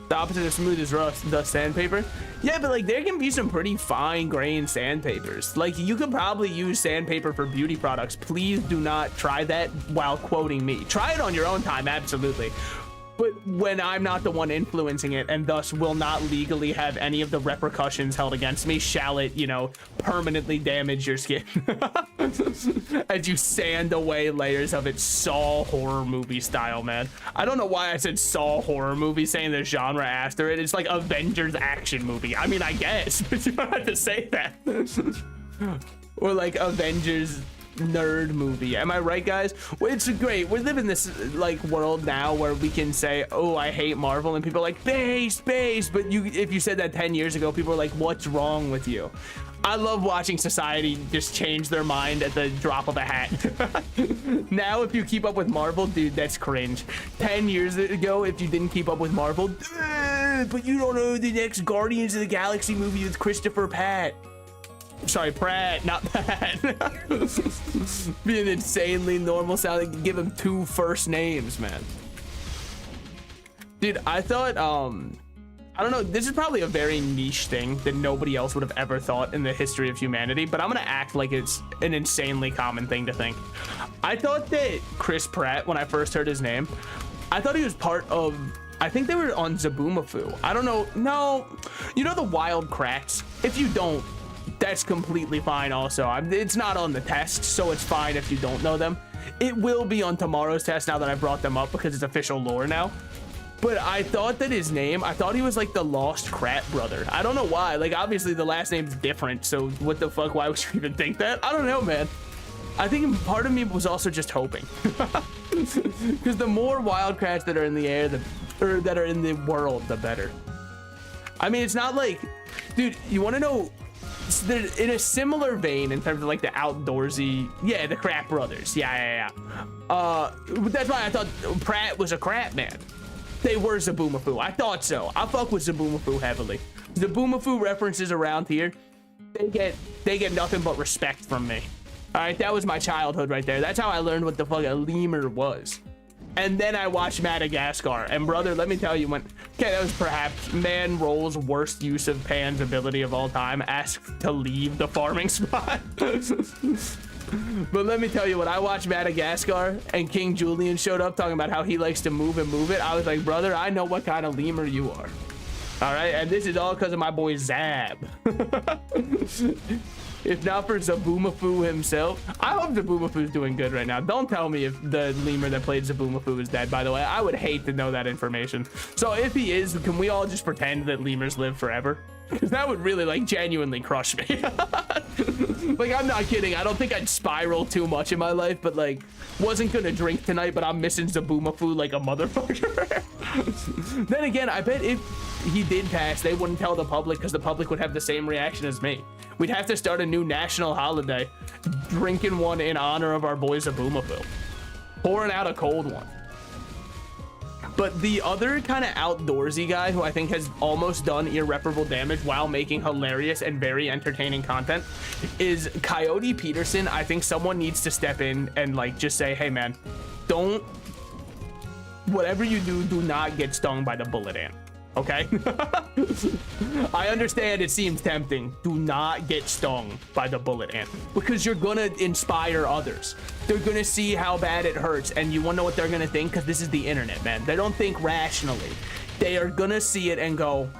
The opposite of smooth is rough, the sandpaper. Yeah, but like there can be some pretty fine grained sandpapers. Like you could probably use sandpaper for beauty products. Please do not try that while quoting me. Try it on your own time, absolutely. But when I'm not the one influencing it and thus will not legally have any of the repercussions held against me, shall it, you know, permanently damage your skin as you sand away layers of it, Saw horror movie style, man. I don't know why I said Saw horror movie, saying the genre after it. It's like Avengers action movie. I mean, I guess, but you don't have to say that. Or like Avengers nerd movie. Am I right, guys? Well, it's great. We live in this like world now where we can say, oh, I hate Marvel, and people are like, base. But if you said that 10 years ago, people are like, what's wrong with you? I love watching society just change their mind at the drop of a hat. Now, if you keep up with Marvel, dude, that's cringe. 10 years ago, if you didn't keep up with Marvel, but you don't know the next Guardians of the Galaxy movie with Christopher Pratt. Sorry, Pratt, not Pat. Being insanely normal sounding. Give him 2 first names, man. Dude, I thought, I don't know, this is probably a very niche thing that nobody else would have ever thought in the history of humanity, but I'm gonna act like it's an insanely common thing to think. I thought that Chris Pratt, when I first heard his name, I thought he was part of, I think they were on Zaboomafoo. I don't know. No, you know the Wild Kratts? If you don't, that's completely fine also. It's not on the test, so it's fine if you don't know them. It will be on tomorrow's test now that I brought them up because it's official lore now. But I thought that his name, I thought he was like the lost Kratt brother. I don't know why. Like, obviously the last name's different, so what the fuck? Why would you even think that? I don't know, man. I think part of me was also just hoping. Because the more Wild Kratts that are in the air, or that are in the world, the better. I mean, it's not like, dude, you want to know, they're in a similar vein in terms of like the outdoorsy, yeah, the Kratt brothers, yeah. That's why I thought Pratt was a Kratt man. They were Zaboomafoo. I thought so. I fuck with Zaboomafoo heavily. Zaboomafoo references around here, they get nothing but respect from me. All right, that was my childhood right there. That's how I learned what the fuck a lemur was. And then I watched Madagascar, and brother, let me tell you, okay, that was perhaps Man Roll's worst use of Pan's ability of all time, asked to leave the farming spot. But let me tell you, when I watched Madagascar and King Julian showed up talking about how he likes to move it, I was like, brother, I know what kind of lemur you are. All right, and this is all because of my boy Zab. If not for Zaboomafoo himself. I hope Zaboomafoo's doing good right now. Don't tell me if the lemur that played Zaboomafoo is dead, by the way. I would hate to know that information. So if he is, can we all just pretend that lemurs live forever? Because that would really, like, genuinely crush me. Like, I'm not kidding. I don't think I'd spiral too much in my life, but, like, wasn't gonna drink tonight, but I'm missing Zaboomafoo like a motherfucker. Then again, I bet if he did pass, they wouldn't tell the public because the public would have the same reaction as me. We'd have to start a new national holiday, drinking one in honor of our boy Zaboomafoo. Pouring out a cold one. But the other kind of outdoorsy guy who I think has almost done irreparable damage while making hilarious and very entertaining content is Coyote Peterson. I think someone needs to step in and like just say, hey man, don't, whatever you do, do not get stung by the bullet ant. Okay? I understand it seems tempting. Do not get stung by the bullet ant because you're gonna inspire others. They're gonna see how bad it hurts, and you wanna know what they're gonna think? Because this is the internet, man. They don't think rationally. They are gonna see it and go,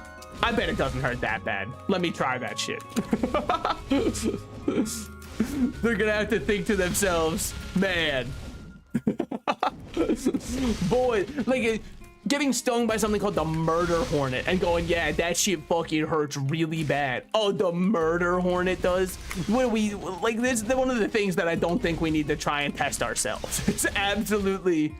I bet it doesn't hurt that bad. Let me try that shit. They're gonna have to think to themselves, man. Boy, like, getting stung by something called the murder hornet and going, yeah, that shit fucking hurts really bad. Oh, the murder hornet does? What we like, this is one of the things that I don't think we need to try and test ourselves. It's absolutely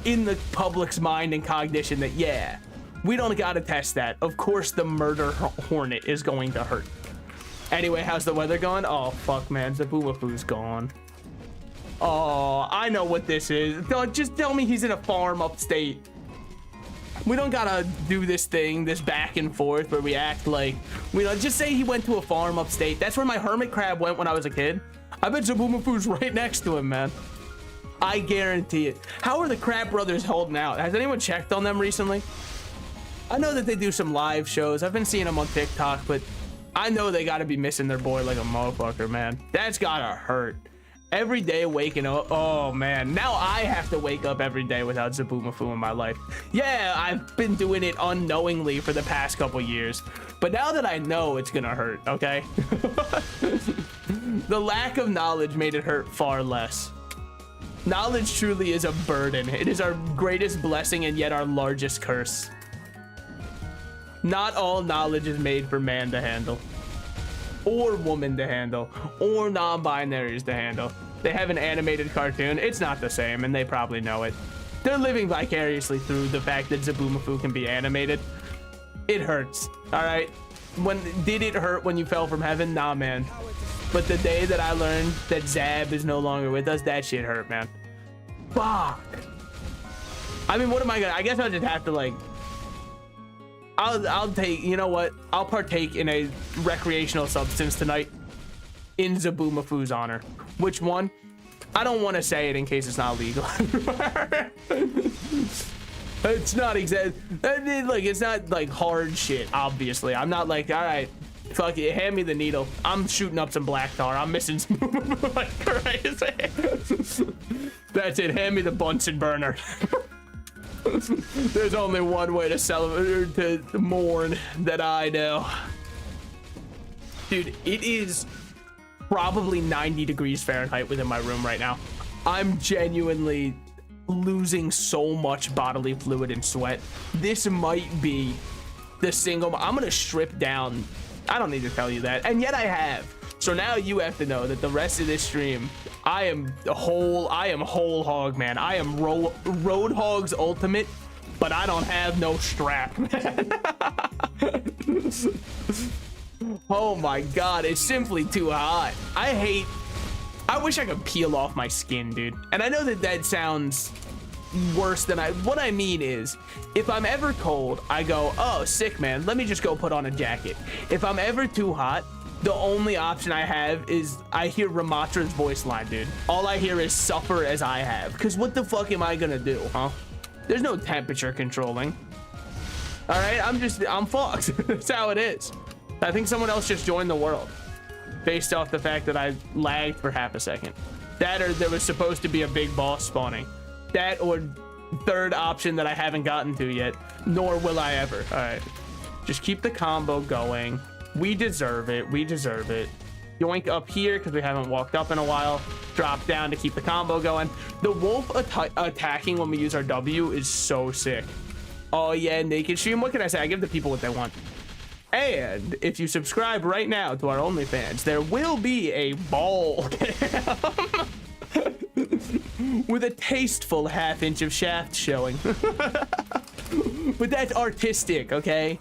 in the public's mind and cognition that, yeah, we don't gotta test that. Of course the murder hornet is going to hurt. Anyway, how's the weather going? Oh fuck, man, Zaboomafoo's gone. Oh, I know what this is. Just tell me he's in a farm upstate. We don't gotta do this thing, this back and forth where we act like, just say he went to a farm upstate. That's where my hermit crab went when I was a kid. I bet Zaboomafoo's right next to him, man. I guarantee it. How are the Crab Brothers holding out? Has anyone checked on them recently? I know that they do some live shows. I've been seeing them on TikTok, but I know they gotta be missing their boy like a motherfucker, man. That's gotta hurt. Every day waking up, oh man, now I have to wake up every day without Zaboomafoo in my life. Yeah, I've been doing it unknowingly for the past couple years, but now that I know, it's gonna hurt, okay? The lack of knowledge made it hurt far less. Knowledge truly is a burden. It is our greatest blessing and yet our largest curse. Not all knowledge is made for man to handle, or woman to handle, or non-binaries to handle. They have an animated cartoon. It's not the same, and they probably know it. They're living vicariously through the fact that Zaboomafoo can be animated. It hurts, all right? Did it hurt when you fell from heaven? Nah, man. But the day that I learned that Zab is no longer with us, that shit hurt, man. Fuck. I mean, what am I gonna? I guess I'll just have to like. I'll take. You know what? I'll partake in a recreational substance tonight, in Zaboomafoo's honor. Which one? I don't want to say it in case it's not legal. It's not exact. Like it's not like hard shit. Obviously, I'm not like, all right, fuck it, hand me the needle. I'm shooting up some black tar. I'm missing some like crazy. That's it. Hand me the Bunsen burner. There's only one way to celebrate, to mourn, that I know. Dude, it is probably 90 degrees Fahrenheit within my room right now. I'm genuinely losing so much bodily fluid and sweat. This might be the single. I'm gonna strip down. I don't need to tell you that, and yet I have. So now you have to know that the rest of this stream, I am whole hog, man. I am road hog's ultimate, but I don't have no strap. Oh my god, it's simply too hot. I wish I could peel off my skin, dude. And I know that that sounds worse than what I mean is, if I'm ever cold, I go, oh, sick, man, let me just go put on a jacket. If I'm ever too hot, the only option I have is I hear Ramatra's voice line, dude. All I hear is suffer as I have. Because what the fuck am I gonna do, huh? There's no temperature controlling. All right, I'm fucked. That's how it is. I think someone else just joined the world based off the fact that I lagged for half a second. That, or there was supposed to be a big boss spawning. That, or third option that I haven't gotten to yet, nor will I ever. All right, just keep the combo going. We deserve it. We deserve it. Yoink up here because we haven't walked up in a while. Drop down to keep the combo going. The wolf attacking when we use our W is so sick. Oh yeah, naked stream. What can I say? I give the people what they want. And if you subscribe right now to our OnlyFans, there will be a ball cam with a tasteful half-inch of shaft showing. But that's artistic, okay?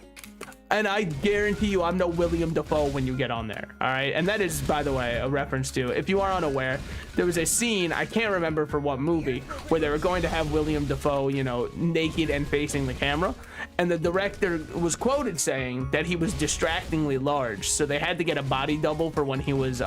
And I guarantee you I'm no William Dafoe when you get on there, all right? And that is, by the way, a reference to, if you are unaware, there was a scene, I can't remember for what movie, where they were going to have William Dafoe, you know, naked and facing the camera. And the director was quoted saying that he was distractingly large, so they had to get a body double for when he was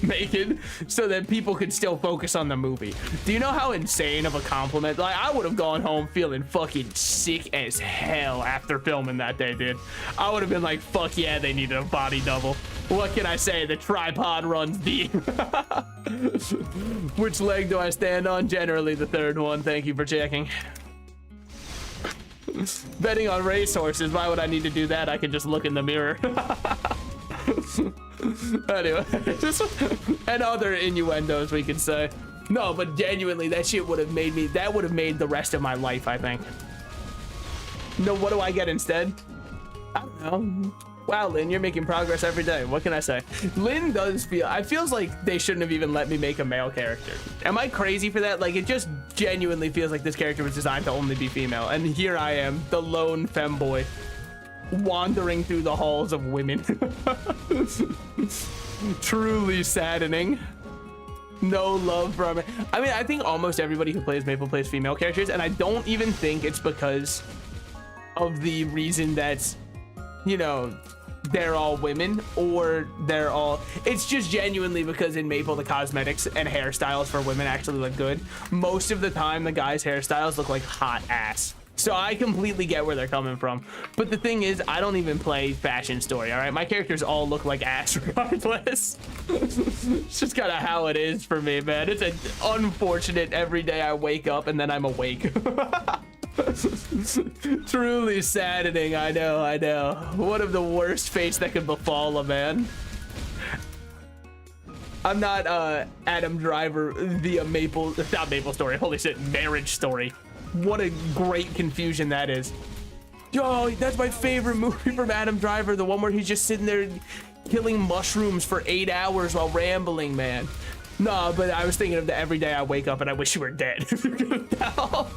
naked, so that people could still focus on the movie. Do you know how insane of a compliment? Like, I would have gone home feeling fucking sick as hell after filming that day, dude. I would have been like, fuck yeah, they needed a body double. What can I say? The tripod runs deep. Which leg do I stand on? Generally the third one. Thank you for checking. Betting on racehorses, why would I need to do that? I can just look in the mirror. Anyway, and other innuendos we could say. No, but genuinely, that shit would have made me, that would have made the rest of my life, I think. No, what do I get instead? I don't know. Wow, Lynn, you're making progress every day. What can I say? Lynn does feel, I feels like they shouldn't have even let me make a male character. Am I crazy for that? Like, it just genuinely feels like this character was designed to only be female. And here I am, the lone femboy, wandering through the halls of women. Truly saddening. No love for, I think almost everybody who plays Maple plays female characters, and I don't even think it's because of the reason that, you know, they're all women, or they're all, it's just genuinely because in Maple the cosmetics and hairstyles for women actually look good. Most of the time the guys' hairstyles look like hot ass, so I completely get where they're coming from. But the thing is, I don't even play fashion story, all right? My characters all look like ass regardless. It's just kind of how it is for me, man. It's an unfortunate every day I wake up and then I'm awake. Truly saddening. I know. One of the worst fates that could befall a man. I'm not Adam Driver via not Maplestory, holy shit, Marriage Story. What a great confusion that is. Yo, that's my favorite movie from Adam Driver, the one where he's just sitting there killing mushrooms for 8 hours while rambling, man. No, but I was thinking of the every day I wake up and I wish you were dead. If you could tell.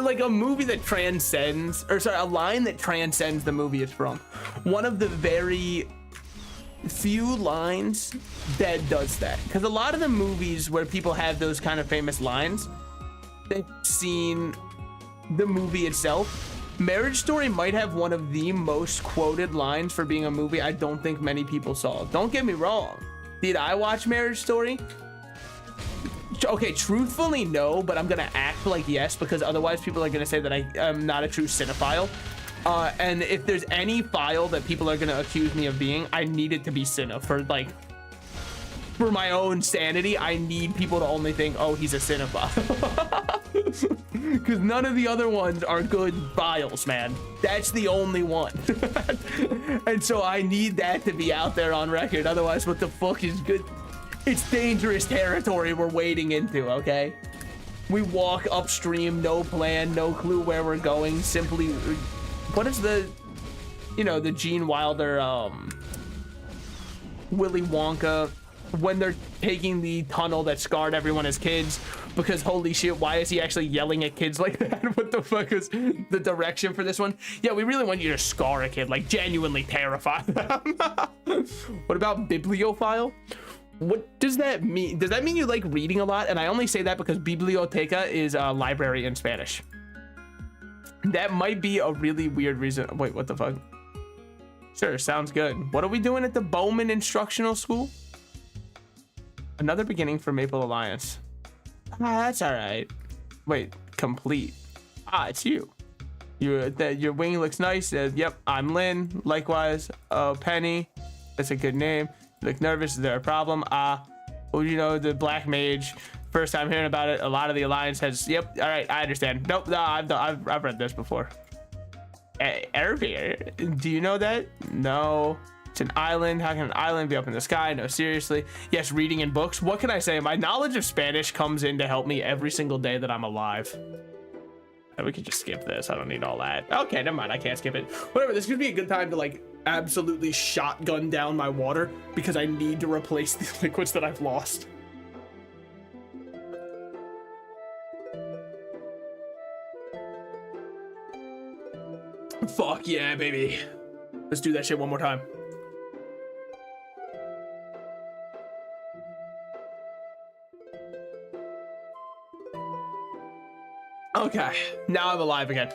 Like a movie that transcends, or sorry, a line that transcends the movie it's from. One of the very few lines that does that. Because a lot of the movies where people have those kind of famous lines, they've seen the movie itself. Marriage Story might have one of the most quoted lines for being a movie I don't think many people saw. Don't get me wrong. Did I watch Marriage Story? Okay, truthfully, no, but I'm gonna act like yes, because otherwise people are gonna say that I am not a true cinephile. And if there's any file that people are gonna accuse me of being, I need it to be cine for my own sanity. I need people to only think, oh, he's a cinephile. Because none of the other ones are good files, man. That's the only one. And so I need that to be out there on record. Otherwise, what the fuck is good? It's dangerous territory we're wading into, okay? We walk upstream, no plan, no clue where we're going. Simply, what is the, you know, the Gene Wilder, Willy Wonka, when they're taking the tunnel that scarred everyone as kids, because holy shit, why is he actually yelling at kids like that? What the fuck is the direction for this one? Yeah, we really want you to scar a kid, like genuinely terrify them. What about bibliophile? What does that mean? Does that mean you like reading a lot? And I only say that because biblioteca is a library in Spanish. That might be a really weird reason. Wait, what the fuck? Sure, sounds good. What are we doing at the Bowman Instructional School? Another beginning for Maple Alliance. Ah, that's all right. Wait, complete. Ah, it's you. Your wing looks nice. Yep, I'm Lynn. Likewise, Penny. That's a good name. You look nervous. Is there a problem? Well, you know, the Black Mage. First time hearing about it. A lot of the Alliance has. Yep. All right, I understand. Nope. No, I've read this before. Ervir. Do you know that? No. It's an island. How can an island be up in the sky? No, seriously. Yes, reading in books. What can I say? My knowledge of Spanish comes in to help me every single day that I'm alive. We could just skip this. I don't need all that. Okay, never mind. I can't skip it. Whatever. This could be a good time to like absolutely shotgun down my water because I need to replace the liquids that I've lost. Fuck yeah, baby. Let's do that shit one more time. Okay, now I'm alive again.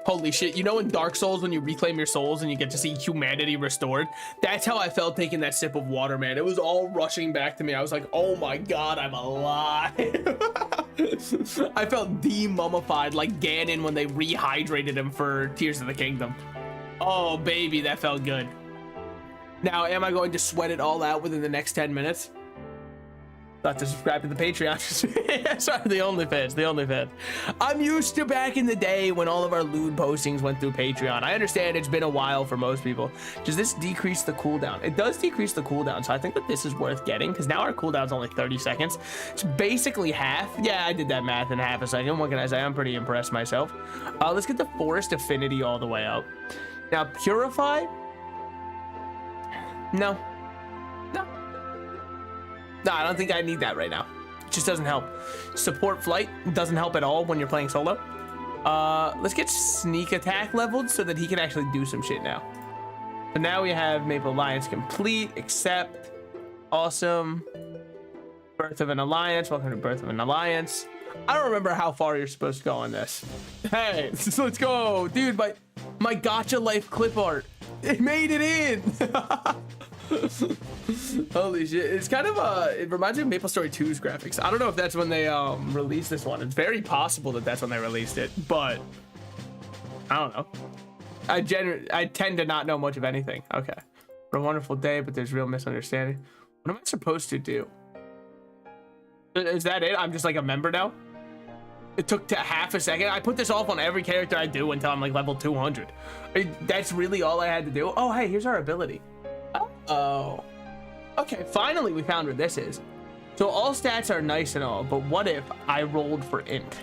Holy shit, you know in Dark Souls when you reclaim your souls and you get to see humanity restored? That's how I felt taking that sip of water, man. It was all rushing back to me. I was like, oh my god, I'm alive. I felt de-mummified like Ganon when they rehydrated him for Tears of the Kingdom. Oh baby, that felt good. Now, am I going to sweat it all out within the next 10 minutes? Not to subscribe to the Patreon. Sorry, the OnlyFans. I'm used to back in the day when all of our lewd postings went through Patreon. I understand it's been a while for most people. Does this decrease the cooldown? It does decrease the cooldown, so I think that this is worth getting because now our cooldown's only 30 seconds. It's basically half. Yeah, I did that math in half a second. What can I say? I'm pretty impressed myself. Let's get the Forest Affinity all the way up. Now, Purify? No. No, I don't think I need that right now. It just doesn't help. Support Flight doesn't help at all when you're playing solo. Let's get Sneak Attack leveled so that he can actually do some shit now. So now we have Maple Alliance complete, accept, awesome. Birth of an Alliance, welcome to Birth of an Alliance. I don't remember how far you're supposed to go on this. Hey, let's go. Dude, my gotcha life clip art. It made it in. Holy shit. It's kind of it reminds me of Maplestory 2's graphics. I don't know if that's when they released this one. It's very possible that that's when they released it, but I don't know. I tend to not know much of anything. Okay. What a wonderful day, but there's real misunderstanding. What am I supposed to do? Is that it? I'm just like a member now? It took half a second. I put this off on every character I do until I'm like level 200. That's really all I had to do. Oh, hey, here's our ability. Oh. Okay, finally we found where this is. So all stats are nice and all, but what if I rolled for int?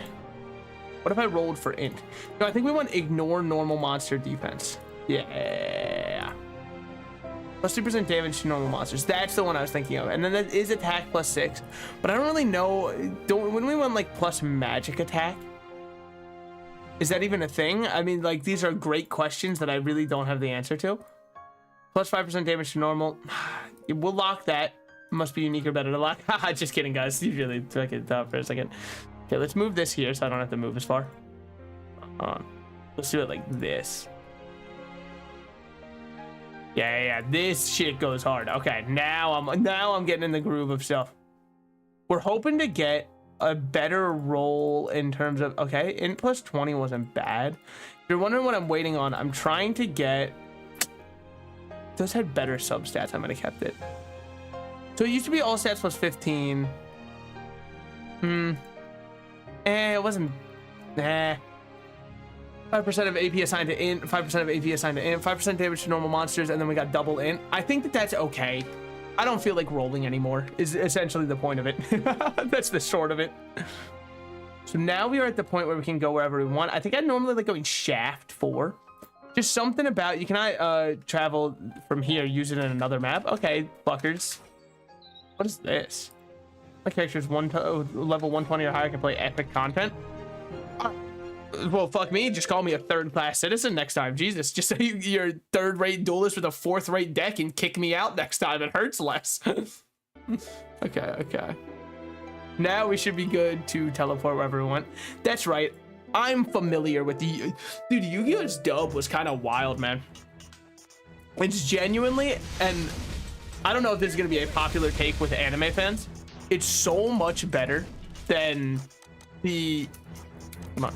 What if I rolled for int? No, I think we want ignore normal monster defense. Yeah. Plus 2% damage to normal monsters. That's the one I was thinking of. And then that is attack plus 6. But I don't really know. Wouldn't we want like plus magic attack? Is that even a thing? I mean, like, these are great questions that I really don't have the answer to. Plus 5% damage to normal. We'll lock that. Must be unique or better to lock. Haha, just kidding, guys. You really took it up for a second. Okay, let's move this here so I don't have to move as far. Let's do it like this. Yeah, this shit goes hard. Okay, now I'm getting in the groove of stuff. We're hoping to get a better roll in terms of, okay, int plus 20 wasn't bad. If you're wondering what I'm waiting on, I'm trying to get, those had better substats. I might have kept it. So it used to be all stats plus 15. It wasn't, 5% of AP assigned to int, 5% of AP assigned to int, 5% damage to normal monsters, and then we got double int. I think that that's okay. I don't feel like rolling anymore, is essentially the point of it. That's the short of it. So now we are at the point where we can go wherever we want. I think I normally like going shaft 4. Just something about, you cannot travel from here, use it in another map. Okay, fuckers. What is this? My character's level 120 or higher, can play epic content. Well, fuck me. Just call me a third-class citizen next time. Jesus, just say you're a third-rate duelist with a fourth-rate deck and kick me out next time. It hurts less. Okay. Now we should be good to teleport wherever we want. That's right. I'm familiar with the... Dude, Yu-Gi-Oh's dub was kind of wild, man. It's genuinely... And I don't know if this is going to be a popular take with anime fans. It's so much better than the... Come on.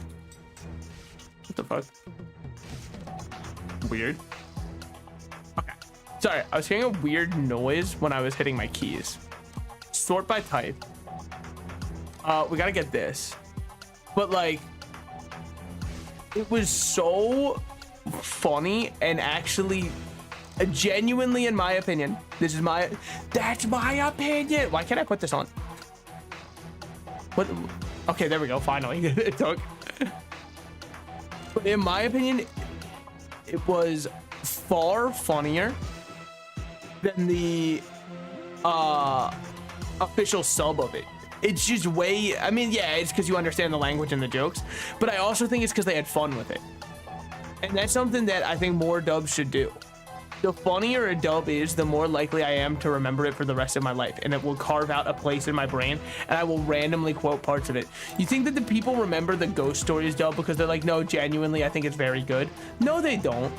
What the fuck? Weird. Okay. Sorry, I was hearing a weird noise when I was hitting my keys. Sort by type. We gotta get this. But like, it was so funny and actually genuinely, in my opinion, that's my opinion. Why can't I put this on? What? Okay, there we go. Finally, it took. But in my opinion, it was far funnier than the official sub of it. It's just way, I mean, yeah, it's because you understand the language and the jokes, but I also think it's because they had fun with it. And that's something that I think more dubs should do. The funnier a dub is, the more likely I am to remember it for the rest of my life, and it will carve out a place in my brain, and I will randomly quote parts of it. You think that the people remember the Ghost Stories dub because they're like, no, genuinely, I think it's very good. No, they don't.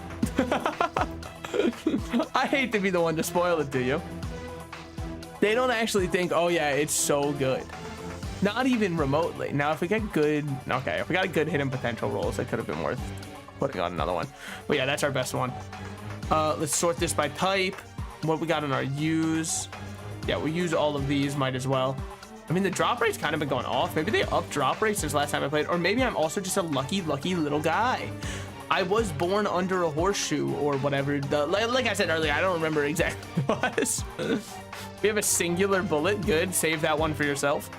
I hate to be the one to spoil it to you. They don't actually think, oh yeah, it's so good. Not even remotely. Now, if we get good, okay, if we got a good hidden potential rolls, that could have been worth putting on another one. But yeah, that's our best one. Let's sort this by type. What we got in our use. Yeah, we use all of these, might as well. I mean, the drop rate's kind of been going off. Maybe they upped drop rate since last time I played, or maybe I'm also just a lucky little guy. I was born under a horseshoe or whatever. Like I said earlier, I don't remember exactly what it was. We have a singular bullet. Good. Save that one for yourself.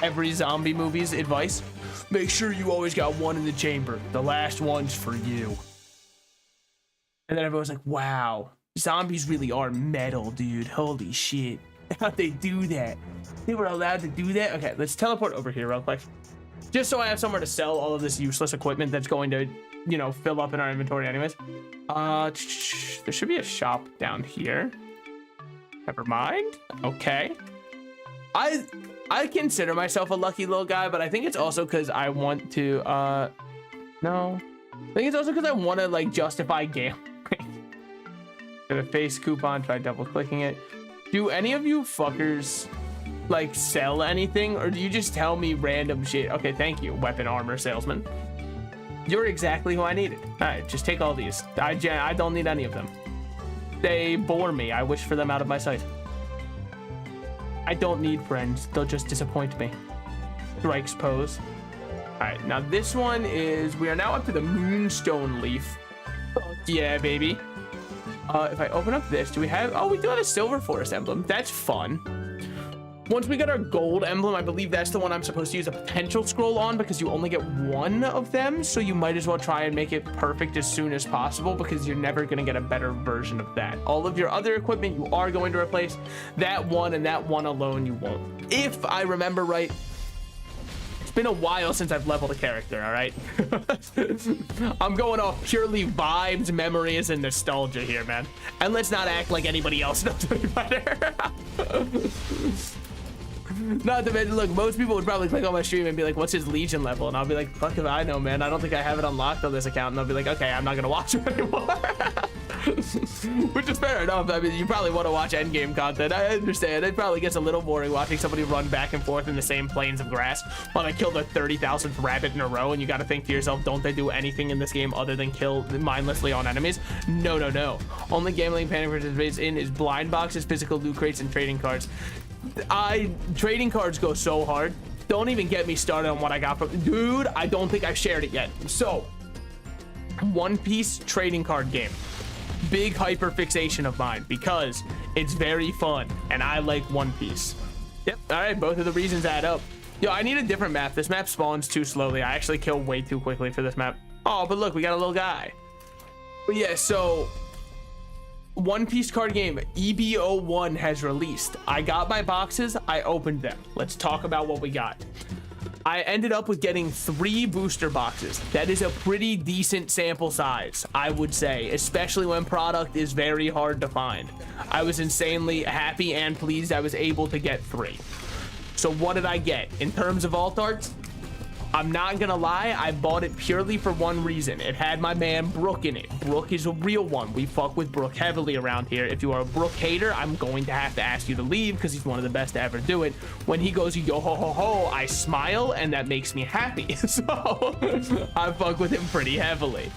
Every zombie movie's advice. Make sure you always got one in the chamber. The last one's for you. And then everyone's like, wow, zombies really are metal, dude. Holy shit. How'd they do that? They were allowed to do that? Okay, let's teleport over here real quick. Just so I have somewhere to sell all of this useless equipment that's going to, you know, fill up in our inventory anyways. There should be a shop down here. Never mind. Okay. I consider myself a lucky little guy, but I think it's also because I want to, no. I think it's also because I want to, like, justify gambling. Get a face coupon, try double clicking it. Do any of you fuckers, like, sell anything, or do you just tell me random shit? Okay, thank you, weapon armor salesman. You're exactly who I needed. All right, just take all these. I don't need any of them. They bore me. I wish for them out of my sight. I don't need friends. They'll just disappoint me. Strikes pose. All right, now this one is, we are now up to the Moonstone Leaf. Yeah, baby. If I open up this, do we have, oh, we do have a Silver Forest emblem. That's fun. Once we get our gold emblem, I believe that's the one I'm supposed to use a potential scroll on because you only get one of them. So you might as well try and make it perfect as soon as possible because you're never going to get a better version of that. All of your other equipment, you are going to replace. That one and that one alone, you won't. If I remember right, it's been a while since I've leveled a character, all right? I'm going off purely vibes, memories, and nostalgia here, man. And let's not act like anybody else knows any better. Not to mention, look, most people would probably click on my stream and be like, what's his Legion level? And I'll be like, fuck if I know, man. I don't think I have it unlocked on this account. And they'll be like, okay, I'm not gonna watch it anymore. Which is fair enough. I mean, you probably want to watch endgame content. I understand. It probably gets a little boring watching somebody run back and forth in the same plains of grass while they kill the 30,000th rabbit in a row. And you got to think to yourself, don't they do anything in this game other than kill mindlessly on enemies? No, no, no. Only gambling panic participates in is blind boxes, physical loot crates, and trading cards. Trading cards go so hard. Don't even get me started on what I got from, dude, I don't think I've shared it yet. So, One Piece trading card game. Big hyper fixation of mine because it's very fun and I like One Piece. Yep, all right, both of the reasons add up. Yo, I need a different map. This map spawns too slowly. I actually kill way too quickly for this map. Oh, but look, we got a little guy. But yeah, so One Piece card game EB01 has released. I got my boxes, I opened them. Let's talk about what we got. I ended up with getting 3 booster boxes. That is a pretty decent sample size, I would say, especially when product is very hard to find. I was insanely happy and pleased I was able to get 3. So what did I get? In terms of alt arts, I'm not gonna lie, I bought it purely for one reason. It had my man Brook in it. Brook is a real one. We fuck with Brook heavily around here. If you are a Brook hater, I'm going to have to ask you to leave because he's one of the best to ever do it. When he goes yo ho ho ho, I smile and that makes me happy. So I fuck with him pretty heavily.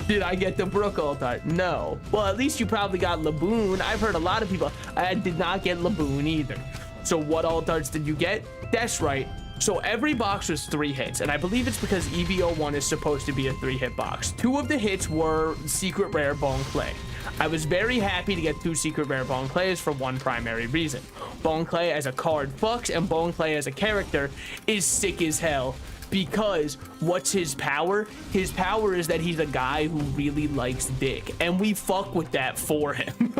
Did I get the Brook alt art? No. Well, at least you probably got Laboon. I've heard a lot of people. I did not get Laboon either. So what alt arts did you get? That's right. So every box was 3 hits, and I believe it's because EV01 is supposed to be a 3-hit box. 2 of the hits were secret rare Bon Clay. I was very happy to get 2 secret rare Bon Clays for one primary reason. Bon Clay as a card fucks, and Bon Clay as a character is sick as hell. Because what's his power? His power is that he's a guy who really likes dick, and we fuck with that for him.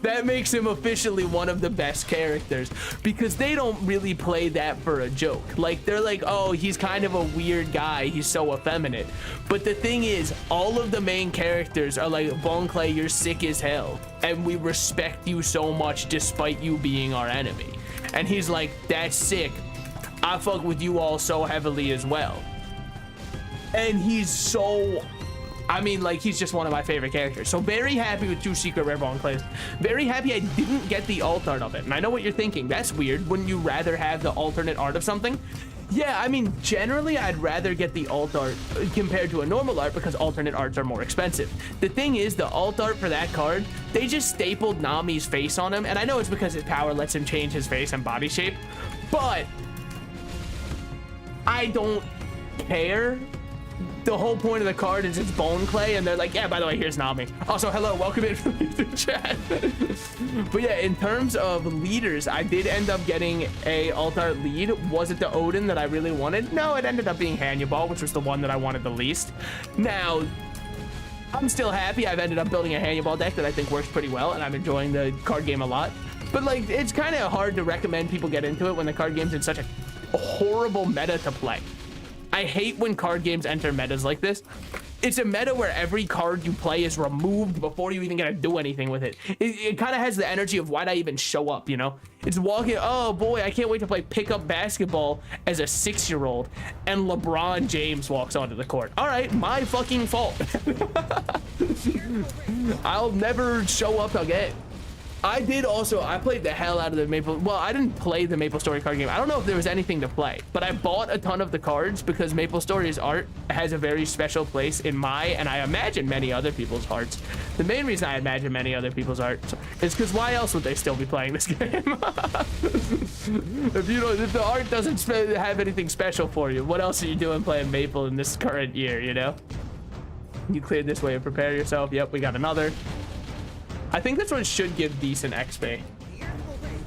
That makes him officially one of the best characters because they don't really play that for a joke. Like, they're like, oh, he's kind of a weird guy, he's so effeminate. But the thing is, all of the main characters are like, Bon Clay, you're sick as hell, and we respect you so much despite you being our enemy. And he's like, that's sick. I fuck with you all so heavily as well. And he's so, I mean, like, he's just one of my favorite characters. So very happy with 2 secret rare Bon Clays. Very happy I didn't get the alt art of it. And I know what you're thinking. That's weird. Wouldn't you rather have the alternate art of something? Yeah, I mean, generally I'd rather get the alt art compared to a normal art because alternate arts are more expensive. The thing is, the alt art for that card, they just stapled Nami's face on him. And I know it's because his power lets him change his face and body shape, but I don't care. The whole point of the card is it's Bon Clay, and they're like, yeah, by the way, here's Nami. Also, hello, welcome in from the chat. But yeah, in terms of leaders, I did end up getting a alt art lead. Was it the Odin that I really wanted? No, it ended up being Hannibal, which was the one that I wanted the least. Now, I'm still happy. I've ended up building a Hannibal deck that I think works pretty well, and I'm enjoying the card game a lot. But like, it's kind of hard to recommend people get into it when the card game's in such a horrible meta to play. I hate when card games enter metas like this. It's a meta where every card you play is removed before you even get to do anything with it. It kind of has the energy of why'd I even show up, you know? It's walking, oh boy, I can't wait to play pickup basketball as a 6-year-old, and LeBron James walks onto the court. All right, my fucking fault. I'll never show up again. I played the hell out of the I didn't play the Maplestory card game. I don't know if there was anything to play, but I bought a ton of the cards because Maplestory's art has a very special place in my, and I imagine many other people's hearts. The main reason I imagine many other people's art is because why else would they still be playing this game? If the art doesn't have anything special for you, what else are you doing playing Maple in this current year, you know? You cleared this way and prepare yourself. Yep, we got another. I think this one should give decent XP.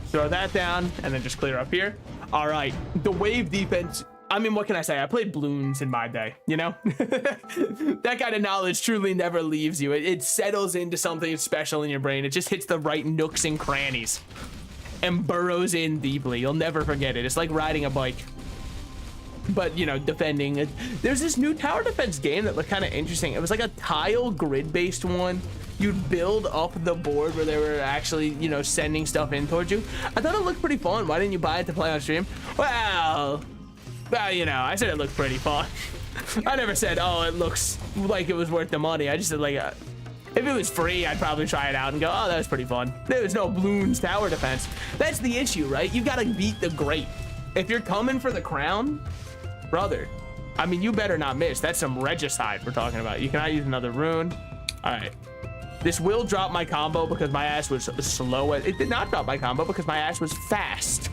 Throw that down and then just clear up here. All right, the wave defense. I mean, what can I say? I played balloons in my day, you know? That kind of knowledge truly never leaves you. It settles into something special in your brain. It just hits the right nooks and crannies and burrows in deeply. You'll never forget it. It's like riding a bike, but you know, defending. There's this new tower defense game that looked kind of interesting. It was like a tile grid based one. You'd build up the board where they were actually, you know, sending stuff in towards you. I thought it looked pretty fun. Why didn't you buy it to play on stream? Well, you know, I said it looked pretty fun. I never said, oh, it looks like it was worth the money. I just said, like, if it was free, I'd probably try it out and go, oh, that was pretty fun. There was no balloons tower defense. That's the issue, right? You gotta beat the great. If you're coming for the crown, brother, I mean, you better not miss. That's some regicide we're talking about. You cannot use another rune. All right. This will drop my combo because my ass was slow. It did not drop my combo because my ass was fast.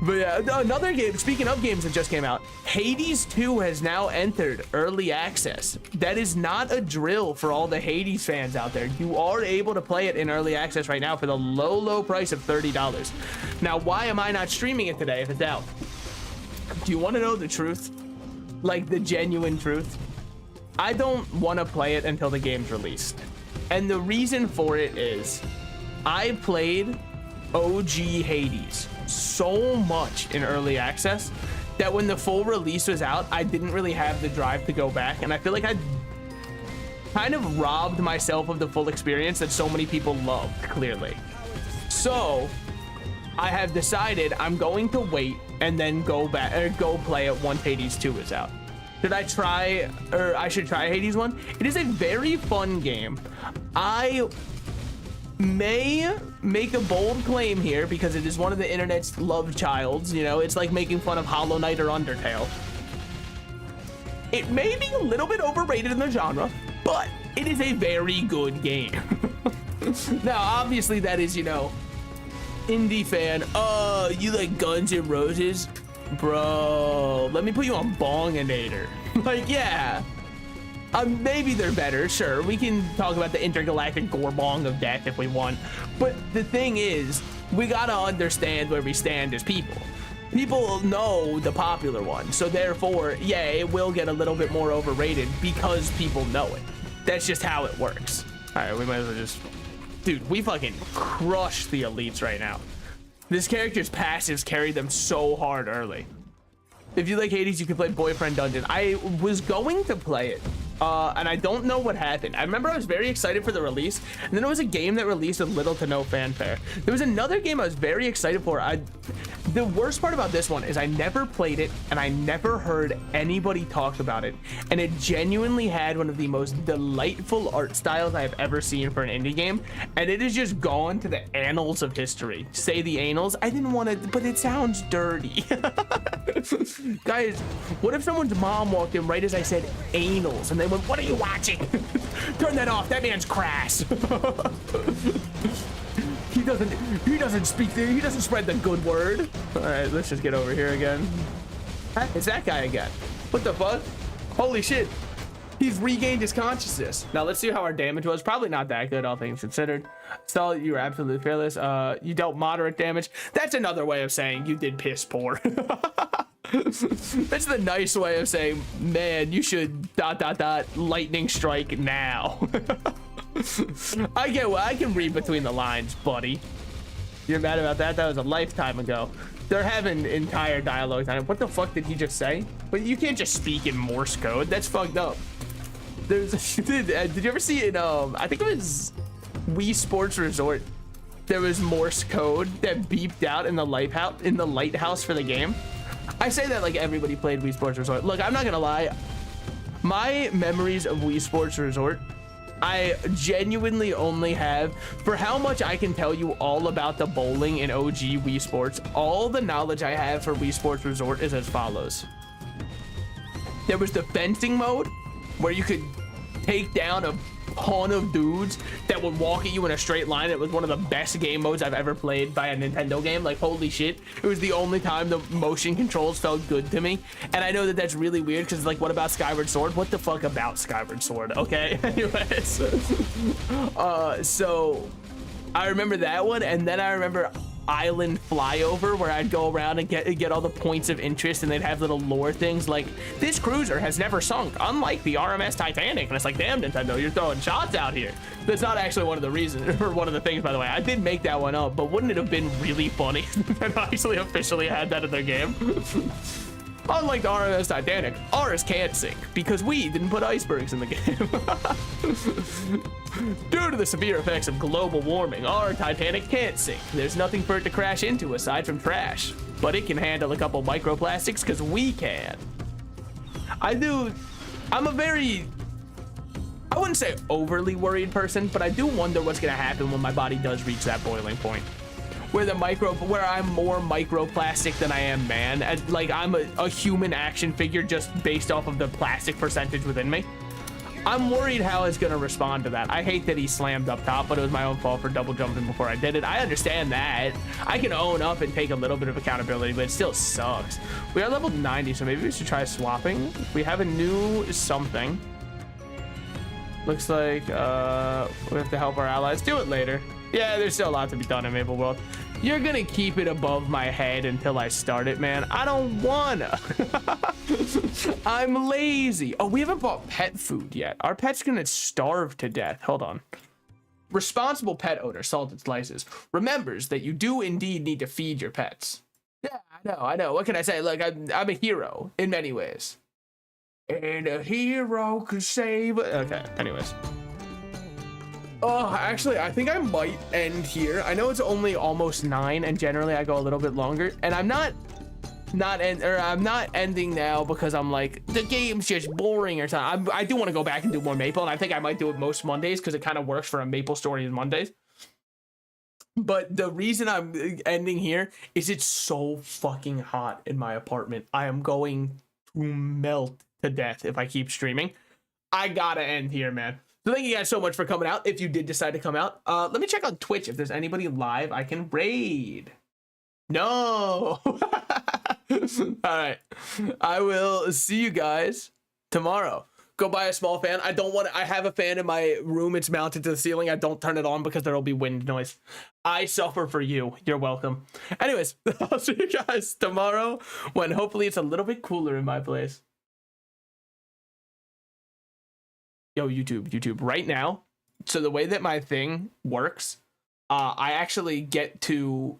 But yeah, another game, speaking of games that just came out, Hades 2 has now entered early access. That is not a drill for all the Hades fans out there. You are able to play it in early access right now for the low price of $30. Now, why am I not streaming it today if it's out? Do you want to know the truth? Like the genuine truth? I don't want to play it until the game's released. And the reason for it is I played OG Hades so much in early access that when the full release was out, I didn't really have the drive to go back. And I feel like I kind of robbed myself of the full experience that so many people loved, clearly. So I have decided I'm going to wait and then go back or go play it once Hades 2 is out. Should I try, or I should try Hades 1? It is a very fun game. I may make a bold claim here because it is one of the internet's love childs. You know, it's like making fun of Hollow Knight or Undertale. It may be a little bit overrated in the genre, but it is a very good game. Now, obviously that is, you know, indie fan. Oh, you like Guns N' Roses? Bro, let me put you on Bonginator. Like, yeah. Maybe they're better, sure. We can talk about the intergalactic gorbong of death if we want. But the thing is, we gotta understand where we stand as people. People know the popular one, so therefore, yeah, it will get a little bit more overrated because people know it. That's just how it works. All right, we might as well just... Dude, we fucking crush the elites right now. This character's passives carry them so hard early. If you like Hades, you can play Boyfriend Dungeon. I was going to play it, and I don't know what happened. I remember I was very excited for the release, and then it was a game that released with little to no fanfare. There was another game I was very excited for. The worst part about this one is I never played it, and I never heard anybody talk about it, and it genuinely had one of the most delightful art styles I have ever seen for an indie game, and it has just gone to the annals of history. Say the annals? I didn't want to, but it sounds dirty. Guys, what if someone's mom walked in right as I said anals, and they went, "What are you watching?" Turn that off, that man's crass. He doesn't spread the good word. All right, let's just get over here again. It's that guy again. What the fuck? Holy shit. He's regained his consciousness. Now let's see how our damage was. Probably not that good, all things considered. So you were absolutely fearless. You dealt moderate damage. That's another way of saying you did piss poor. That's the nice way of saying, man, you should ... lightning strike now. I get what I can read between the lines, buddy. You're mad about that? That was a lifetime ago. They're having entire dialogue on it. What the fuck did he just say? But you can't just speak in Morse code. That's fucked up. There's did you ever see it? I think it was Wii Sports Resort. There was Morse code that beeped out in the lighthouse for the game. I say that like everybody played Wii Sports Resort. Look, I'm not gonna lie. My memories of Wii Sports Resort, I genuinely only have, for how much I can tell you all about the bowling in OG Wii Sports, all the knowledge I have for Wii Sports Resort is as follows. There was the fencing mode where you could take down a ton of dudes that would walk at you in a straight line. It was one of the best game modes I've ever played by a Nintendo game. Like, holy shit. It was the only time the motion controls felt good to me. And I know that that's really weird because, like, what about Skyward Sword? What the fuck about Skyward Sword? Okay. Anyways. So I remember that one. And then I remember Island Flyover, where I'd go around and get all the points of interest, and they'd have little lore things like, this cruiser has never sunk, unlike the RMS Titanic. And it's like, damn, Nintendo, you're throwing shots out here. That's not actually one of the reasons, or one of the things, by the way. I did make that one up, but wouldn't it have been really funny if they actually officially had that in their game? Unlike the RMS Titanic, ours can't sink because we didn't put icebergs in the game. Due to the severe effects of global warming, our Titanic can't sink. There's nothing for it to crash into aside from trash, but it can handle a couple microplastics because we can. I'm a very, I wouldn't say overly worried person, but I do wonder what's gonna happen when my body does reach that boiling point. Where I'm more microplastic than I am man. And, like, I'm a human action figure just based off of the plastic percentage within me. I'm worried how it's gonna respond to that. I hate that he slammed up top, but it was my own fault for double jumping before I did it. I understand that. I can own up and take a little bit of accountability, but it still sucks. We are level 90, so maybe we should try swapping. We have a new something. Looks like we have to help our allies. Do it later. Yeah, there's still a lot to be done in Maple World. You're gonna keep it above my head until I start it, man. I don't wanna. I'm lazy. Oh, we haven't bought pet food yet. Our pet's gonna starve to death. Hold on. Responsible pet owner, SaltedSlices, remembers that you do indeed need to feed your pets. Yeah, I know. What can I say? Look, I'm a hero in many ways. And a hero could save. Okay, anyways. Oh, actually, I think I might end here. I know it's only almost 9, and generally I go a little bit longer. And I'm not ending now because I'm like, the game's just boring or something. I do want to go back and do more Maple, and I think I might do it most Mondays because it kind of works for a Maple story on Mondays. But the reason I'm ending here is it's so fucking hot in my apartment. I am going to melt to death if I keep streaming. I gotta end here, man. So thank you guys so much for coming out. If you did decide to come out, let me check on Twitch if there's anybody live I can raid. No. All right. I will see you guys tomorrow. Go buy a small fan. I have a fan in my room. It's mounted to the ceiling. I don't turn it on because there'll be wind noise. I suffer for you. You're welcome. Anyways, I'll see you guys tomorrow when hopefully it's a little bit cooler in my place. Yo, YouTube, right now. So the way that my thing works, I actually get to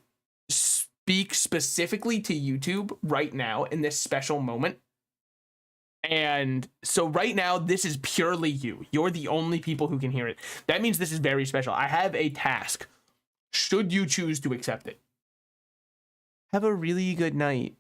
speak specifically to YouTube right now in this special moment. And so right now, this is purely you. You're the only people who can hear it. That means this is very special. I have a task. Should you choose to accept it? Have a really good night.